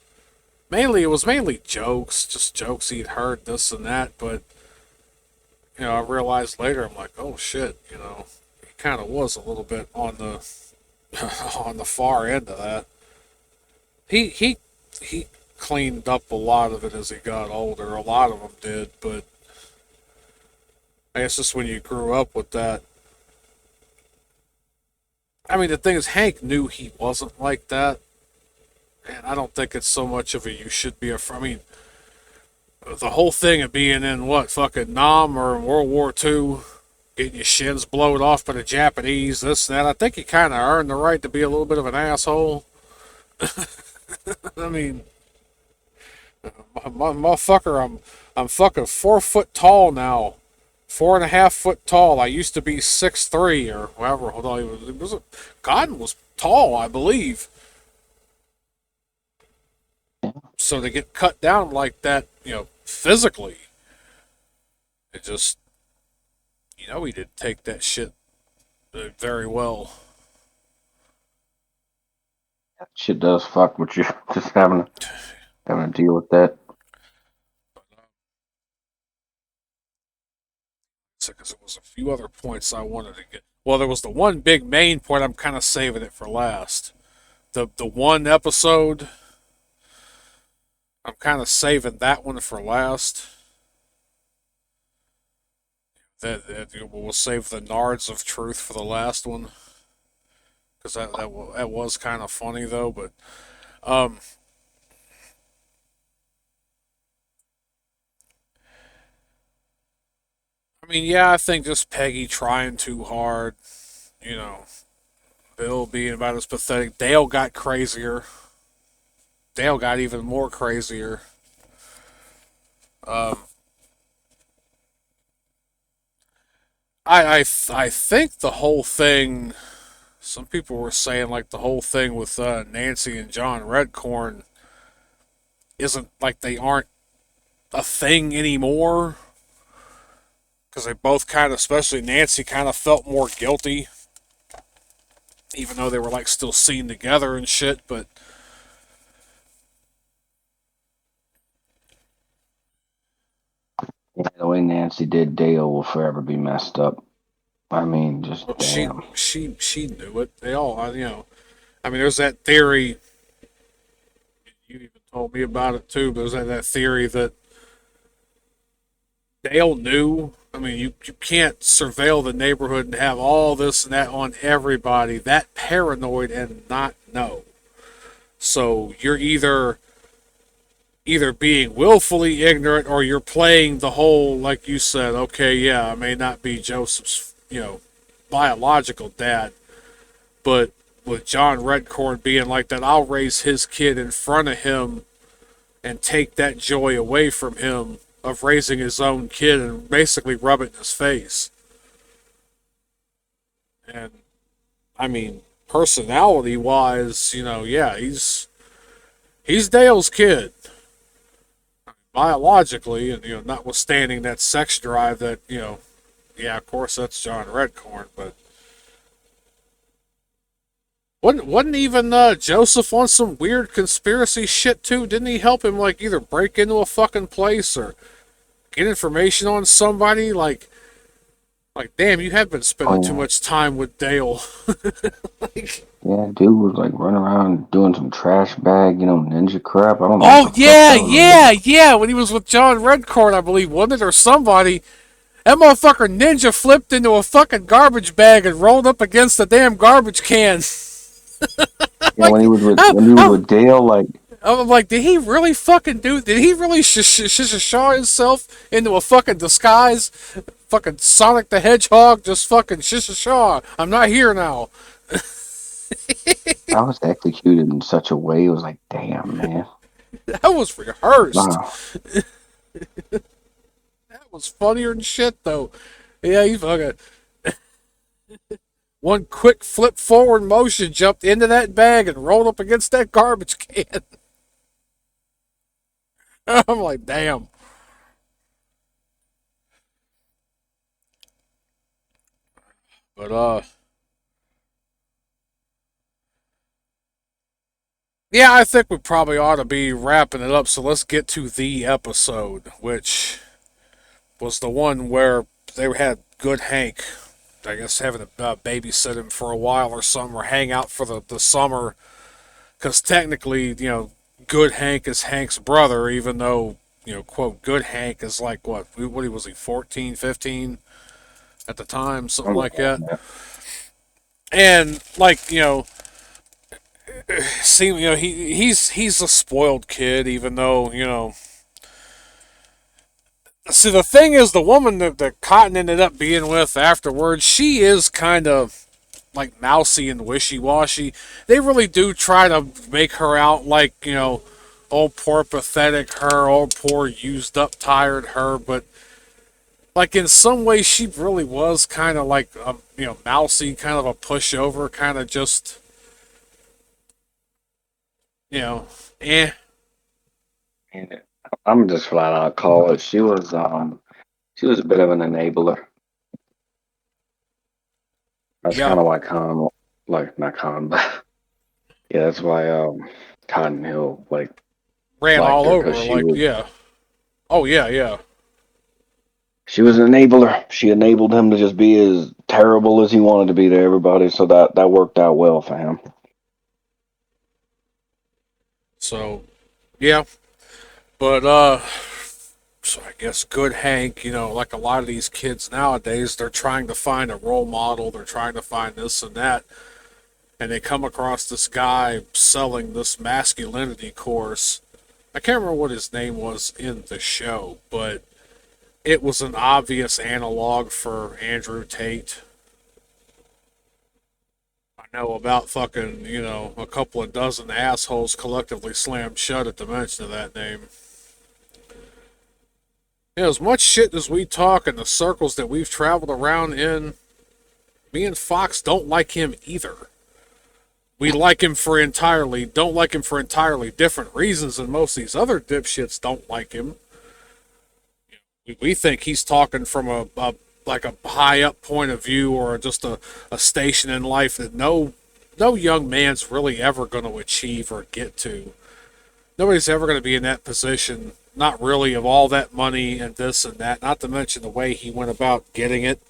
It was mainly jokes, just jokes he'd heard, this and that, but, I realized later, I'm like, oh shit, he kind of was a little bit on the, on the far end of that. He cleaned up a lot of it as he got older, a lot of them did, but I guess just when you grew up with that. I mean, the thing is, Hank knew he wasn't like that. And I don't think it's so much of a you should be I mean, the whole thing of being in fucking Nam or in World War II, getting your shins blown off by the Japanese, this and that. I think you kind of earned the right to be a little bit of an asshole. I mean, motherfucker, I'm fucking 4 foot tall now. 4.5 foot tall. I used to be 6'3" or whatever. Hold on, Cotton was tall, I believe. So to get cut down like that, physically, it just, he didn't take that shit very well. Shit does fuck with you. Just having to deal with that. Because there was a few other points I wanted to get. Well, there was the one big main point. I'm kind of saving it for last. The one episode, I'm kind of saving that one for last. That we'll save the nards of truth for the last one, because that was kind of funny though. But I mean, yeah, I think just Peggy trying too hard, Bill being about as pathetic. Dale got crazier. Dale got even more crazier. I think the whole thing. Some people were saying like the whole thing with Nancy and John Redcorn isn't like they aren't a thing anymore, because they both kind of, especially Nancy, kind of felt more guilty, even though they were like still seen together and shit. But Yeah, the way Nancy did Dale will forever be messed up. I mean, just damn. she knew it. They all, I mean, there's that theory. You even told me about it too. But there's that theory that Dale knew. I mean, you can't surveil the neighborhood and have all this and that on everybody, that paranoid, and not know. So you're either being willfully ignorant, or you're playing the whole, like you said, okay, yeah, I may not be Joseph's, biological dad, but with John Redcorn being like that, I'll raise his kid in front of him and take that joy away from him of raising his own kid and basically rub it in his face. And I mean, personality wise, yeah, he's Dale's kid. Biologically, and notwithstanding that sex drive that, yeah, of course that's John Redcorn, but wasn't even Joseph on some weird conspiracy shit too? Didn't he help him like either break into a fucking place or get information on somebody? Like damn, you have been spending too much time with Dale. Yeah, dude was like running around doing some trash bag, ninja crap. I don't know. Oh yeah. When he was with John Redcorn, I believe, wasn't it, or somebody? That motherfucker ninja flipped into a fucking garbage bag and rolled up against the damn garbage can. Yeah, when he was with Dale, like. I'm like, did he really fucking do? Did he really shaw himself into a fucking disguise? Fucking Sonic the Hedgehog, just fucking shaw. I'm not here now. I was executed in such a way. It was like, damn, man. That was rehearsed. Wow. That was funnier than shit, though. Yeah, he fucking one quick flip forward motion, jumped into that bag and rolled up against that garbage can. I'm like, damn. But yeah, I think we probably ought to be wrapping it up. So let's get to the episode, which was the one where they had Good Hank, I guess, having to babysit him for a while or something, or hang out for the summer. Because technically, Good Hank is Hank's brother, even though, quote, Good Hank is like, what was he, 14, 15 at the time, something like that. Yeah. And, like, see, he's a spoiled kid, even though, See, the thing is, the woman that Cotton ended up being with afterwards, she is kind of like mousy and wishy-washy. They really do try to make her out like, oh, poor pathetic her, oh, poor used up tired her, but like in some ways she really was kind of like mousy, kind of a pushover, kind of just you know eh. And I'm just flat out call it. She was a bit of an enabler. That's Yeah, kind of why Con, like not Con, but yeah, that's why Cotton Hill like ran liked all her because over like, yeah. Oh yeah, yeah. she was an enabler. She enabled him to just be as terrible as he wanted to be to everybody. So that worked out well for him. So yeah, but so I guess good Hank, like a lot of these kids nowadays, they're trying to find a role model, they're trying to find this and that, and they come across this guy selling this masculinity course. I can't remember what his name was in the show, but it was an obvious analog for Andrew Tate. I know about fucking, a couple of dozen assholes collectively slammed shut at the mention of that name. As much shit as we talk in the circles that we've traveled around in, me and Fox don't like him either. We like him for don't like him for entirely different reasons than most of these other dipshits don't like him. We think he's talking from a like a high up point of view or just a station in life that no young man's really ever going to achieve or get to. Nobody's ever going to be in that position, not really, of all that money and this and that, not to mention the way he went about getting it.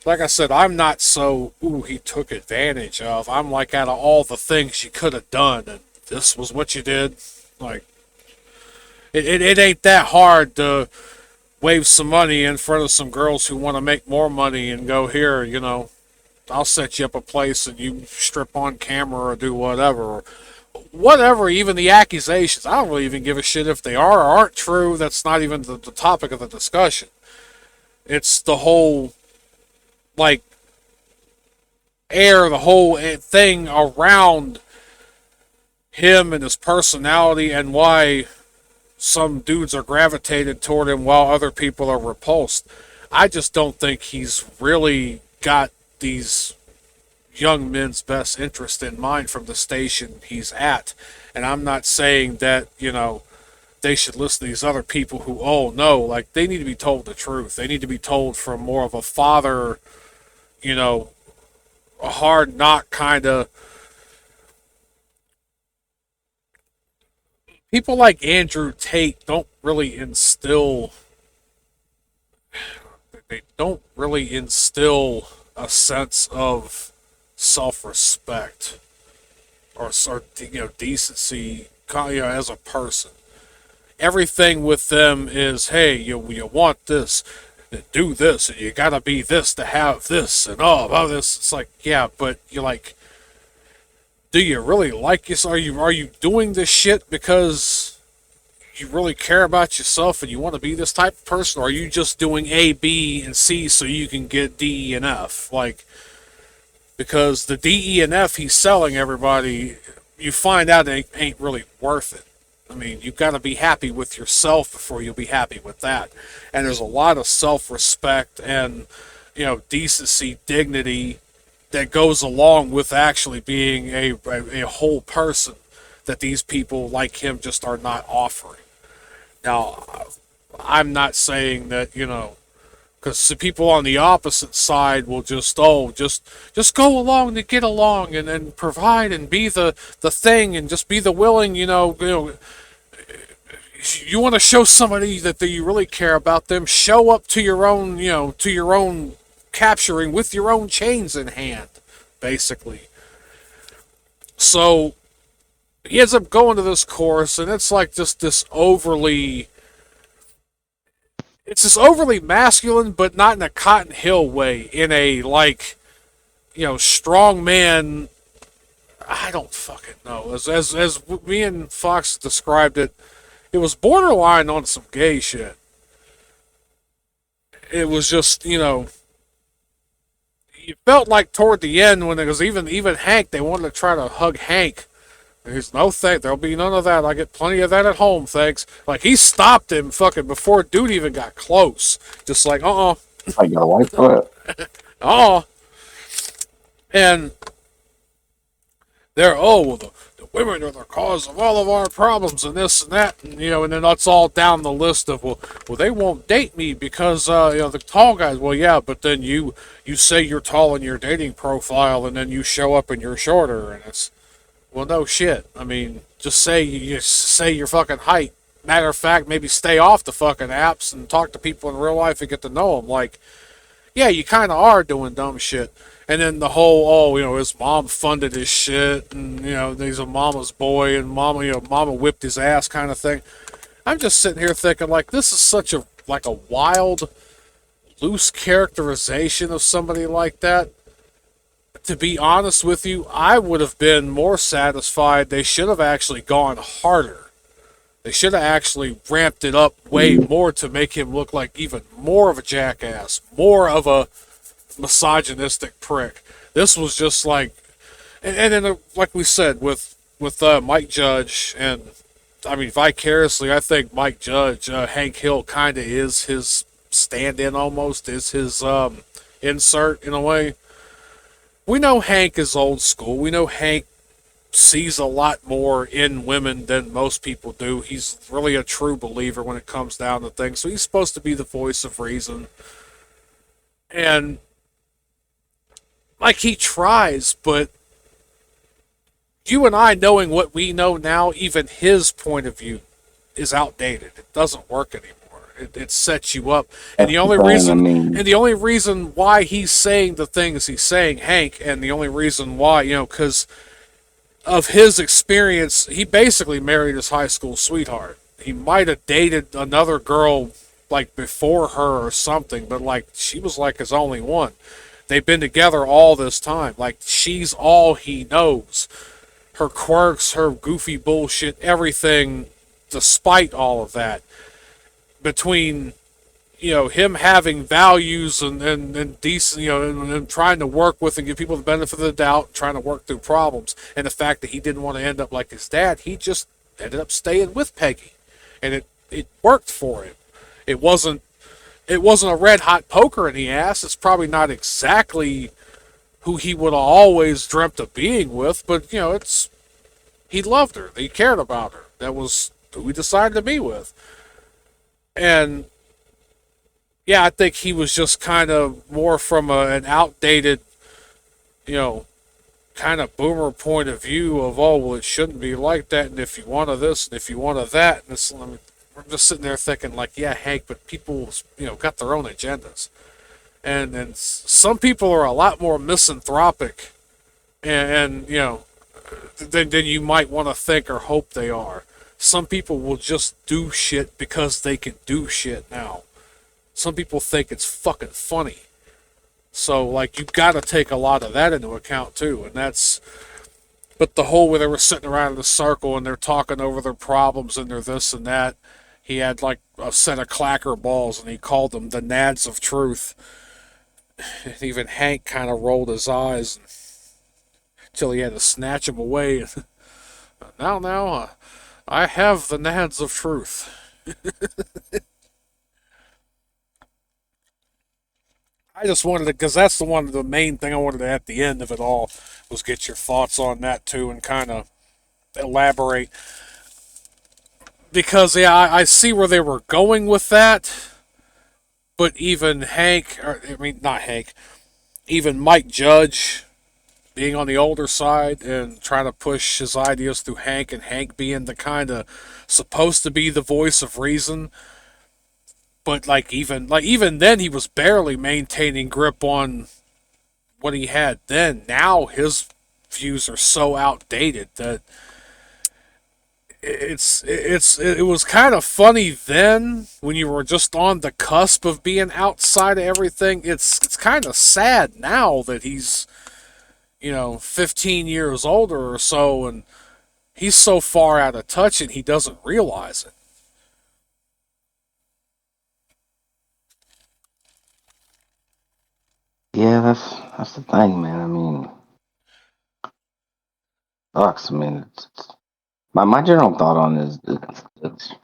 Like I said, I'm not so, ooh, he took advantage of. I'm like, out of all the things you could have done, and this was what you did. Like, it ain't that hard to wave some money in front of some girls who want to make more money and go, here, I'll set you up a place and you strip on camera or do whatever. Or whatever, even the accusations. I don't really even give a shit if they are or aren't true. That's not even the topic of the discussion. It's the whole, like, the whole thing around him and his personality and why some dudes are gravitated toward him while other people are repulsed. I just don't think he's really got these young men's best interest in mind from the station he's at. And I'm not saying that, they should listen to these other people who, oh no, like they need to be told the truth. They need to be told from more of a father, a hard knock kind of. People like Andrew Tate don't really instill. They don't really instill a sense of self-respect or decency, as a person. Everything with them is, hey, you want this, do this, and you gotta be this to have this, and all of this. It's like, yeah, but you're like, do you really like this? Are you doing this shit because you really care about yourself and you want to be this type of person, or are you just doing A, B, and C so you can get D, E, and F? Like, because the D, E, and F he's selling everybody, you find out it ain't really worth it. I mean, you've got to be happy with yourself before you'll be happy with that. And there's a lot of self-respect and, decency, dignity that goes along with actually being a whole person that these people like him just are not offering. Now, I'm not saying that, because the people on the opposite side will just go along to get along and provide and be the thing and just be the willing, you want to show somebody that you really care about them, show up to your own capturing with your own chains in hand, basically. So he ends up going to this course, and it's like just this overly masculine, but not in a Cotton Hill way, in a like, strong man. I don't fucking know. As me and Fox described it, it was borderline on some gay shit. it was just, you felt like toward the end when it was even Hank, they wanted to try to hug Hank. There's no thank. There'll be none of that. I get plenty of that at home, thanks. Like, he stopped him fucking before dude even got close. Just like, I got a wife for it. And they're, well, the women are the cause of all of our problems and this and that. And, and then that's all down the list of, well, they won't date me because, the tall guys. Well, yeah, but then you say you're tall in your dating profile and then you show up and you're shorter. And it's, well, no shit. I mean, just say your fucking height. Matter of fact, maybe stay off the fucking apps and talk to people in real life and get to know them. Like, yeah, you kind of are doing dumb shit. And then the whole, his mom funded his shit, and, he's a mama's boy, and mama whipped his ass kind of thing. I'm just sitting here thinking, like, this is such a wild, loose characterization of somebody like that. To be honest with you, I would have been more satisfied. They should have actually gone harder. They should have actually ramped it up way more to make him look like even more of a jackass, more of a misogynistic prick. This was just like, and then like we said with Mike Judge, and I mean vicariously, I think Mike Judge, Hank Hill, kind of is his stand-in almost, is his insert in a way. We know Hank is old school. We know Hank sees a lot more in women than most people do. He's really a true believer when it comes down to things. So he's supposed to be the voice of reason. And, like, he tries, but you and I, knowing what we know now, even his point of view is outdated. It doesn't work anymore. It sets you up, and the only reason why he's saying the things he's saying, Hank, and the only reason why, because of his experience, he basically married his high school sweetheart. He might have dated another girl like before her or something, but like she was like his only one. They've been together all this time. Like, she's all he knows. Her quirks, her goofy bullshit, everything, despite all of that. Between, him having values and decent, and trying to work with and give people the benefit of the doubt, trying to work through problems, and the fact that he didn't want to end up like his dad, he just ended up staying with Peggy. And it worked for him. It wasn't a red hot poker in the ass. It's probably not exactly who he would have always dreamt of being with, but, he loved her. He cared about her. That was who he decided to be with. And, yeah, I think he was just kind of more from an outdated, kind of boomer point of view of, well, it shouldn't be like that, and if you want to this, and if you want to that, and it's, I'm just sitting there thinking, like, yeah, Hank, but people, got their own agendas. And some people are a lot more misanthropic and than you might want to think or hope they are. Some people will just do shit because they can do shit now. Some people think it's fucking funny. So, like, you've got to take a lot of that into account, too. And that's... But the whole where they were sitting around in a circle and they're talking over their problems and their this and that, he had, like, a set of clacker balls and he called them the nads of truth. And even Hank kind of rolled his eyes until he had to snatch them away. Now, I have the nads of truth. I just wanted to, because that's the main thing I wanted to, at the end of it all, was get your thoughts on that too and kind of elaborate. Because, yeah, I see where they were going with that, but even even Mike Judge being on the older side and trying to push his ideas through Hank, and Hank being the kind of supposed to be the voice of reason, but even then he was barely maintaining grip on what he had then. Now his views are so outdated that it was kind of funny then when you were just on the cusp of being outside of everything. It's kind of sad now that he's 15 years older or so, and he's so far out of touch and he doesn't realize it. Yeah, that's the thing, man. I mean, sucks. I mean, my general thought on it is it's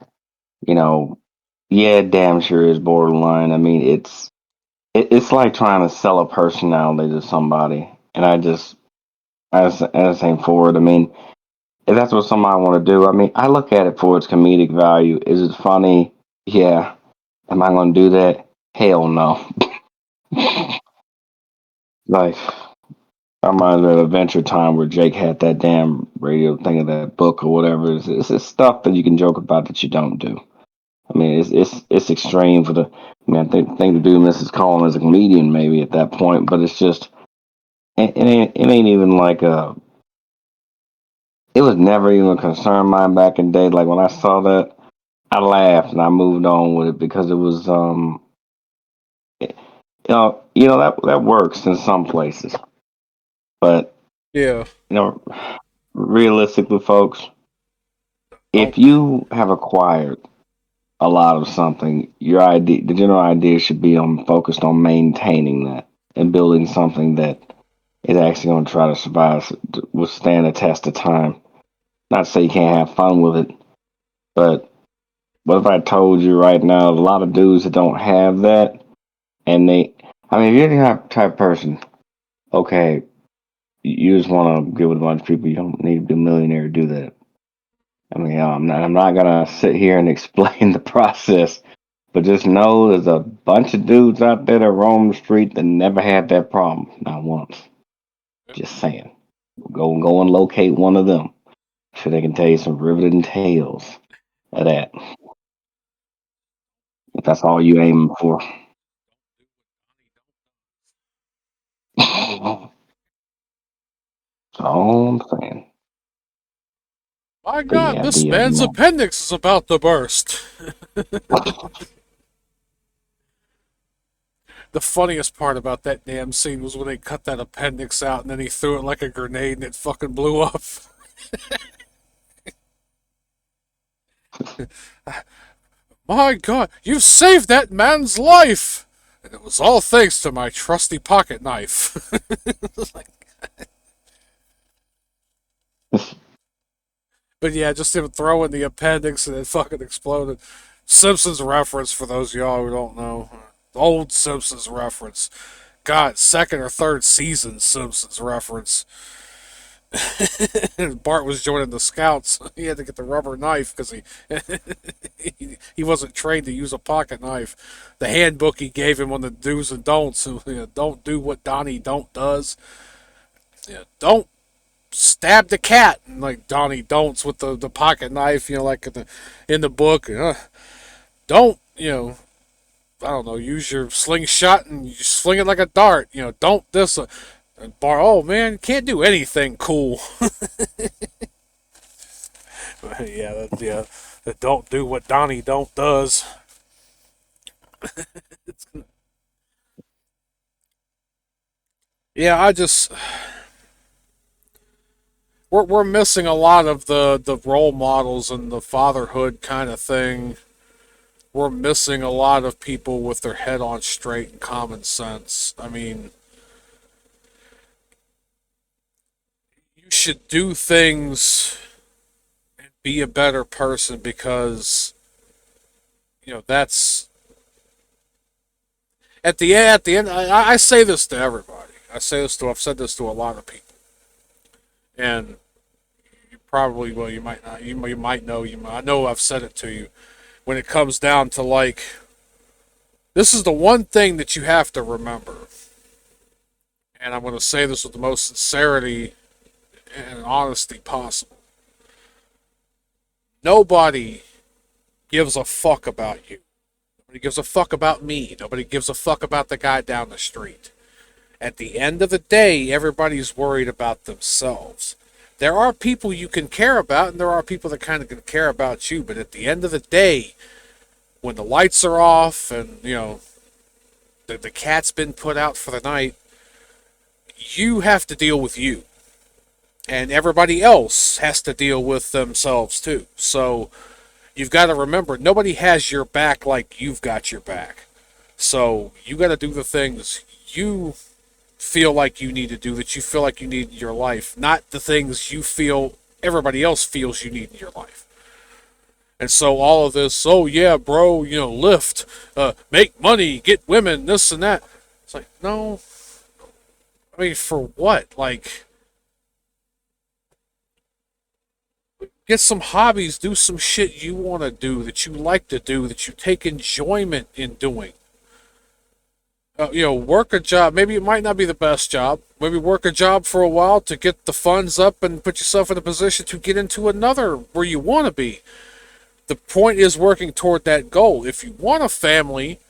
you know, yeah, damn sure is borderline. I mean, it's like trying to sell a personality to somebody, and I just ain't for it. I mean, if that's what somebody want to do, I mean, I look at it for its comedic value. Is it funny? Yeah. Am I going to do that? Hell no. Like, I'm on the Adventure Time where Jake had that damn radio thing of that book or whatever. It's stuff that you can joke about that you don't do. I mean, it's extreme for the. I mean, I think thing to do Mrs. Collin as a comedian maybe at that point, but it's just it ain't even like a. It was never even a concern of mine back in the day. Like when I saw that, I laughed and I moved on with it because it was that works in some places, but Yeah. you know realistically, folks, Don't. if you have acquired a lot of something, the general idea should be on focused on maintaining that and building something that is actually going to try to survive, withstand a test of time. Not to say you can't have fun with it, but what if I told you right now, a lot of dudes that don't have that, and I mean, if you're the type of person, okay, you just want to get with a bunch of people, you don't need to be a millionaire to do that. I mean, I'm not gonna sit here and explain the process, but just know there's a bunch of dudes out there that roam the street that never had that problem, not once. Just saying. Go and locate one of them. So they can tell you some riveting tales of that. If that's all you aiming for. That's all I'm saying. My But God, yeah, this the man's appendix is about to burst. The funniest part about that damn scene was when they cut that appendix out and then he threw it like a grenade and it fucking blew up. My God, you saved that man's life! And it was all thanks to my trusty pocket knife. But yeah, just him throwing the appendix and it fucking exploded. Simpsons reference for those of y'all who don't know. Old Simpsons reference. God, second or third season Simpsons reference. Bart was joining the scouts. He had to get the rubber knife because he wasn't trained to use a pocket knife. The handbook he gave him on the do's and don'ts. Don't do what Donnie don't does. Don't stab the cat, like Donnie don'ts with the pocket knife. Like in the book. Don't I don't know, use your slingshot and you sling it like a dart. Don't this. And Bart, oh man, can't do anything cool. Yeah, that don't do what Donnie don't does. Yeah, we're missing a lot of the role models and the fatherhood kind of thing. We're missing a lot of people with their head on straight and common sense. I mean, you should do things and be a better person because that's at the end. I say this to everybody. I've said this to a lot of people, and you probably well you might not you might know I know I've said it to you. When it comes down to this is the one thing that you have to remember, and I'm going to say this with the most sincerity and honesty possible. Nobody gives a fuck about you. Nobody gives a fuck about me. Nobody gives a fuck about the guy down the street. At the end of the day, everybody's worried about themselves. There are people you can care about, and there are people that kind of can care about you, but at the end of the day, when the lights are off and, the cat's been put out for the night, you have to deal with you. And everybody else has to deal with themselves too. So you've got to remember, nobody has your back like you've got your back. So you got to do the things you feel like you need to do, that you feel like you need in your life, not the things you feel everybody else feels you need in your life. And so all of this, oh yeah, bro, lift, make money, get women, this and that. It's like, no, I mean, for what? Like, get some hobbies, do some shit you want to do, that you like to do, that you take enjoyment in doing. Work a job. Maybe it might not be the best job. Maybe work a job for a while to get the funds up and put yourself in a position to get into another where you want to be. The point is working toward that goal. If you want a family,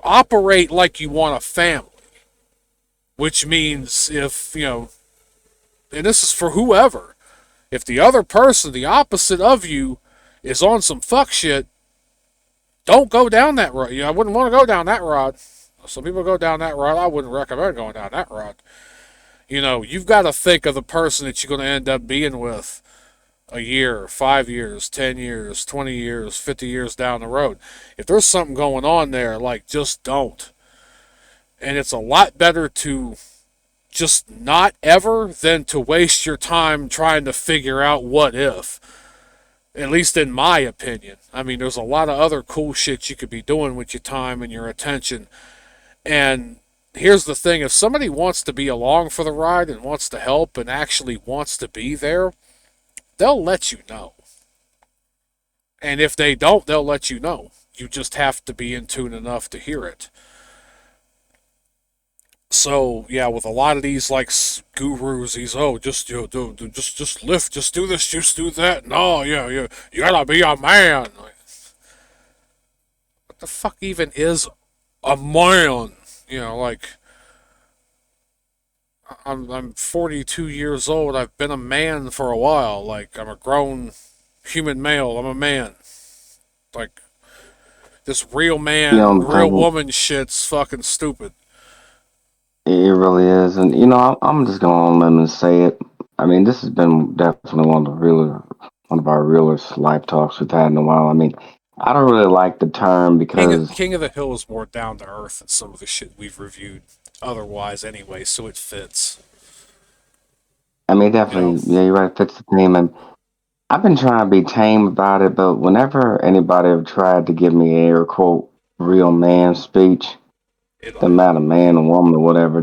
operate like you want a family. Which means and this is for whoever, if the other person, the opposite of you, is on some fuck shit, don't go down that road. I wouldn't want to go down that road. Some people go down that road. I wouldn't recommend going down that road. You've got to think of the person that you're going to end up being with a year, 5 years, 10 years, 20 years, 50 years down the road. If there's something going on there, like, just don't. And it's a lot better to just not ever than to waste your time trying to figure out what if. At least in my opinion. I mean, there's a lot of other cool shit you could be doing with your time and your attention. And here's the thing, if somebody wants to be along for the ride and wants to help and actually wants to be there, they'll let you know. And if they don't, they'll let you know. You just have to be in tune enough to hear it. So yeah, with a lot of these like gurus, just lift, just do this, just do that. No, you gotta be a man. Like, what the fuck even is a man? Like, I'm 42 years old. I've been a man for a while. Like, I'm a grown human male. I'm a man. Like, this real man, real woman shit's fucking stupid. It really is, and I'm just going on limb and say it. I mean, this has been definitely one of our realest life talks we've had in a while. I mean, I don't really like the term because King of the Hill is more down to earth than some of the shit we've reviewed otherwise anyway, so it fits. I mean, definitely, yeah, you're right. It fits the theme, and I've been trying to be tame about it. But whenever anybody have tried to give me a air quote real man speech, the matter man or woman or whatever,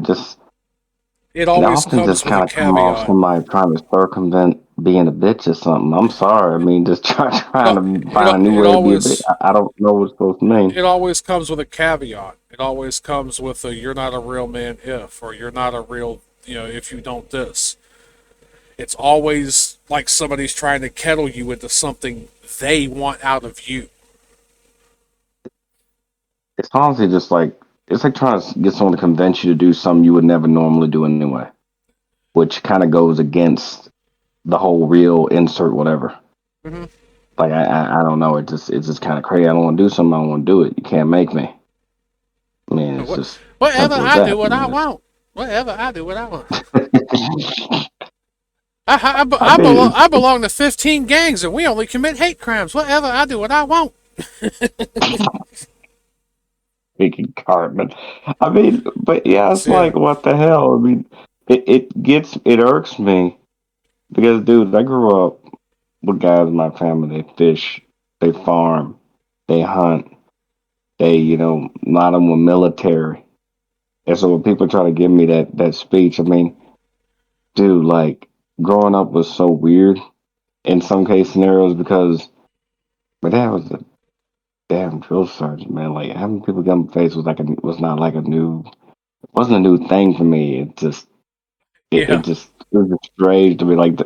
It it always often comes just with a kind of come off caveat. somebody trying to circumvent being a bitch or something. I'm sorry. I mean, just trying No, to find a new way to be a bitch. I don't know what it's supposed to mean. it always comes with a caveat. It always comes with a "you're not a real man if," or "you're not a real," if you don't this. It's always like somebody's trying to kettle you into something they want out of you. It's honestly just like it's like trying to get someone to convince you to do something you would never normally do anyway, which kind of goes against the whole real insert whatever. Mm-hmm. Like I don't know. It's just kind of crazy. I don't want to do something. I don't want to do it. You can't make me. I mean, it's just Whatever, simple as I do that. what I I mean, want. Whatever, I do what I want. I mean, I belong to 15 gangs and we only commit hate crimes. Whatever, I do what I want. speaking Cartman. I mean, but yeah, it's Yeah. like what the hell? I mean, it irks me because dude, I grew up with guys in my family. They fish, they farm, they hunt. They, a lot of them were military. And so when people try to give me that speech, I mean, dude, like growing up was so weird in some case scenarios because my dad was a damn drill sergeant, man. Like having people get in my face was not like a new wasn't a new thing for me. Yeah. It was just strange to me. Like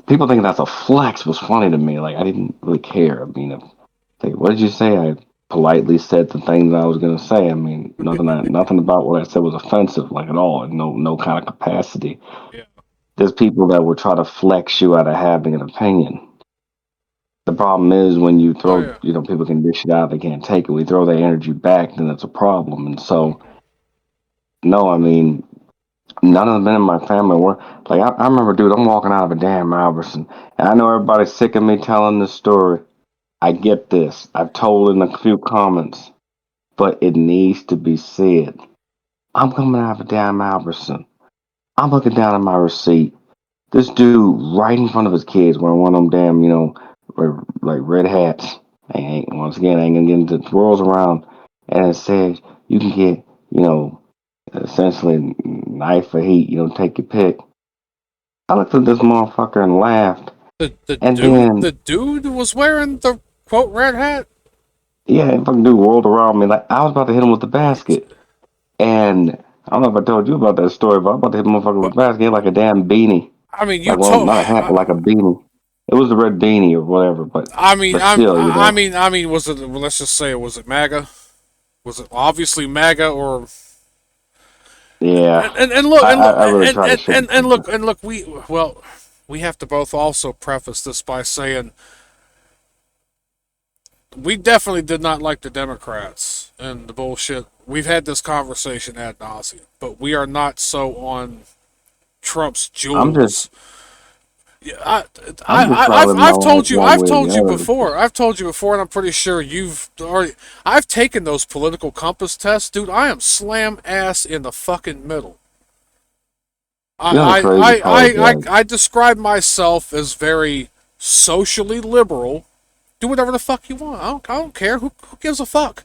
people thinking that's a flex was funny to me. Like I didn't really care. I mean, like what did you say? I politely said the thing that I was gonna say. I mean, nothing about what I said was offensive, like at all. No kind of capacity. Yeah. There's people that will try to flex you out of having an opinion. The problem is when you Oh, throw, yeah. people can dish it out, they can't take it. We throw their energy back, then that's a problem. And so, no, I mean, none of the men in my family were like. I remember, dude, I'm walking out of a damn Albertson, and I know everybody's sick of me telling this story. I get this. I've told in a few comments, but it needs to be said. I'm coming out of a damn Albertson. I'm looking down at my receipt. This dude right in front of his kids wearing one of them damn, like red hats. Once again, I ain't gonna get into the twirls around. And it says you can get, essentially knife for heat. Take your pick. I looked at this motherfucker and laughed. The And dude then, the dude was wearing the quote red hat. yeah, and fucking dude rolled around me like I was about to hit him with the basket. And I don't know if I told you about that story, but I was about to hit the motherfucker with But the basket. He had like a damn beanie. I mean, you Like, well, told. not a hat, but like a beanie. It was a red beanie or whatever, I mean, but still, I mean, was it? Well, let's just say, was it MAGA? Was it obviously MAGA or? yeah. And look and look I really try to show people. and look, we have to both also preface this by saying we definitely did not like the Democrats and the bullshit. We've had this conversation ad nauseum, but we are not so on Trump's I'm just, jewels. Yeah, I'm just trying to live my life one I've way or told the you other. before. I've told you before, and I'm pretty sure you've already. I've taken those political compass tests, dude. I am slam ass in the fucking middle. You know the crazy part is like, I describe myself as very socially liberal. Do whatever the fuck you want. I don't care. Who gives a fuck?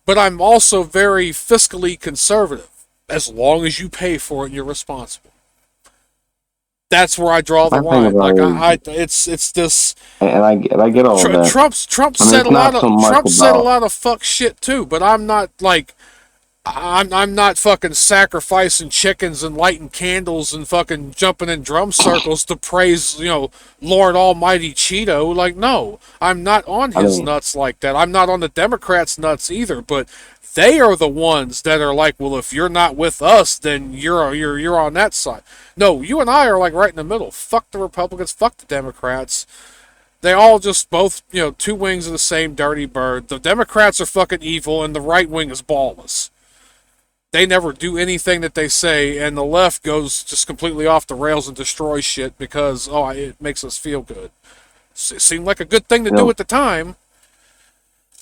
But I'm also very fiscally conservative. As long as you pay for it and you're responsible. That's where I draw the my thing line. about Like it is, it's this. and I get all that. Trump I mean, said it's a lot not so of much about. fuck shit too. But I'm not like I'm not fucking sacrificing chickens and lighting candles and fucking jumping in drum circles to praise, Lord Almighty Cheeto. Like, no, I'm not on I his mean, nuts like that. I'm not on the Democrats' nuts either. But they are the ones that are like, well, if you're not with us, then you're on that side. No, you and I are like right in the middle. Fuck the Republicans. Fuck the Democrats. They all just both, two wings of the same dirty bird. The Democrats are fucking evil, and the right wing is ballless. They never do anything that they say, and the left goes just completely off the rails and destroys shit because it makes us feel good. It seemed like a good thing to you do at know, the time.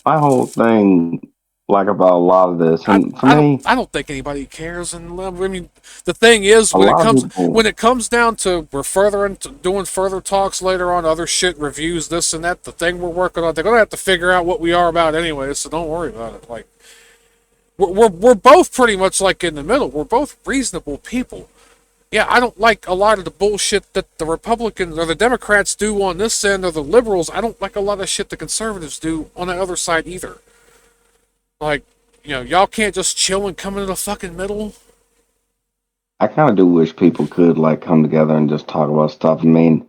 my whole thing, like about a lot of this, and for me, I don't think anybody cares. And I mean, the thing is, a lot of people. when it comes down to we're further into doing further talks later on, other shit reviews, this and that. The thing we're working on, they're gonna have to figure out what we are about anyway. So don't worry about it. Like we're both pretty much like in the middle. We're both reasonable people. Yeah, I don't like a lot of the bullshit that the Republicans or the Democrats do on this end or the liberals. I don't like a lot of shit the conservatives do on the other side either. Like, y'all can't just chill and come into the fucking middle. I kind of do wish people could like come together and just talk about stuff. I mean,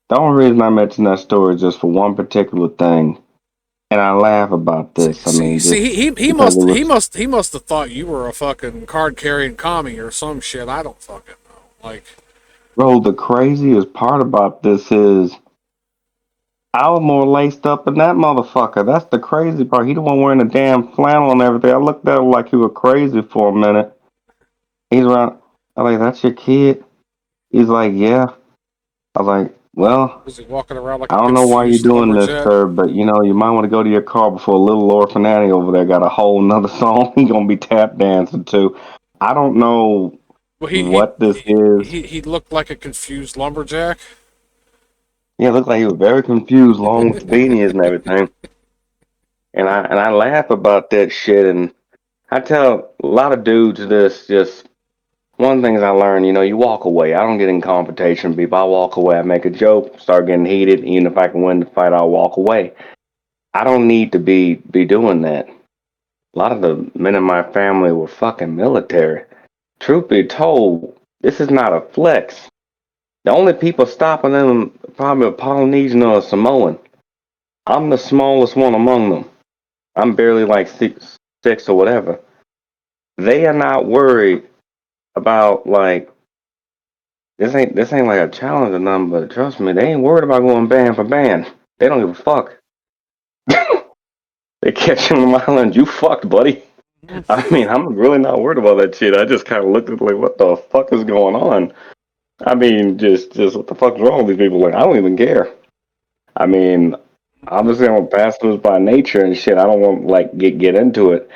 the only reason I mention that story is just for one particular thing, and I laugh about this. I mean, just because it was. He must have thought you were a fucking card carrying commie or some shit. I don't fucking know. Like, Bro, the craziest part about this is I was more laced up than that motherfucker. That's the crazy part. He the one wearing the damn flannel and everything. I looked at him like he was crazy for a minute. He's around. I'm like, that's your kid? He's like, yeah. I was like, well, was he walking around like I a don't know why you're confused doing this, lumberjack? sir, but you might want to go to your car before little orphan Annie over there got a whole nother song he gonna be tap dancing to. I don't know Well, what this is. he looked like a confused lumberjack. Yeah, it looked like he was very confused, along with the beanies and everything. And I laugh about that shit, and I tell a lot of dudes this. Just one thing I learned, you walk away. I don't get in confrontation with people. I walk away. I make a joke, start getting heated. Even if I can win the fight, I'll walk away. I don't need to be doing that. A lot of the men in my family were fucking military. Truth be told, this is not a flex. The only people stopping them probably a Polynesian or a Samoan. I'm the smallest one among them. I'm barely like six or whatever. They are not worried about like this ain't like a challenge or nothing, but trust me, they ain't worried about going band for band. They don't give a fuck. They catch him in the island, you fucked, buddy. I mean, I'm really not worried about that shit. I just kind of looked at like, what the fuck is going on? I mean, just what the fuck's wrong with these people? Like, I don't even care. I mean, obviously I'm a pacifist by nature and shit. I don't want like get into it.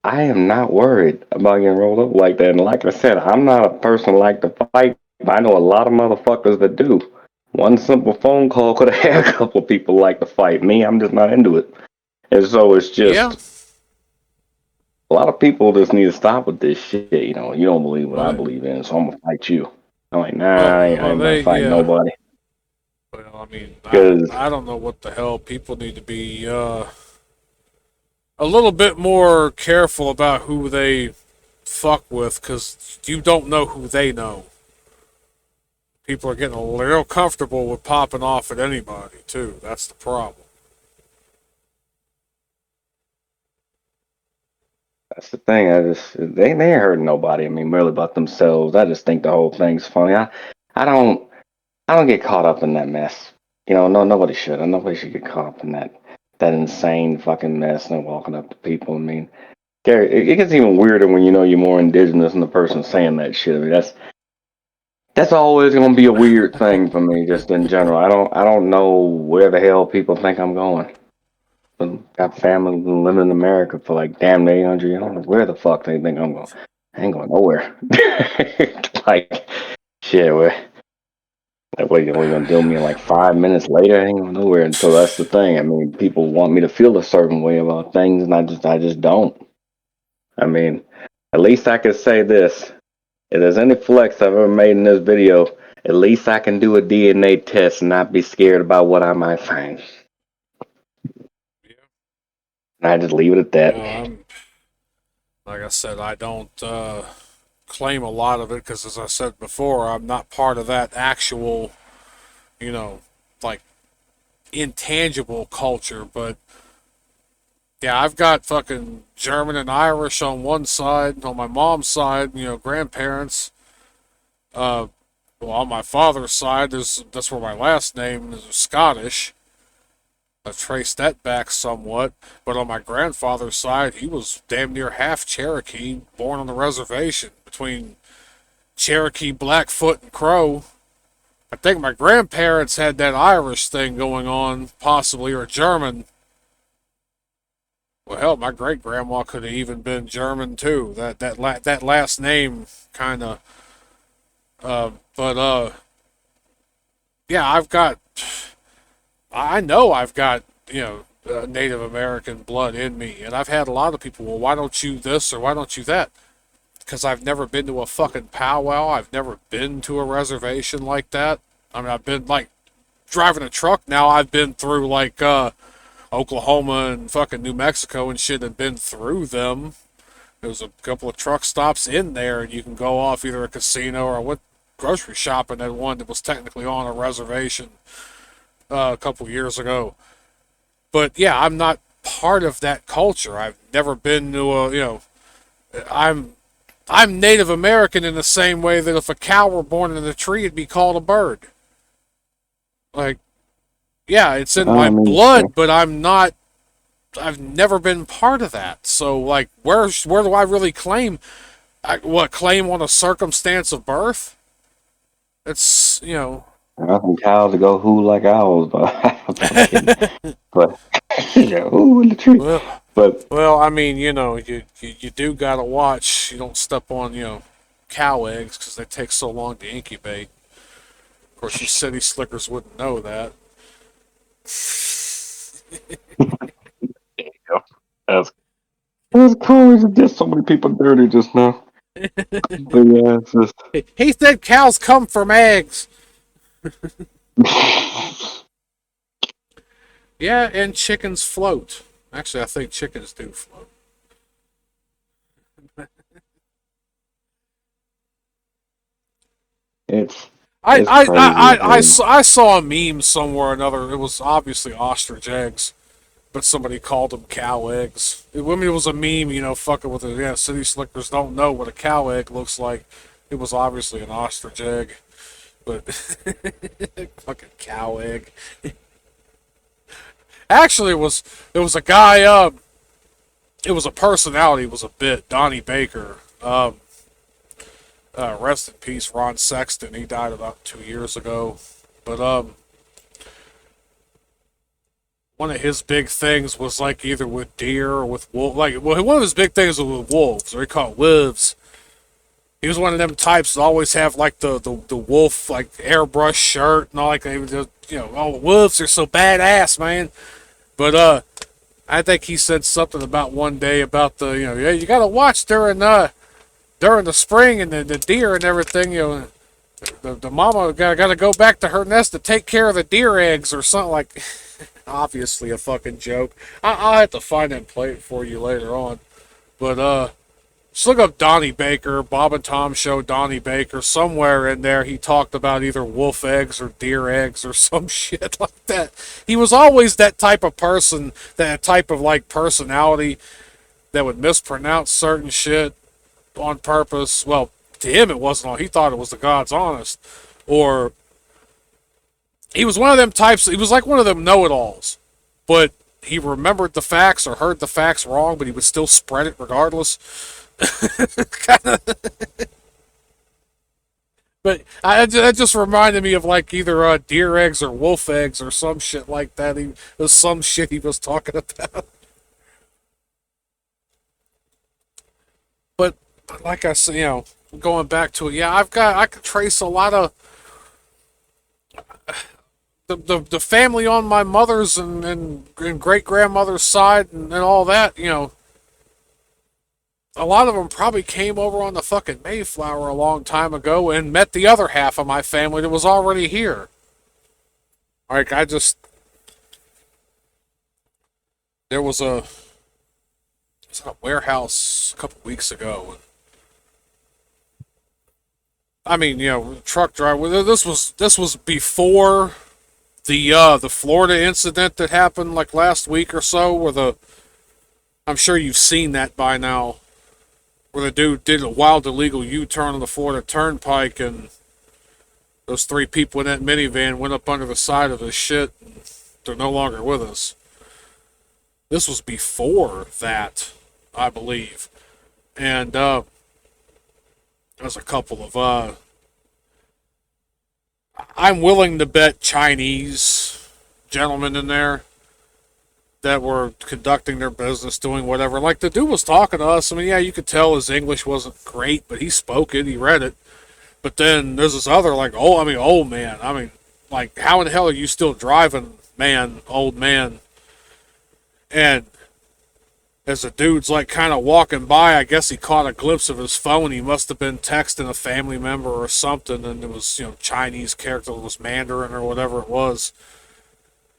I am not worried about getting rolled up like that. And like I said, I'm not a person like to fight, but I know a lot of motherfuckers that do. One simple phone call could have had a couple of people like to fight me. I'm just not into it. And so it's Yeah, just a lot of people just need to stop with this shit. You don't believe what I but believe in, so I'm gonna fight you. I'm like, well, nah, I well, ain't about they to fight yeah. nobody. Well, I mean, Because I don't know what the hell. People need to be a little bit more careful about who they fuck with, because you don't know who they know. People are getting a little comfortable with popping off at anybody too. That's the problem. that's the thing. They ain't hurting nobody. I mean, merely about themselves. I just think the whole thing's funny. I don't I don't get caught up in that mess. No, nobody should. Nobody should get caught up in that insane fucking mess and walking up to people. I mean, Gary, it gets even weirder when you know you're more indigenous and the person saying that shit. I mean, that's always gonna be a weird thing for me, just in general. I don't know where the hell people think I'm going. Got family living in America for like damn near 800 years. I don't know where the fuck they think I'm going. I ain't going nowhere. Like shit, what you gonna deal with me in like 5 minutes later? I ain't going nowhere. And so that's the thing. I mean, people want me to feel a certain way about things, and I just don't. I mean, at least I can say this. If there's any flex I've ever made in this video, at least I can do a DNA test and not be scared about what I might find. Yeah. And I just leave it at You that. know, I'm like I said, I don't claim a lot of it because, as I said before, I'm not part of that actual, you know, like intangible culture. But yeah, I've got fucking German and Irish on one side, on my mom's side, grandparents. Uh, well, on my father's side, that's where my last name is Scottish. I've traced that back somewhat, but on my grandfather's side, he was damn near half Cherokee, born on the reservation between Cherokee, Blackfoot, and Crow. I think my grandparents had that Irish thing going on, possibly, or German. Well, hell, my great grandma could have even been German too. That last name kind of. But yeah, I know I've got Native American blood in me, and I've had a lot of people. Well, why don't you this or why don't you that? Because I've never been to a fucking powwow. I've never been to a reservation like that. I mean, I've been like driving a truck now. I've been through like Oklahoma and fucking New Mexico and shit, and been through them. There's a couple of truck stops in there, and you can go off either a casino or I went grocery shopping at one that was technically on a reservation a couple years ago. But yeah, I'm not part of that culture. I've never been to I'm I'm Native American in the same way that if a cow were born in a tree, it'd be called a bird. Like, yeah, it's in my I mean, blood, but I'm not. I've never been part of that. So, like, where do I really claim? Claim on a circumstance of birth? It's I want some cows to go who like owls, but I'm kidding. But yeah, who in the tree? well, But well. I mean, you do gotta watch. You don't step on cow eggs because they take so long to incubate. Of course, you city slickers wouldn't know that. there you go. That's cool. You did so many people dirty just now. But yeah, it's just. He said cows come from eggs. Yeah, and chickens float. Actually, I think chickens do float. it's I it's I, crazy. I, I, I saw a meme somewhere or another. It was obviously ostrich eggs, but somebody called them cow eggs. I mean, it was a meme, fucking with it. Yeah, city slickers don't know what a cow egg looks like. It was obviously an ostrich egg, but fucking cow egg. Actually, it was a guy. It was a personality. It was a bit. Donnie Baker. Rest in peace, Ron Sexton. He died about 2 years ago. But one of his big things was like either with deer or with wolf. Like, well, one of his big things was with wolves, or he called wolves. He was one of them types that always have like the wolf like airbrush shirt and all like oh, wolves are so badass, man. But I think he said something about one day about yeah, you gotta watch during the spring and the deer and everything, the mama gotta go back to her nest to take care of the deer eggs or something like. Obviously a fucking joke. I'll have to find and play it for you later on. But just look up Donnie Baker, Bob and Tom Show Donnie Baker. Somewhere in there he talked about either wolf eggs or deer eggs or some shit like that. He was always that type of person, that type of like personality that would mispronounce certain shit on purpose. Well, to him it wasn't all. He thought it was the God's honest. Or he was one of them types, he was like one of them know-it-alls. But he remembered the facts or heard the facts wrong, but he would still spread it regardless. Kinda. But that just reminded me of like either deer eggs or wolf eggs or some shit like that. It was some shit he was talking about. But like I said, going back to it, yeah, I could trace a lot of the family on my mother's and great grandmother's side and all that. A lot of them probably came over on the fucking Mayflower a long time ago and met the other half of my family that was already here. Like, there was a warehouse a couple weeks ago. I mean, truck driver. This was before the Florida incident that happened like last week or so, where I'm sure you've seen that by now, where the dude did a wild illegal U-turn on the Florida Turnpike, and those 3 people in that minivan went up under the side of his shit, and they're no longer with us. This was before that, I believe. And there's a couple of I'm willing to bet Chinese gentlemen in there that were conducting their business, doing whatever. Like, the dude was talking to us. I mean, yeah, you could tell his English wasn't great, but he spoke it, he read it. But then there's this other, like, old man. I mean, like, how in the hell are you still driving, man, old man? And as the dude's, like, kind of walking by, I guess he caught a glimpse of his phone. He must have been texting a family member or something, and it was, Chinese character, it was Mandarin or whatever it was.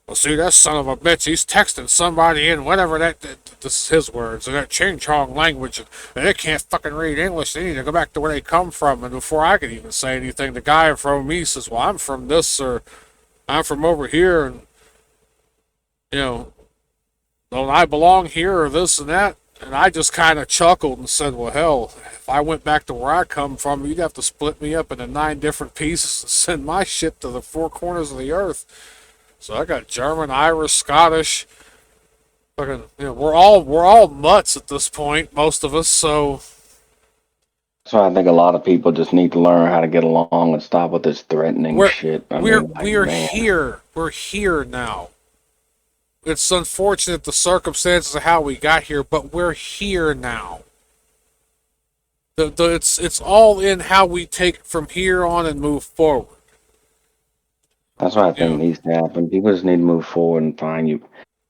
Well, see, that son of a bitch, he's texting somebody in whatever this is his words, and that Ching-Chong language, and they can't fucking read English, they need to go back to where they come from. And before I could even say anything, the guy from me says, well, I'm from this, or I'm from over here, and, don't I belong here, or this and that? And I just kind of chuckled and said, well, hell, if I went back to where I come from, you'd have to split me up into 9 different pieces and send my shit to the 4 corners of the earth. So I got German, Irish, Scottish. Fucking, we're all mutts at this point, most of us. So I think a lot of people just need to learn how to get along and stop with this threatening shit. We're here. We're here now. It's unfortunate the circumstances of how we got here, but we're here now. It's all in how we take it from here on and move forward. That's what I think needs to happen. People just need to move forward and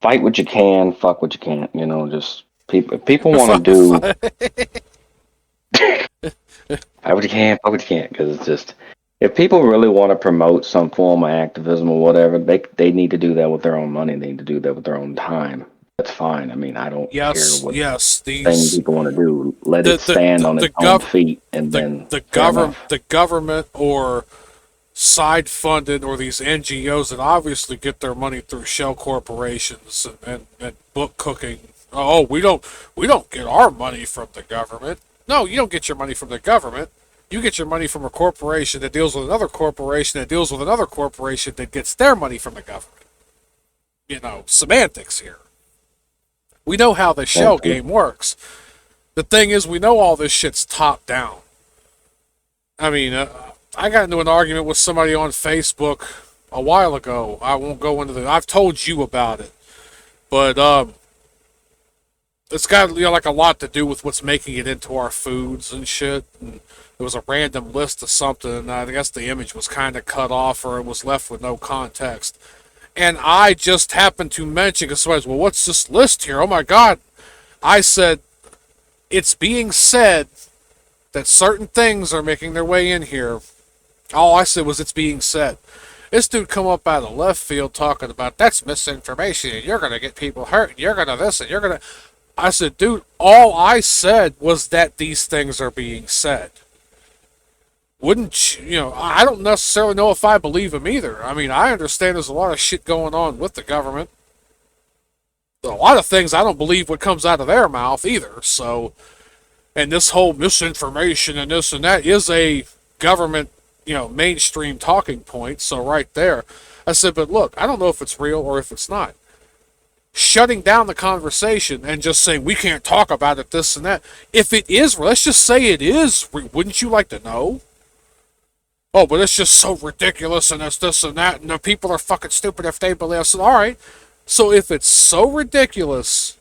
fight what you can, fuck what you can't. Just people want to do fight what you can, fuck what you can't. Because it's just, if people really want to promote some form of activism or whatever, they need to do that with their own money. They need to do that with their own time. That's fine. I mean, I don't care what things people want to do. Let it stand on its own feet, and then the government or side funded, or these NGOs that obviously get their money through shell corporations and book cooking. Oh, we don't get our money from the government. No, you don't get your money from the government. You get your money from a corporation that deals with another corporation that deals with another corporation that gets their money from the government. Semantics here. We know how the shell game works. The thing is, we know all this shit's top down. I mean, I got into an argument with somebody on Facebook a while ago. I won't go into I've told you about it. But it's got like a lot to do with what's making it into our foods and shit. And there was a random list of something, and I guess the image was kind of cut off or it was left with no context. And I just happened to mention, because somebody's, well, what's this list here? Oh my god. I said, it's being said that certain things are making their way in here. All I said was it's being said. This dude come up out of left field talking about that's misinformation and you're going to get people hurt and you're going to this and you're going to... I said, dude, all I said was that these things are being said. Wouldn't you know, I don't necessarily know if I believe him either. I mean, I understand there's a lot of shit going on with the government. A lot of things I don't believe what comes out of their mouth either. So, and this whole misinformation and this and that is a government, mainstream talking point. So right there, I said, but look, I don't know if it's real or if it's not. Shutting down the conversation and just saying we can't talk about it, this and that. If it is, let's just say it is. Wouldn't you like to know? Oh, but it's just so ridiculous and it's this and that, and the people are fucking stupid if they believe. I said, all right. So if it's so ridiculous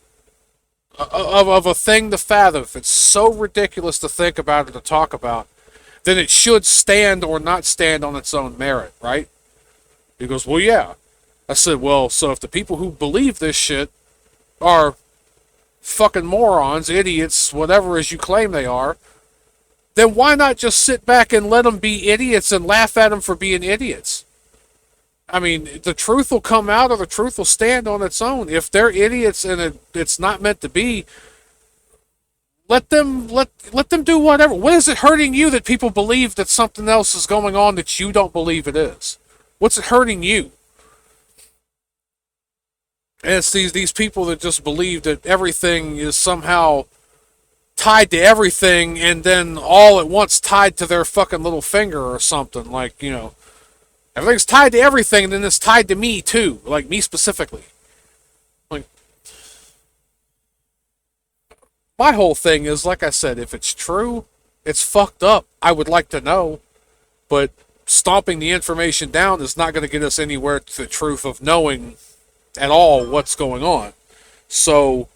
of a thing to fathom, if it's so ridiculous to think about or to talk about, then it should stand or not stand on its own merit, right? He goes, well, yeah. I said, well, so if the people who believe this shit are fucking morons, idiots, whatever as you claim they are, then why not just sit back and let them be idiots and laugh at them for being idiots? I mean, the truth will come out or the truth will stand on its own. If they're idiots and it's not meant to be, let them do whatever. What is it hurting you that people believe that something else is going on that you don't believe it is? What's it hurting you? And it's these people that just believe that everything is somehow tied to everything and then all at once tied to their fucking little finger or something. Like, everything's tied to everything and then it's tied to me too. Like, me specifically. Like, my whole thing is, like I said, if it's true, it's fucked up. I would like to know. But stomping the information down is not going to get us anywhere to the truth of knowing at all what's going on. So,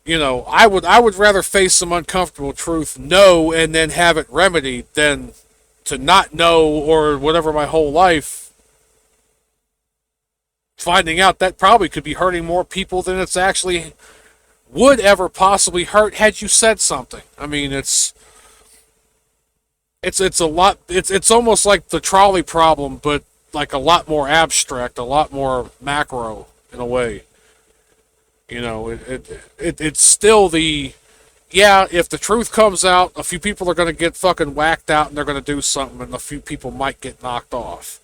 I would rather face some uncomfortable truth, know, and then have it remedied than to not know or whatever my whole life, finding out that probably could be hurting more people than it's actually would ever possibly hurt had you said something. I mean, it's a lot. It's almost like the trolley problem, but like a lot more abstract, a lot more macro in a way. It's still if the truth comes out, a few people are going to get fucking whacked out and they're going to do something and a few people might get knocked off.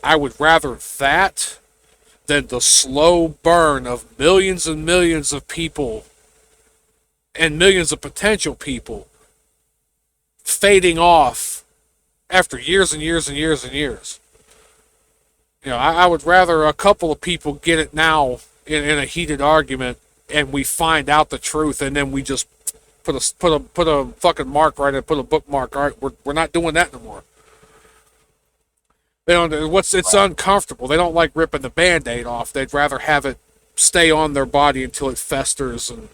I would rather that than the slow burn of millions and millions of people and millions of potential people fading off after years and years and years and years. I would rather a couple of people get it now in a heated argument, and we find out the truth, and then we just put a fucking mark right and put a bookmark. All right, we're not doing that no more. It's uncomfortable. They don't like ripping the Band-Aid off. They'd rather have it stay on their body until it festers and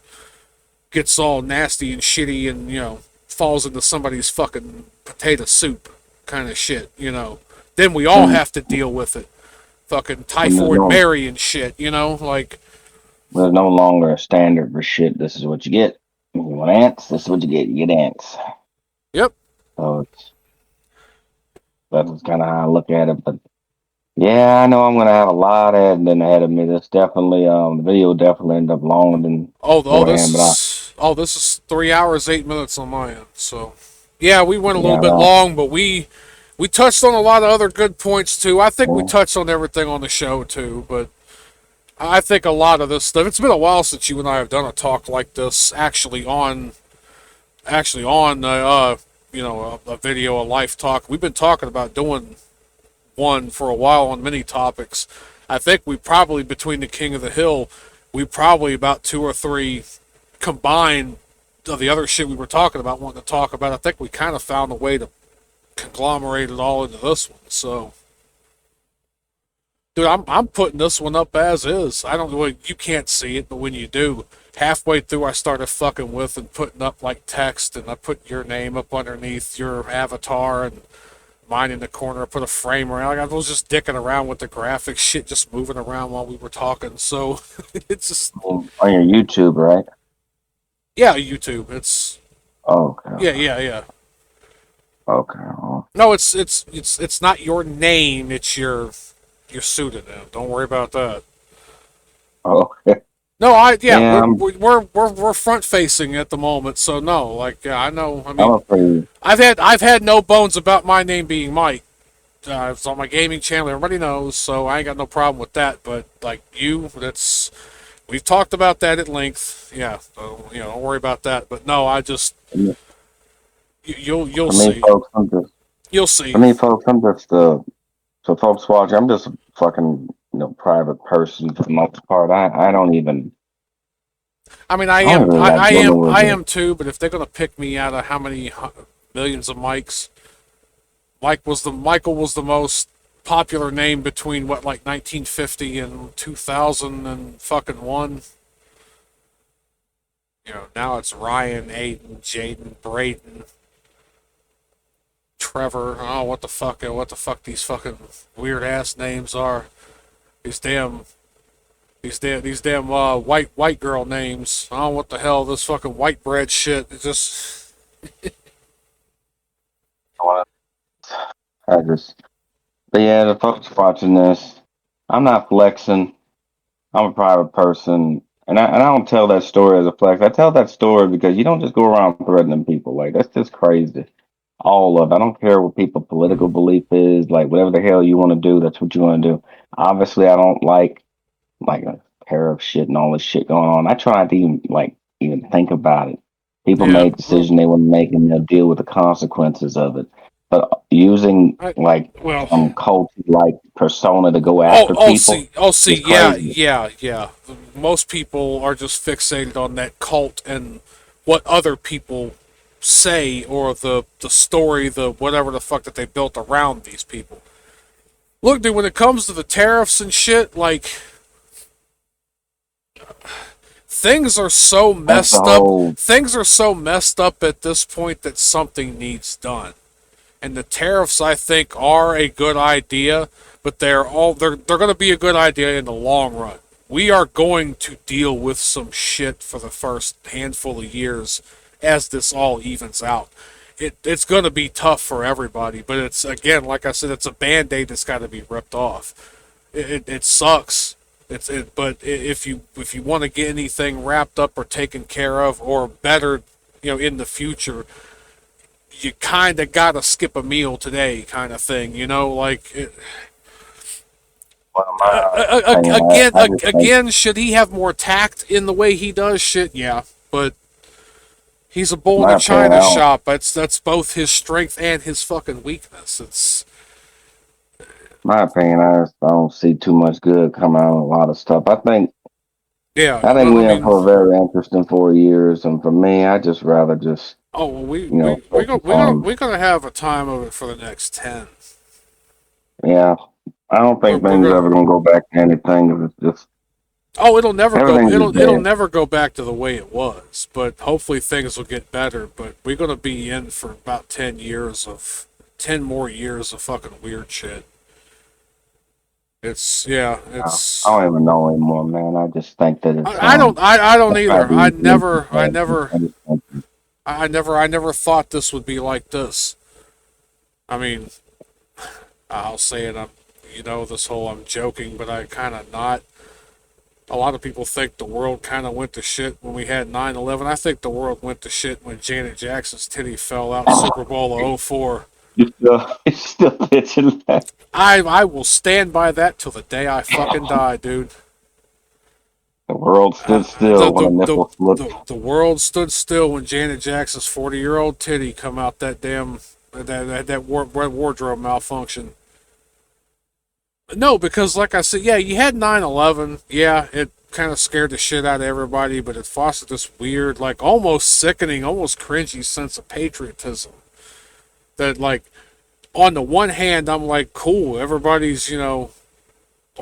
gets all nasty and shitty and falls into somebody's fucking potato soup kind of shit. Then we all have to deal with it. Fucking Typhoid Mary and shit, like... There's no longer a standard for shit. This is what you get. You want ants? This is what you get. You get ants. Yep. So that's kind of how I look at it. But yeah, I know I'm going to have a lot of editing ahead of me. This definitely, the video definitely ended up longer than... this is 3 hours, 8 minutes on my end. So, yeah, we went a little bit long, but we touched on a lot of other good points, too. I think we touched on everything on the show, too, but I think a lot of this stuff... It's been a while since you and I have done a talk like this, actually on a video, a live talk. We've been talking about doing one for a while on many topics. I think we probably, between the King of the Hill, we probably about 2 or 3 combined of the other shit we were talking about, wanting to talk about. I think we kind of found a way to conglomerate it all into this one. So Dude, I'm putting this one up as is. I don't know. Well, you can't see it, but when you do, halfway through, I started fucking with and putting up like text, and I put your name up underneath your avatar and mine in the corner. I put a frame around. Like, I was just dicking around with the graphics, shit, just moving around while we were talking. So it's just On your YouTube, right? yeah, YouTube. It's Oh, okay. yeah. Okay. Well, No, it's not your name. It's your pseudonym. Don't worry about that. okay. No, Yeah, we're front facing at the moment, so no, like yeah, I know. I I'm mean, afraid. I've had no bones about my name being Mike. It's on my gaming channel. Everybody knows, so I ain't got no problem with that. But like you, that's we've talked about that at length. Yeah, so, don't worry about that. But no, I just you'll For me, see, folks, I'm just. you'll For see. me, folks, I'm just. So, folks watching, I'm just a fucking, private person for the most part. I don't even. I mean, I don't really like dealing with I it. am too. But if they're gonna pick me out of how many millions of Mikes, Michael was the most popular name between what like 1950 and 2000 and fucking one. Now it's Ryan, Aiden, Jaden, Braden, Trevor. Oh, what the fuck these fucking weird ass names are. These damn white girl names. Oh, what the hell this fucking white bread shit. It's just I just. But yeah, the folks watching this, I'm not flexing. I'm a private person, and I don't tell that story as a flex. I tell that story because you don't just go around threatening people. Like that's just crazy. All of it. I don't care what people's political belief is. Like whatever the hell you want to do, that's what you want to do. Obviously, I don't like a tariff shit and all this shit going on. I try not to even think about it. People yeah. make decisions they want to make and they'll deal with the consequences of it. But using I like well. some cult like persona to go Oh, after people is yeah, crazy. yeah. Most people are just fixated on that cult and what other people say or the story, the whatever the fuck that they built around these people. Look, dude, when it comes to the tariffs and shit, like things are so That's the messed up. whole Things are so messed up at this point that something needs done. And the tariffs, I think, are a good idea, but they're going to be a good idea in the long run. We are going to deal with some shit for the first handful of years as this all evens out. It's going to be tough for everybody, but it's again, like I said, it's a band-aid that's got to be ripped off. It sucks. But if you want to get anything wrapped up or taken care of or better, in the future, you kind of gotta skip a meal today, kind of thing. Like one of my thing. I just think again, should he have more tact in the way he does shit? Yeah, but he's a bull in my a opinion. china shop. That's both his strength and his fucking weakness. It's My opinion. I don't see too much good come out of a lot of stuff. yeah. I think I we have mean, for a very interesting 4 years, and for me, I just rather just oh, well, we focus gonna on. we're gonna have a time of it for the next 10. Yeah, I don't think We're things gonna. ever gonna go back to anything. It's just Oh, it'll never go. everything's just It'll dead. never go back to the way it was. But hopefully things will get better. But we're gonna be in for about 10 more years of fucking weird shit. It's yeah. I It's don't even know anymore, man. I just think that it's I don't it's not either. easy and bad. I never thought this would be like this. I mean, I'll say it. This whole I'm joking, but I kind of not. A lot of people think the world kind of went to shit when we had 9/11. I think the world went to shit when Janet Jackson's titty fell out in Super Bowl of '04. It's still pitching that. I will stand by that till the day I fucking die, dude. The world stood The, still when the, a the, nipple slipped. the world stood still when Janet Jackson's 40-year-old titty come out that damn wardrobe malfunction. No, because like I said, yeah, you had 9/11. Yeah, it kind of scared the shit out of everybody, but it fostered this weird, like almost sickening, almost cringy sense of patriotism. That like, on the one hand, I'm like, cool, everybody's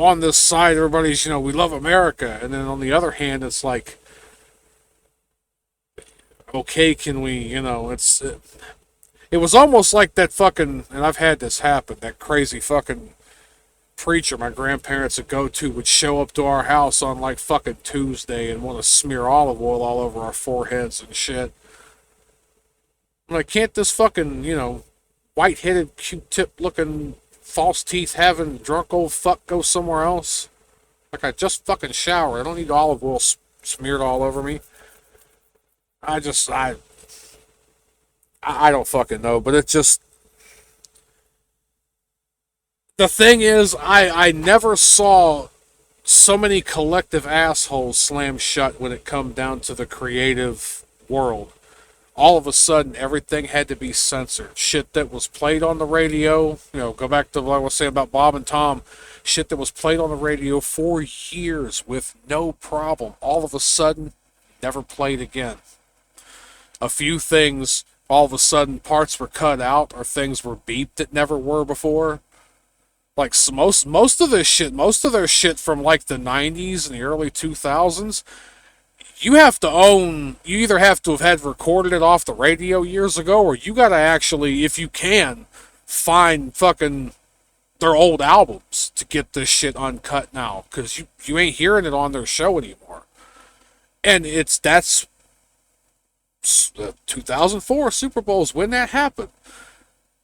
on this side, everybody's, we love America. And then on the other hand, it's like, okay, can we, it was almost like that fucking, and I've had this happen, that crazy fucking preacher my grandparents would go to would show up to our house on like fucking Tuesday and want to smear olive oil all over our foreheads and shit. I'm like, can't this fucking, white-headed, Q-tip looking, false teeth having drunk old fuck go somewhere else? Like, I just fucking showered. I don't need olive oil smeared all over me. I don't fucking know, but it's just, the thing is, I never saw so many collective assholes slam shut when it come down to the creative world. All of a sudden, everything had to be censored. Shit that was played on the radio, go back to what I was saying about Bob and Tom, shit that was played on the radio for years with no problem. All of a sudden, never played again. A few things, all of a sudden, parts were cut out or things were beeped that never were before. Like, most of their shit from like the 90s and the early 2000s, you either have to have had recorded it off the radio years ago, or you gotta actually, if you can, find fucking their old albums to get this shit uncut now, because you ain't hearing it on their show anymore. And that's 2004 Super Bowls when that happened.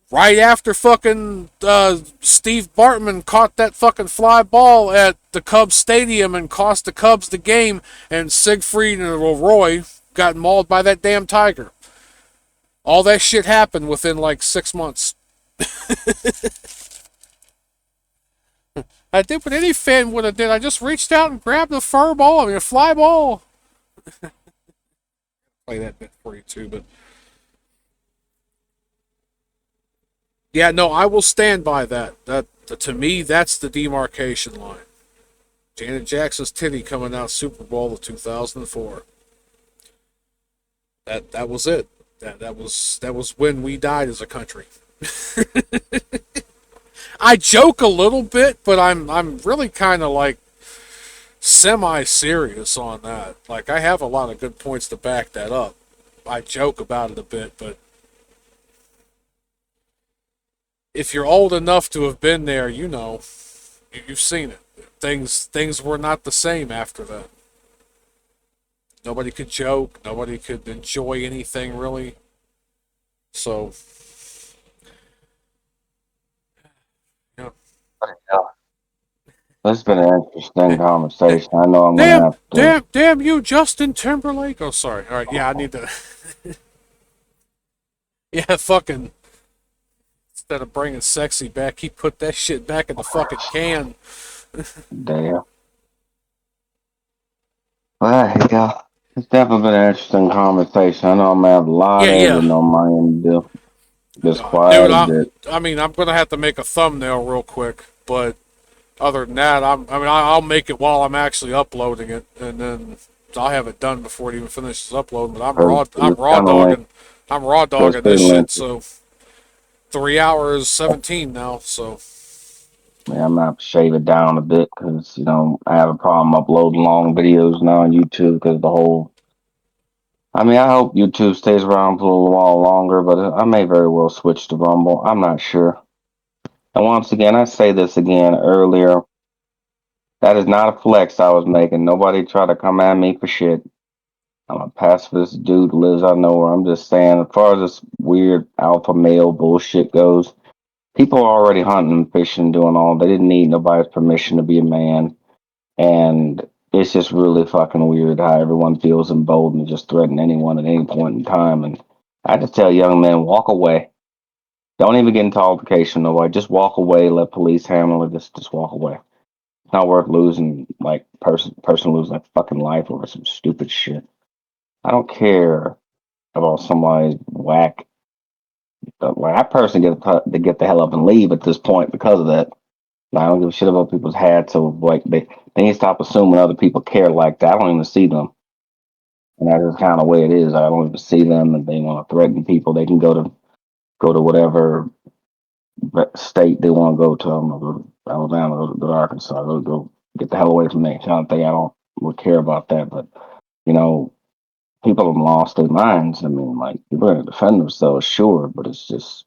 Right after fucking Steve Bartman caught that fucking fly ball at the Cubs stadium and cost the Cubs the game, and Siegfried and Roy got mauled by that damn tiger. All that shit happened within like 6 months. I did what any fan would have did. I just reached out and grabbed a a fly ball. Play that bit for you too, but yeah, no, I will stand by that. That to me, that's the demarcation line. Janet Jackson's titty coming out Super Bowl of 2004. That was it. That was when we died as a country. I joke a little bit, but I'm really kind of like semi-serious on that. Like, I have a lot of good points to back that up. I joke about it a bit, but if you're old enough to have been there, you've seen it. Things were not the same after that. Nobody could joke. Nobody could enjoy anything, really. So, yeah. This has been an interesting conversation. I know I'm gonna have to. Damn you, Justin Timberlake. Oh, sorry. All right, yeah, I need to. Yeah, fucking. Instead of bringing sexy back, he put that shit back in the fucking can. Damn. Well, there you go. It's definitely been an interesting conversation. I know I'm gonna have a lot of editing on my end to do. Just quiet a bit. I'm gonna have to make a thumbnail real quick, but other than that, I'll make it while I'm actually uploading it, and then I'll have it done before it even finishes uploading. But I'm raw dogging this shit. So 3 hours 17 now. So yeah, I'm gonna have to shave it down a bit because I have a problem uploading long videos now on YouTube because the whole. I hope YouTube stays around for a little while longer, but I may very well switch to Rumble. I'm not sure. And once again, I say this again earlier. That is not a flex I was making. Nobody try to come at me for shit. I'm a pacifist dude who lives out of nowhere. I'm just saying, as far as this weird alpha male bullshit goes, people are already hunting, fishing, doing all. They didn't need nobody's permission to be a man. And it's just really fucking weird how everyone feels emboldened to just threaten anyone at any point in time. And I just tell young men, walk away. Don't even get into altercation, nobody. Just walk away. Let police handle it. Just walk away. It's not worth losing, like, person losing their fucking life over some stupid shit. I don't care about somebody's whack. Like, I personally get the hell up and leave at this point because of that. I don't give a shit about people's hats. So, like, they need to stop assuming other people care like that. I don't even see them. And that's just kind of the way it is. I don't even see them, and they want to threaten people. They can go to whatever state they want to go to. I'm gonna go to Alabama, go to Arkansas, go get the hell away from there. Kind of thing. I don't would care about that, but you know, people have lost their minds. I mean, like people are gonna defend themselves, sure, but it's just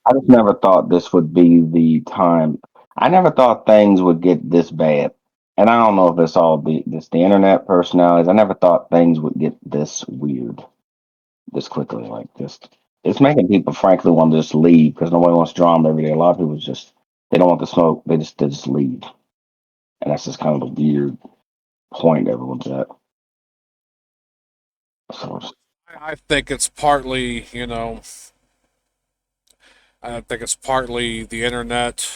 I just never thought this would be the time. I never thought things would get this bad. And I don't know if it's all the internet personalities. I never thought things would get this weird this quickly. Like just it's making people frankly want to just leave because nobody wants drama every day. A lot of people just they don't want the smoke. They just leave. And that's just kind of a weird point everyone's at. So I think it's partly, you know, I think it's partly the internet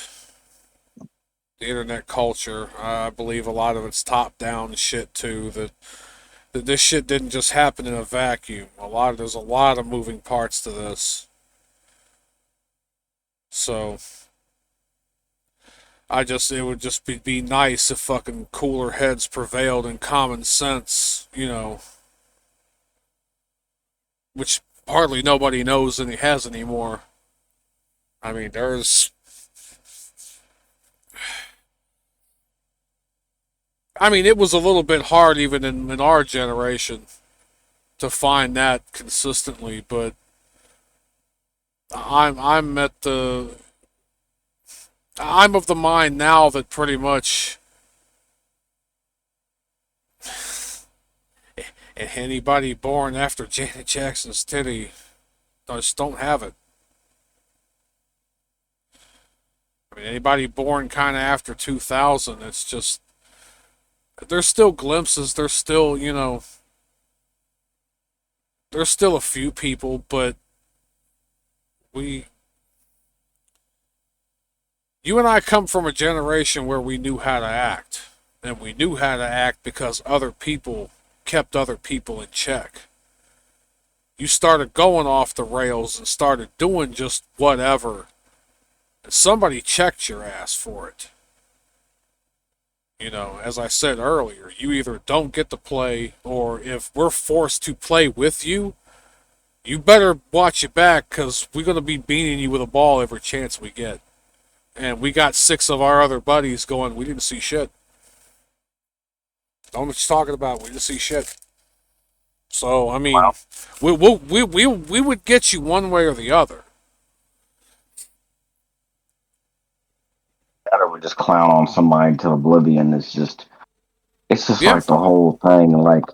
culture. I believe a lot of it's top down shit too. That this shit didn't just happen in a vacuum. There's a lot of moving parts to this. So it would just be nice if fucking cooler heads prevailed and common sense, you know, which hardly nobody knows and he has anymore. I mean, it was a little bit hard even in our generation to find that consistently, but I'm at the I'm of the mind now that pretty much anybody born after Janet Jackson's titty just don't have it. I mean, anybody born kind of after 2000, it's just there's still glimpses. There's still, you know, there's still a few people, but we, you and I come from a generation where we knew how to act. And we knew how to act because other people kept other people in check. You started going off the rails and started doing just whatever. And somebody checked your ass for it. You know, as I said earlier, you either don't get to play, or if we're forced to play with you, you better watch your back, because we're going to be beating you with a ball every chance we get. And we got 6 of our other buddies going, we didn't see shit. Don't know what you're talking about, we didn't see shit. So, I mean, wow. we would get you one way or the other. That would just clown on somebody to oblivion. It's just Yeah. like the whole thing. Like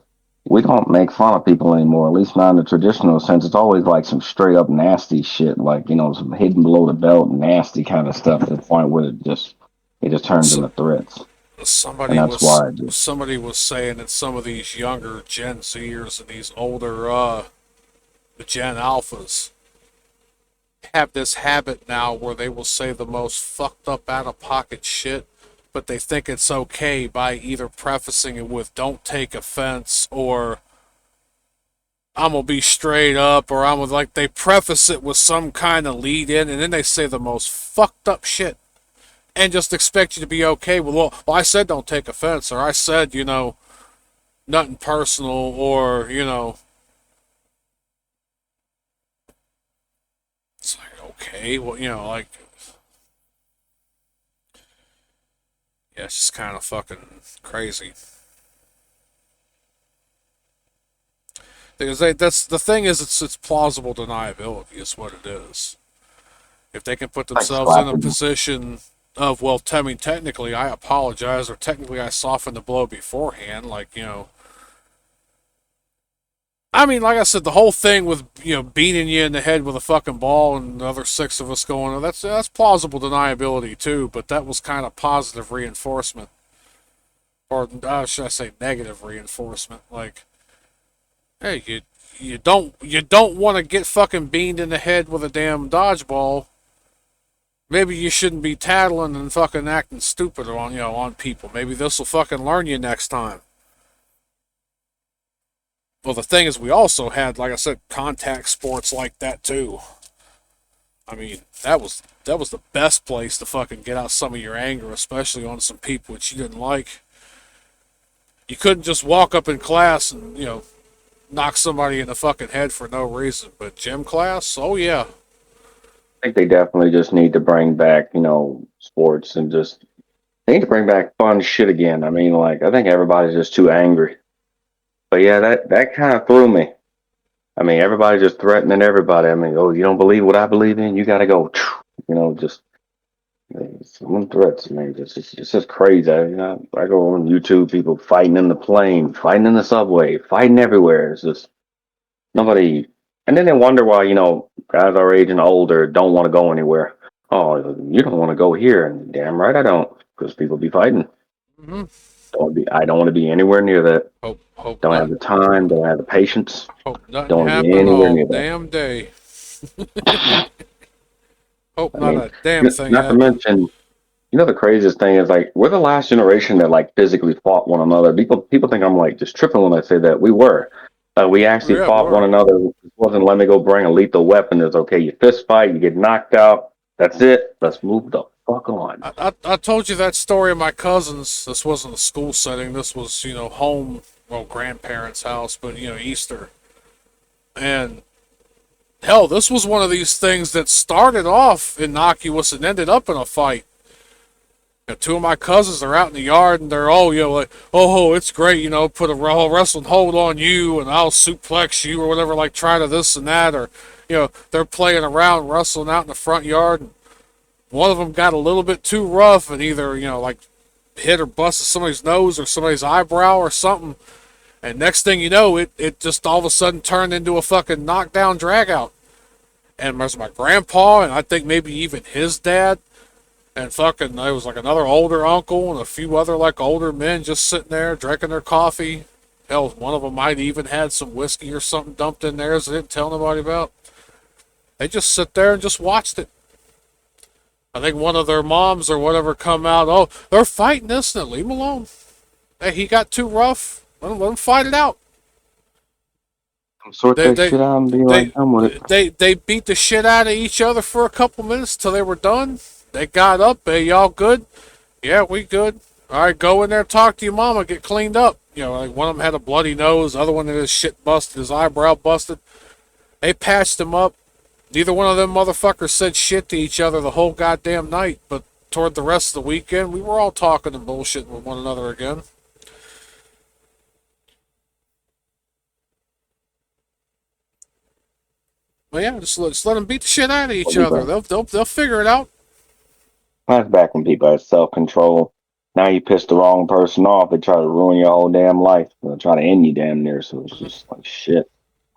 we don't make fun of people anymore. At least not in the traditional sense. It's always like some straight up nasty shit. Like some hidden below the belt, nasty kind of stuff. To the point where it just turns So, into threats. And that's why somebody was saying that some of these younger Gen Zers and these older Gen Alphas have this habit now where they will say the most fucked up out of pocket shit, but they think it's okay by either prefacing it with "don't take offense" or "I'm gonna be straight up," or I'm like they preface it with some kind of lead in, and then they say the most fucked up shit and just expect you to be okay with, well, I said don't take offense, or I said, you know, nothing personal, or, you know, it's like, okay, well, you know, like, yeah, it's just kind of fucking crazy. Because that's the thing is, it's plausible deniability is what it is. If they can put like themselves in a slapping. position of, well, I mean, technically I apologize, or technically I softened the blow beforehand, like, you know, I mean, like I said, the whole thing with, you know, beating you in the head with a fucking ball and the other 6 of us going, oh, that's plausible deniability too, but that was kind of positive reinforcement, or should I say negative reinforcement? Like, hey, you don't want to get fucking beamed in the head with a damn dodgeball. Maybe you shouldn't be tattling and fucking acting stupid on people. Maybe this will fucking learn you next time. Well, the thing is, we also had, like I said, contact sports like that too. I mean, that was the best place to fucking get out some of your anger, especially on some people that you didn't like. You couldn't just walk up in class and, you know, knock somebody in the fucking head for no reason. But gym class, oh yeah. think they definitely just need to bring back, sports and just they need to bring back fun shit again. I mean, like I think everybody's just too angry. But yeah, that kind of threw me. I mean, everybody just threatening everybody. I mean, oh, you don't believe what I believe in? You got to go. Just some threats. I mean, it's just crazy. I go on YouTube, people fighting in the plane, fighting in the subway, fighting everywhere. It's just nobody. And then they wonder why, guys our age and older don't want to go anywhere. Oh, you don't want to go here, and damn right I don't, because people be fighting. Hmm. I don't want to be anywhere near that. Hope Don't have not. the time. Don't have the patience. Hope nothing Don't want to be happen anywhere all near that. damn day. Hope I not mean, a damn thing not to happen. mention, the craziest thing is like we're the last generation that like physically fought one another. People think I'm like just tripping when I say that. We were. We actually Yeah, fought one we're. another. It wasn't let me go bring a lethal weapon. It's okay. You fist fight. You get knocked out. That's it. Let's move the fuck on. I told you that story of my cousins. This wasn't a school setting. This was, home, well, grandparents' house, but, Easter. And hell, this was one of these things that started off innocuous and ended up in a fight. Two of my cousins are out in the yard and they're all, like, oh, it's great, put a wrestling hold on you and I'll suplex you or whatever, like try to this and that. Or, they're playing around, wrestling out in the front yard. And one of them got a little bit too rough and either, like hit or busted somebody's nose or somebody's eyebrow or something. And next thing you know, it just all of a sudden turned into a fucking knockdown drag out. And there's my grandpa and I think maybe even his dad. And fucking, there was like another older uncle and a few other like older men just sitting there drinking their coffee. Hell, one of them might even had some whiskey or something dumped in theirs they didn't tell nobody about. They just sit there and just watched it. I think one of their moms or whatever come out. Oh, they're fighting this. Now leave him alone. Hey, he got too rough. Let him fight it out. Sort They that they shit out and be like, they I'm with it. they beat the shit out of each other for a couple minutes till they were done. They got up. Hey, y'all good? Yeah, we good. All right, go in there, talk to your mama, get cleaned up. Like one of them had a bloody nose, the other one had his shit busted, his eyebrow busted. They patched him up. Neither one of them motherfuckers said shit to each other the whole goddamn night, but toward the rest of the weekend, we were all talking and bullshitting with one another again. But yeah, just let them beat the shit out of each other. They'll figure it out. That's back when people had self control. Now you piss the wrong person off, they try to ruin your whole damn life. They'll try to end you damn near. So it's just like shit.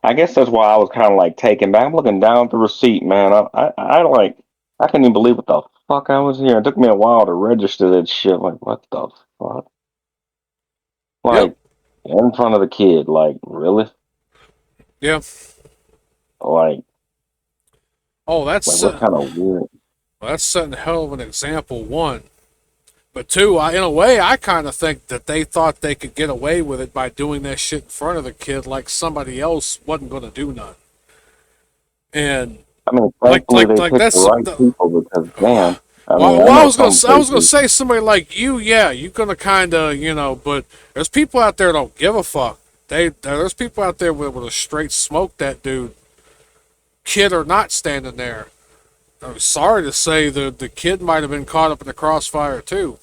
I guess that's why I was kind of like taken back. I'm looking down at the receipt, man. I couldn't even believe what the fuck I was here. It took me a while to register that shit. Like, what the fuck? Yep. Like, in front of the kid. Like, really? Yeah. Like, Oh, what kind of weird? that's setting hell of an example. One, but two, in a way, I kind of think that they thought they could get away with it by doing that shit in front of the kid, like somebody else wasn't going to do nothing. And I mean, like thankfully like they like picked the that's right people because, damn. I mean, well, I know I was some gonna places. say somebody like you, yeah, you're gonna kind of, but there's people out there that don't give a fuck. There's people out there with a straight smoke that dude, kid or not standing there. I'm sorry to say the kid might have been caught up in the crossfire too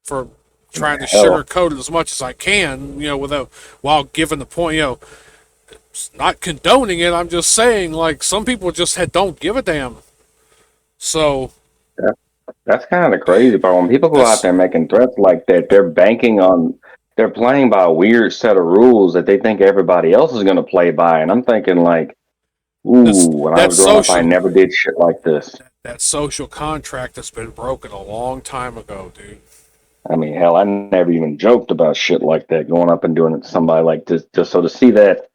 for trying to Hell, sugarcoat it as much as I can, without while giving the point, not condoning it. I'm just saying, like some people just don't give a damn. So that's kind of the crazy part. When people go out that's there making threats like that, they're playing by a weird set of rules that they think everybody else is going to play by. And I'm thinking, like, ooh, that's when I that was growing up, I social never did shit like this. that social contract that's been broken a long time ago, dude. I mean, hell, I never even joked about shit like that, going up and doing it to somebody like this. Just so to see that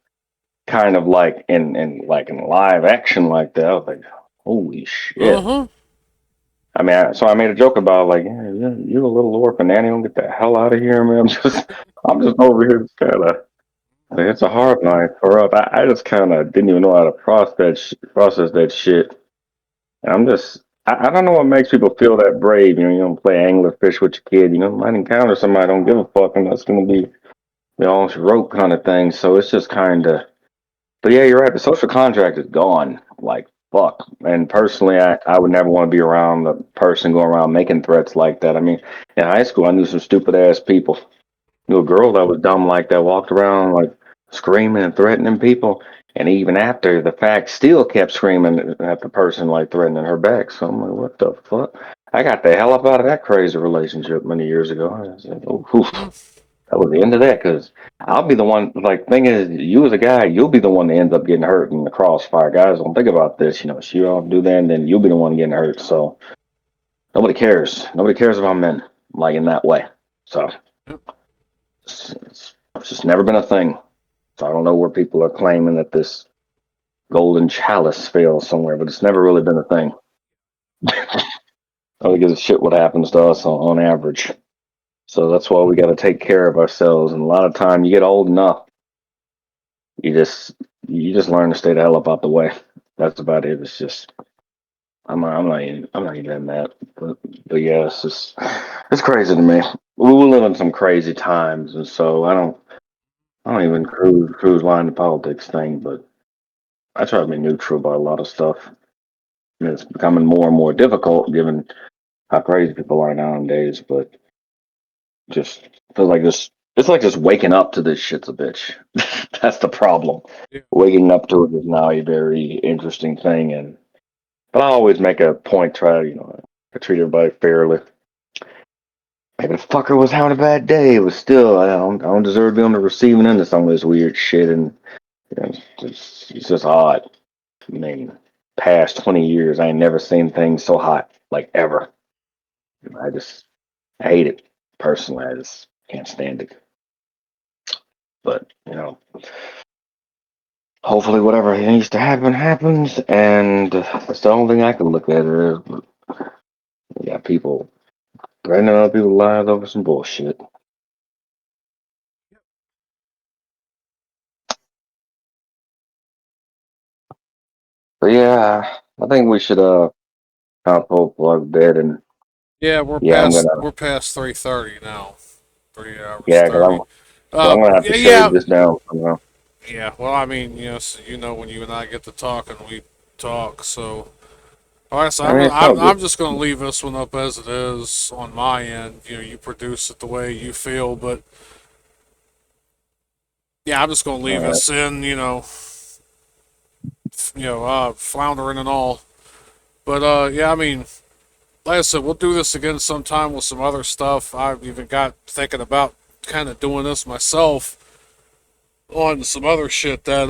kind of like in live action like that, I was like, holy Uh shit. huh. I mean, so I made a joke about like, yeah, you a little orphan nanny, don't get the hell out of here, man. I'm just over here, just kind of. It's a hard line for us. I just kind of didn't even know how to process that shit. And I don't know what makes people feel that brave. You don't play anglerfish with your kid. Might encounter somebody don't give a fuck, and that's gonna be the all she wrote kind of thing. So it's just kind of. But yeah, you're right. The social contract is gone, like fuck. And personally, I would never want to be around the person going around making threats like that. I mean, in high school, I knew some stupid ass people. Knew a girl that was dumb like that, walked around like screaming and threatening people. And even after the fact, still kept screaming at the person like threatening her back. So I'm like, what the fuck? I got the hell up out of that crazy relationship many years ago. I said, oh, oof. That was the end of that because I'll be the one. Like, thing is, you as a guy, you'll be the one that ends up getting hurt in the crossfire. Guys don't think about this. You know, she all do that, and then you'll be the one getting hurt. So nobody cares. Nobody cares about men like in that way. So it's just never been a thing. So I don't know where people are claiming that this golden chalice fails somewhere, but it's never really been a thing. Nobody gives a shit what happens to us on average. So that's why we got to take care of ourselves. And a lot of time, you get old enough, you just you just learn to stay the hell up out the way. That's about it. It's just I'm not even in that. But yeah, it's crazy to me. We live in some crazy times, and so I don't even cruise line the politics thing. But I try to be neutral about a lot of stuff. And it's becoming more and more difficult given how crazy people are nowadays. But just feel like this. It's like just waking up to this shit's a bitch. That's the problem. Yeah. Waking up to it is now a very interesting thing, and but I always make a point try to treat everybody fairly. Maybe the fucker was having a bad day, but still, I don't deserve to be on the receiving end of some of this weird shit, and it's just odd. I mean, past 20 years, I ain't never seen things so hot, like ever. I hate it personally. I just can't stand it. But hopefully, whatever needs to happen happens, and that's the only thing I can look at it as. But yeah, people threatening other people's lives over some bullshit. But yeah, I think we should kind of pull plug bed and Yeah, we're yeah, I'm past gonna we're past 3:30 now. 3 hours yeah, 30. cause I'm gonna have to Yeah, shave yeah, this down somehow. yeah. Well, I mean, so when you and I get to talking, we talk. So, all right. So I mean, it's all I'm good. just gonna leave this one up as it is on my end. You produce it the way you feel, but yeah, I'm just gonna All leave right. us in. Floundering and all. But yeah, I mean, like I said, we'll do this again sometime with some other stuff. I've even got thinking about kind of doing this myself on some other shit that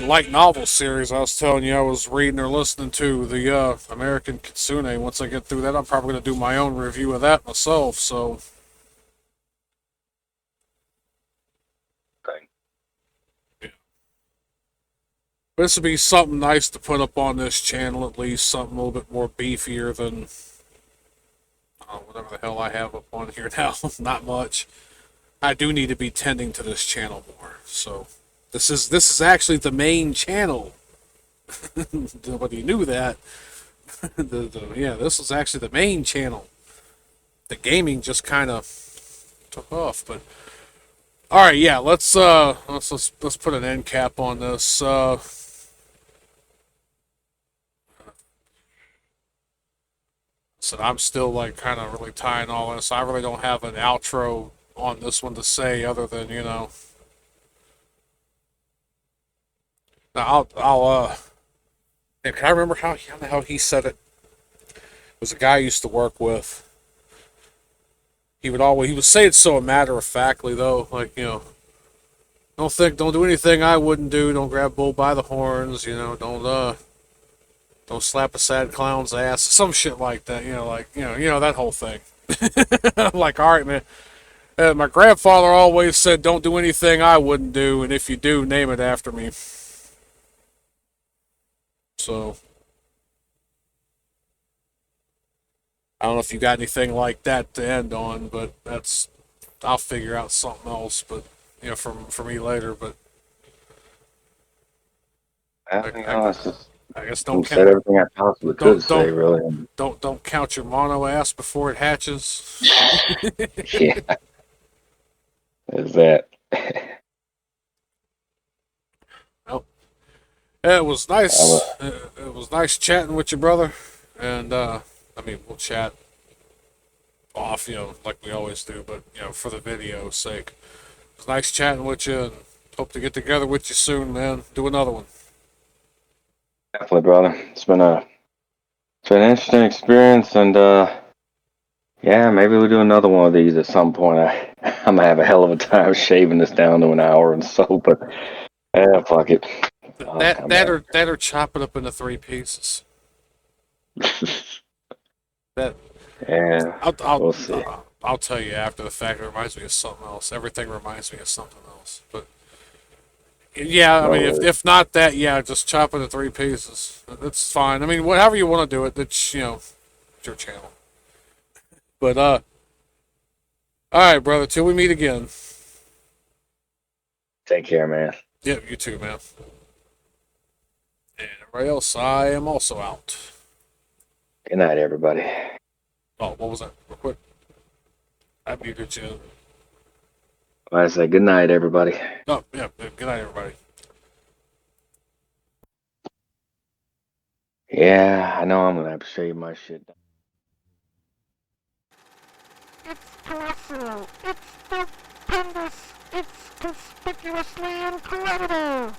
light novel series I was telling you I was reading or listening to, the American Kitsune. Once I get through that, I'm probably going to do my own review of that myself. So, Okay. yeah. But this would be something nice to put up on this channel, at least something a little bit more beefier than whatever the hell I have up on here now. Not much. I do need to be tending to this channel more. So, this is actually the main channel. Nobody knew that. Yeah, this was actually the main channel. The gaming just kind of took off, but all right, yeah, let's put an end cap on this. So I'm still like kind of really tying all this. I really don't have an outro on this one to say other than Now can I remember how he said it? It was a guy I used to work with. He would say it so matter of factly though, like don't do anything I wouldn't do. Don't grab bull by the horns. Don't slap a sad clown's ass. Some shit like that. That whole thing. I'm like, all right, man. My grandfather always said, "Don't do anything I wouldn't do, and if you do, name it after me." So I don't know if you got anything like that to end on, but I'll figure out something else. But for me later. But Well, I, I, it's just I guess I said everything I possibly could don't say, don't really. don't count your mono ass before it hatches. Yeah, is that. Well, Yeah, it was I nice. will. It was nice chatting with you, brother. And I mean, we'll chat off, like we always do. But for the video's sake, it was nice chatting with you, and hope to get together with you soon, man. Do another one. Definitely, brother. It's been an interesting experience, and yeah, maybe we'll do another one of these at some point. I'm gonna have a hell of a time shaving this down to an hour and so, but yeah, fuck it. I'll That come that back. or that or chop it up into 3 pieces. That Yeah, I'll I'll we'll see. I'll tell you after the fact. It reminds me of something else. Everything reminds me of something else. But yeah, I No mean, if worries. if not that, yeah, just chop it into 3 pieces. That's fine. I mean, whatever you want to do it. That's it's your channel. But all right, brother. Till we meet again. Take care, man. Yep, you too, man. And everybody else, I am also out. Good night, everybody. Oh, what was that? Real quick. I muted you. I say good night, everybody. Oh, yeah. Good night, everybody. Yeah, I know I'm gonna have to shave my shit. It's colossal. It's stupendous. It's conspicuously incredible.